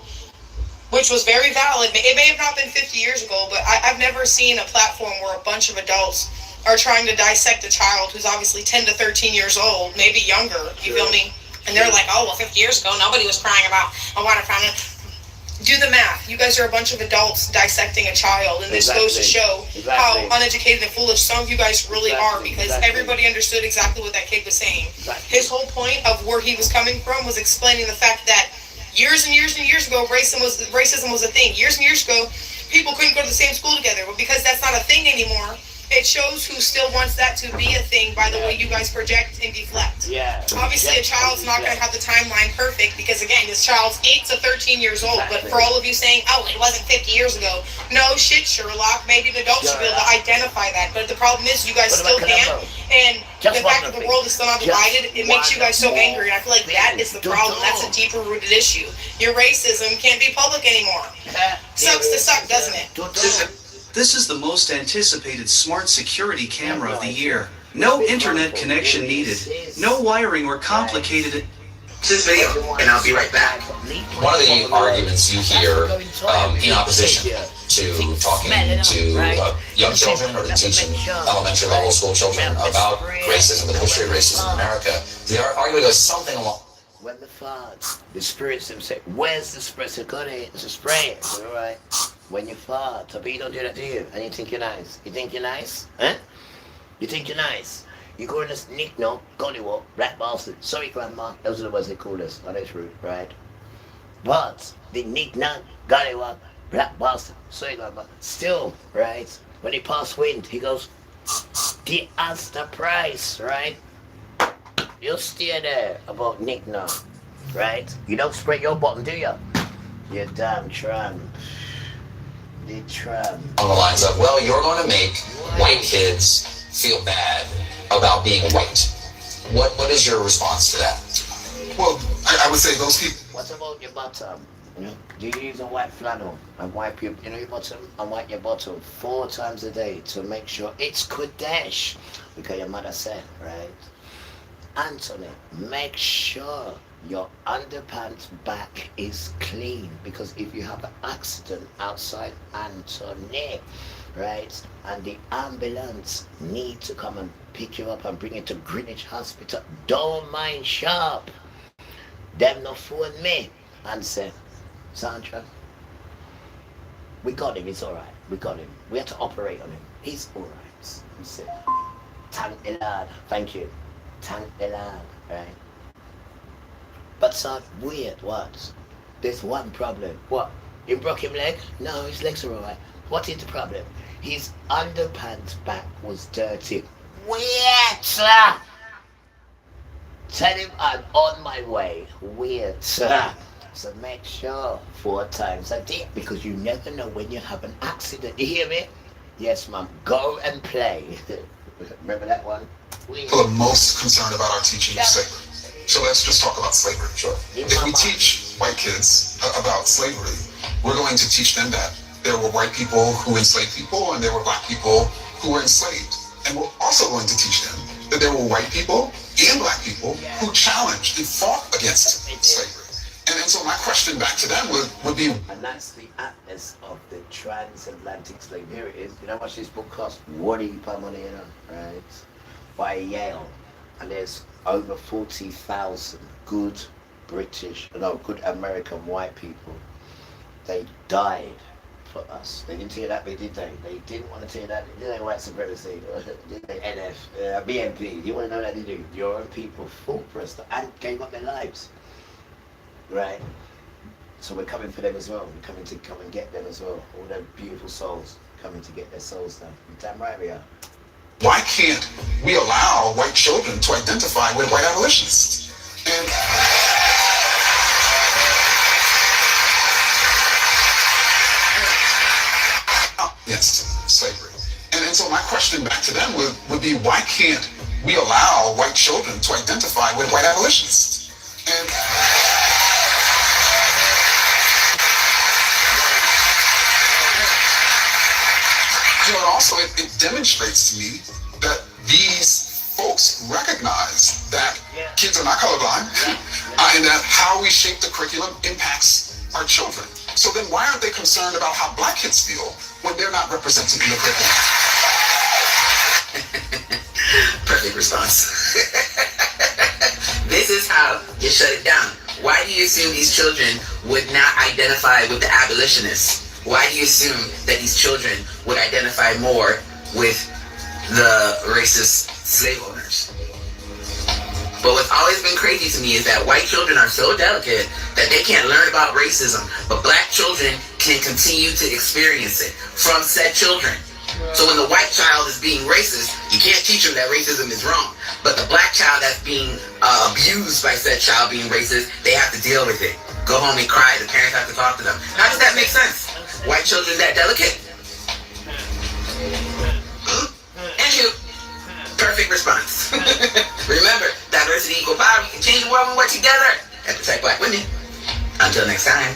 which was very valid. It may have not been 50 years ago, but I've never seen a platform where a bunch of adults are trying to dissect a child who's obviously 10 to 13 years old, maybe younger, you feel me? And they're like, oh, well, 50 years ago, nobody was crying about a water fountain. Do the math. You guys are a bunch of adults dissecting a child, and this goes to show how uneducated and foolish some of you guys really are, because everybody understood exactly what that kid was saying. His whole point of where he was coming from was explaining the fact that years and years and years ago, racism was a thing. Years and years ago, people couldn't go to the same school together, but because that's not a thing anymore, it shows who still wants that to be a thing by the way you guys project and deflect. Obviously, a child's not going to have the timeline perfect because, again, this child's 8 to 13 years old. But for all of you saying, oh, it wasn't 50 years ago. No shit, Sherlock. Maybe an adult should be able to identify that. But the problem is you guys still can't. And the fact that the world is still not divided, it makes you guys so angry. And I feel like that is the problem. That's a deeper rooted issue. Your racism can't be public anymore. Sucks to suck, doesn't it? This is the most anticipated smart security camera of the year. No internet connection needed. No wiring or complicated. This video, and I'll be right back. One of the arguments you hear in opposition to talking to young children or to teaching elementary level school children about racism, the history of racism in America, the argument goes something along. When the fart, the spirits them say, where's the spray? So got it, it's a spray, alright? When you fart, but you don't do that to you, and you think you're nice. You think you're nice? Huh? You think you're nice? You call us Nick, no, gollywog, rat bastard, sorry grandma, those are the words they call us, are they true, right? But the Nick, no, gollywog, rat bastard, sorry grandma, still, right? When he pass wind, he goes, give us the price, right? You'll steer there about Nick now, right? You don't spray your bottom, do you? You damn tramp. The tramp. On the lines of, well, you're going to make white kids feel bad about being white. What is your response to that? Well, I would say those people. What about your bottom? Do you use a white flannel and wipe your, your bottom and wipe your bottom 4 times a day to make sure it's Kodesh? Because your mother said, right? Anthony, make sure your underpants back is clean, because if you have an accident outside Anthony, right, and the ambulance need to come and pick you up and bring you to Greenwich Hospital, don't mind sharp. Them no phone me and say, Sandra, we got him, he's alright, we got him. We had to operate on him, he's alright. He said, thank the Lord, thank you. Thank the Lord, right? But so weird, what? There's one problem. What? You broke him leg? No, his legs are alright. What is the problem? His underpants back was dirty. Weird, sir! Tell him I'm on my way. Weird, sir. So make sure 4 times a day, because you never know when you have an accident. You hear me? Yes, ma'am. Go and play. Remember that one? People are most concerned about our teaching of slavery. So let's just talk about slavery. Sure. If we teach white kids about slavery, we're going to teach them that there were white people who enslaved people and there were black people who were enslaved. And we're also going to teach them that there were white people and black people who challenged and fought against slavery. And so my question back to them would be... And that's the atlas of the transatlantic slave. Here it is. You know how much this book costs? What do you put money in, right? By Yale. And there's over 40,000 good good American white people. They died for us. They didn't tell you that, but did they? They didn't want to tell you that. Did they white supremacy? Did they NF, BNP? You want to know that, did you? Your own people fought for us and gave up their lives. Right? So we're coming for them as well. We're coming to come and get them as well. All their beautiful souls coming to get their souls done. You're damn right we are. Why can't we allow white children to identify with white abolitionists? And yes, slavery. And so my question back to them would be, why can't we allow white children to identify with white abolitionists? And and also it demonstrates to me that these folks recognize that kids are not colorblind, and that how we shape the curriculum impacts our children. So then why aren't they concerned about how black kids feel when they're not represented in the curriculum? Perfect response. This is how you shut it down. Why do you assume these children would not identify with the abolitionists? Why do you assume that these children would identify more with the racist slave owners? But what's always been crazy to me is that white children are so delicate that they can't learn about racism, but black children can continue to experience it from said children. So when the white child is being racist, you can't teach them that racism is wrong. But the black child that's being abused by said child being racist, they have to deal with it. Go home and cry. The parents have to talk to them. How does that make sense? White children that delicate? And you. Perfect response. Remember, diversity equal power. We can change the world when we're together. And protect black women. Until next time.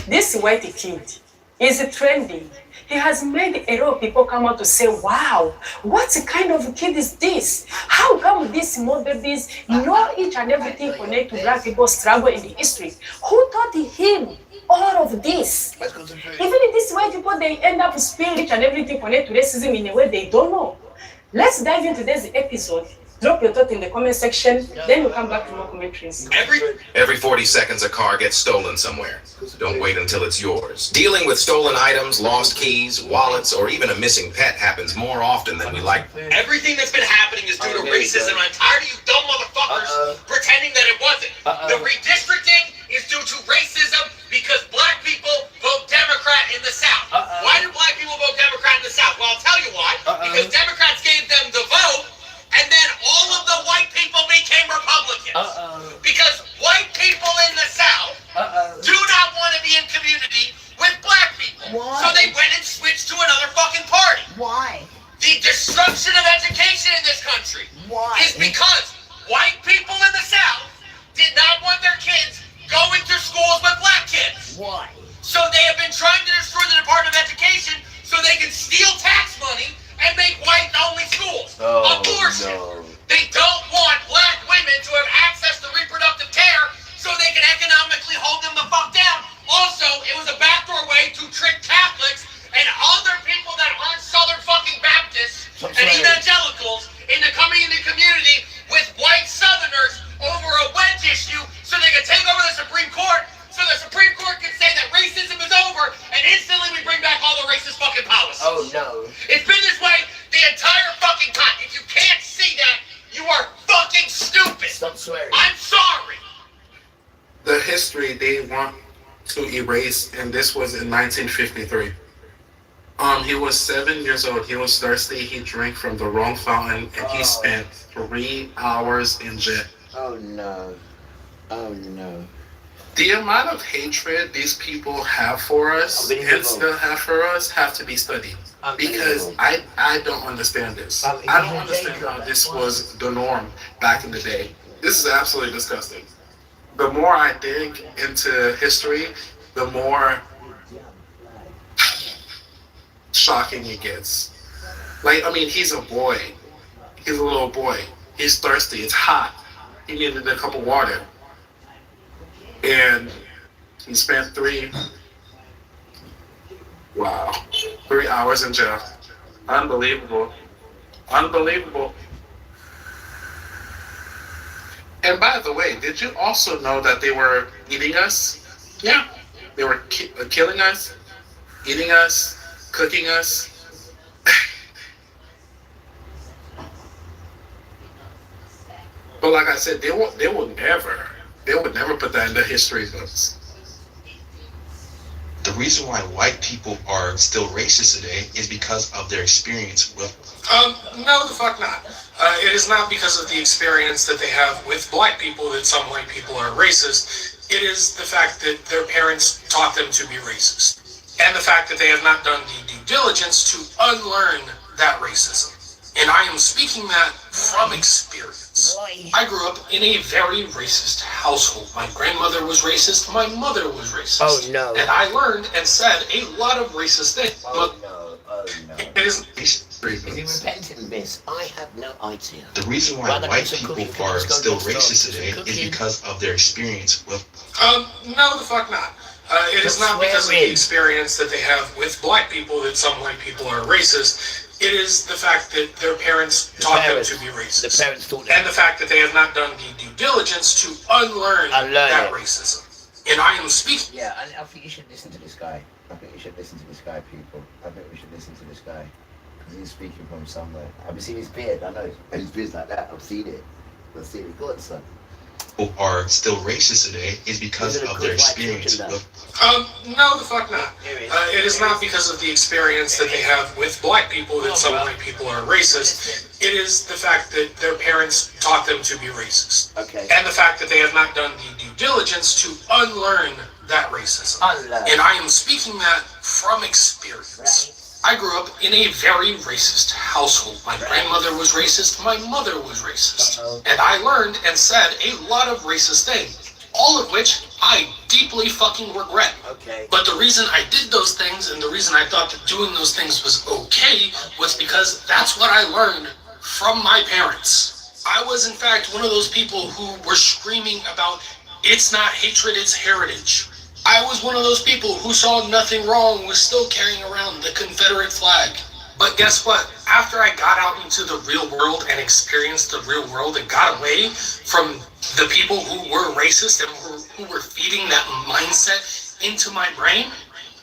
This white kid is trending. He has made a lot of people come out to say, wow, what kind of kid is this? How come these small babies know each and everything connected to black people's struggle in the history? Who taught him all of this? Even these white people, they end up spilling each and everything connected to racism in a way they don't know. Let's dive into this episode. Drop your thought in the comment section, then we'll come back to more commentaries. Every 40 seconds, a car gets stolen somewhere. Don't wait until it's yours. Dealing with stolen items, lost keys, wallets, or even a missing pet happens more often than we like. Everything that's been happening is due to racism. I'm tired of you dumb motherfuckers pretending that it wasn't. The redistricting is due to racism because black people vote Democrat in the South. Why do black people vote Democrat in the South? Well, I'll tell you why. Because Democrats gave them the vote, and then all of the white people became Republicans. Because white people in the South do not want to be in community with black people. Why? So they went and switched to another fucking party. Why? The destruction of education in this country is because white people in the South did not want their kids going to schools with black kids. Why? So they have been trying to destroy the Department of Education so they can steal tax money and make white-only schools. Abortion. No. They don't want black women to have access to reproductive care so they can economically hold them the fuck down. Also, it was a backdoor way to trick Catholics and other people that aren't Southern fucking Baptists and evangelicals into coming in the community with white Southerners over a wedge issue so they can take over the Supreme Court, so the Supreme Court can say that racism is over, and instantly we bring back all the racist fucking policies. Oh no. It's been this way the entire fucking time. If you can't see that, you are fucking stupid. Stop swearing. I'm sorry. The history they want to erase, and this was in 1953. He was 7 years old. He was thirsty. He drank from the wrong fountain, and he spent 3 hours in jail. Oh no. Oh no. The amount of hatred these people have for us and still have for us have to be studied. Because I don't understand this. I don't understand how this was the norm back in the day. This is absolutely disgusting. The more I dig into history, the more shocking it gets. Like, I mean, he's a boy. He's a little boy. He's thirsty. It's hot. He needed a cup of water. And he spent 3 hours in jail. Unbelievable. Unbelievable. And by the way, did you also know that they were eating us? Yeah. They were killing us, eating us, cooking us. But like I said, they would never put that in the history books. The reason why white people are still racist today is because of their experience with... No, the fuck not. It is not because of the experience that they have with black people that some white people are racist. It is the fact that their parents taught them to be racist. And the fact that they have not done the due diligence to unlearn that racism. And I am speaking that from experience. I grew up in a very racist household. My grandmother was racist, my mother was racist. Oh no. And I learned and said a lot of racist things. It is... Is he repenting this? I have no idea. The reason why white people are still racist today is because of their experience with... No, the fuck not. It is not because of the experience that they have with black people that some white people are racist. It is the fact that their parents taught them to be racist. The parents taught them. And the fact that they have not done the due diligence to unlearn that racism. And I am speaking... Yeah, I think you should listen to this guy. I think you should listen to this guy, people. I think we should listen to this guy. Because he's speaking from somewhere. Have you seen his beard? I know. His beard's like that. I've seen it. I've seen it. Go on, son. People are still racist today is because of their experience with... No, the fuck not. It is not because of the experience that they have with black people that some white people are racist. It is the fact that their parents taught them to be racist. Okay. And the fact that they have not done the due diligence to unlearn that racism. And I am speaking that from experience. I grew up in a very racist household. My grandmother was racist, my mother was racist. And I learned and said a lot of racist things, all of which I deeply fucking regret. Okay. But the reason I did those things and the reason I thought that doing those things was okay was because that's what I learned from my parents. I was in fact one of those people who were screaming about it's not hatred, it's heritage. I was one of those people who saw nothing wrong with still carrying around the Confederate flag. But guess what? After I got out into the real world and experienced the real world and got away from the people who were racist and who were feeding that mindset into my brain,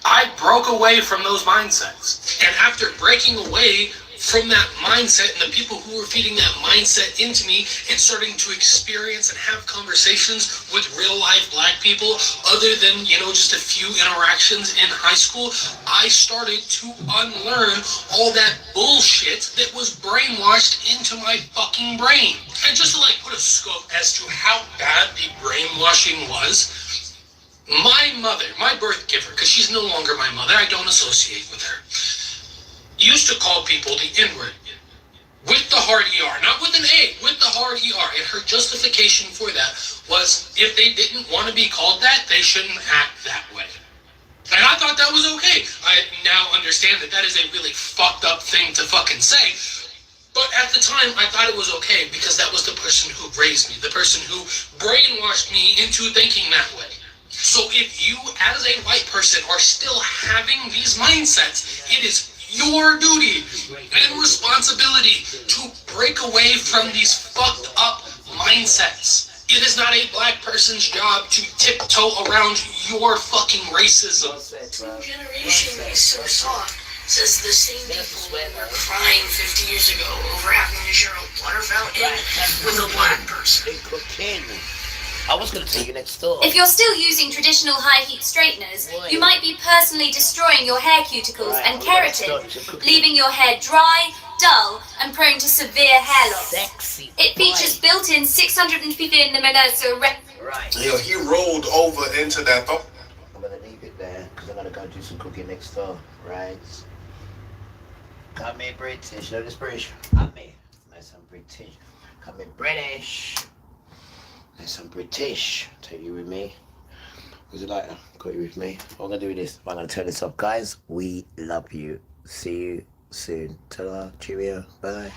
I broke away from those mindsets. And after breaking away from that mindset and the people who were feeding that mindset into me and starting to experience and have conversations with real life black people other than, just a few interactions in high school, I started to unlearn all that bullshit that was brainwashed into my fucking brain. And just to put a scope as to how bad the brainwashing was, my mother, my birth giver, because she's no longer my mother, I don't associate with her, used to call people the N-word with the hard ER, not with an A, with the hard ER. And her justification for that was if they didn't want to be called that, they shouldn't act that way. And I thought that was okay. I now understand that that is a really fucked up thing to fucking say. But at the time, I thought it was okay because that was the person who raised me, the person who brainwashed me into thinking that way. So if you, as a white person, are still having these mindsets, it is your duty and responsibility to break away from these fucked up mindsets. It is not a black person's job to tiptoe around your fucking racism. New generation is so soft, says the same people who were crying 50 years ago over having to share a water fountain with a black person. I was going to take you next door. If you're still using traditional high-heat straighteners, you might be personally destroying your hair cuticles and keratin, leaving your hair dry, dull, and prone to severe hair loss. It features built-in 650mm Right. Yo, he rolled over into that. I'm going to leave it there because I'm going to go do some cooking next door, right? Come here, British. No, this British. Come here. Nice and British. Come here, British. Nice and British. Take you with me. Was it like got you with me? I'm gonna do this. I'm gonna turn this off, guys. We love you. See you soon. Ta-ra. Cheerio. Bye.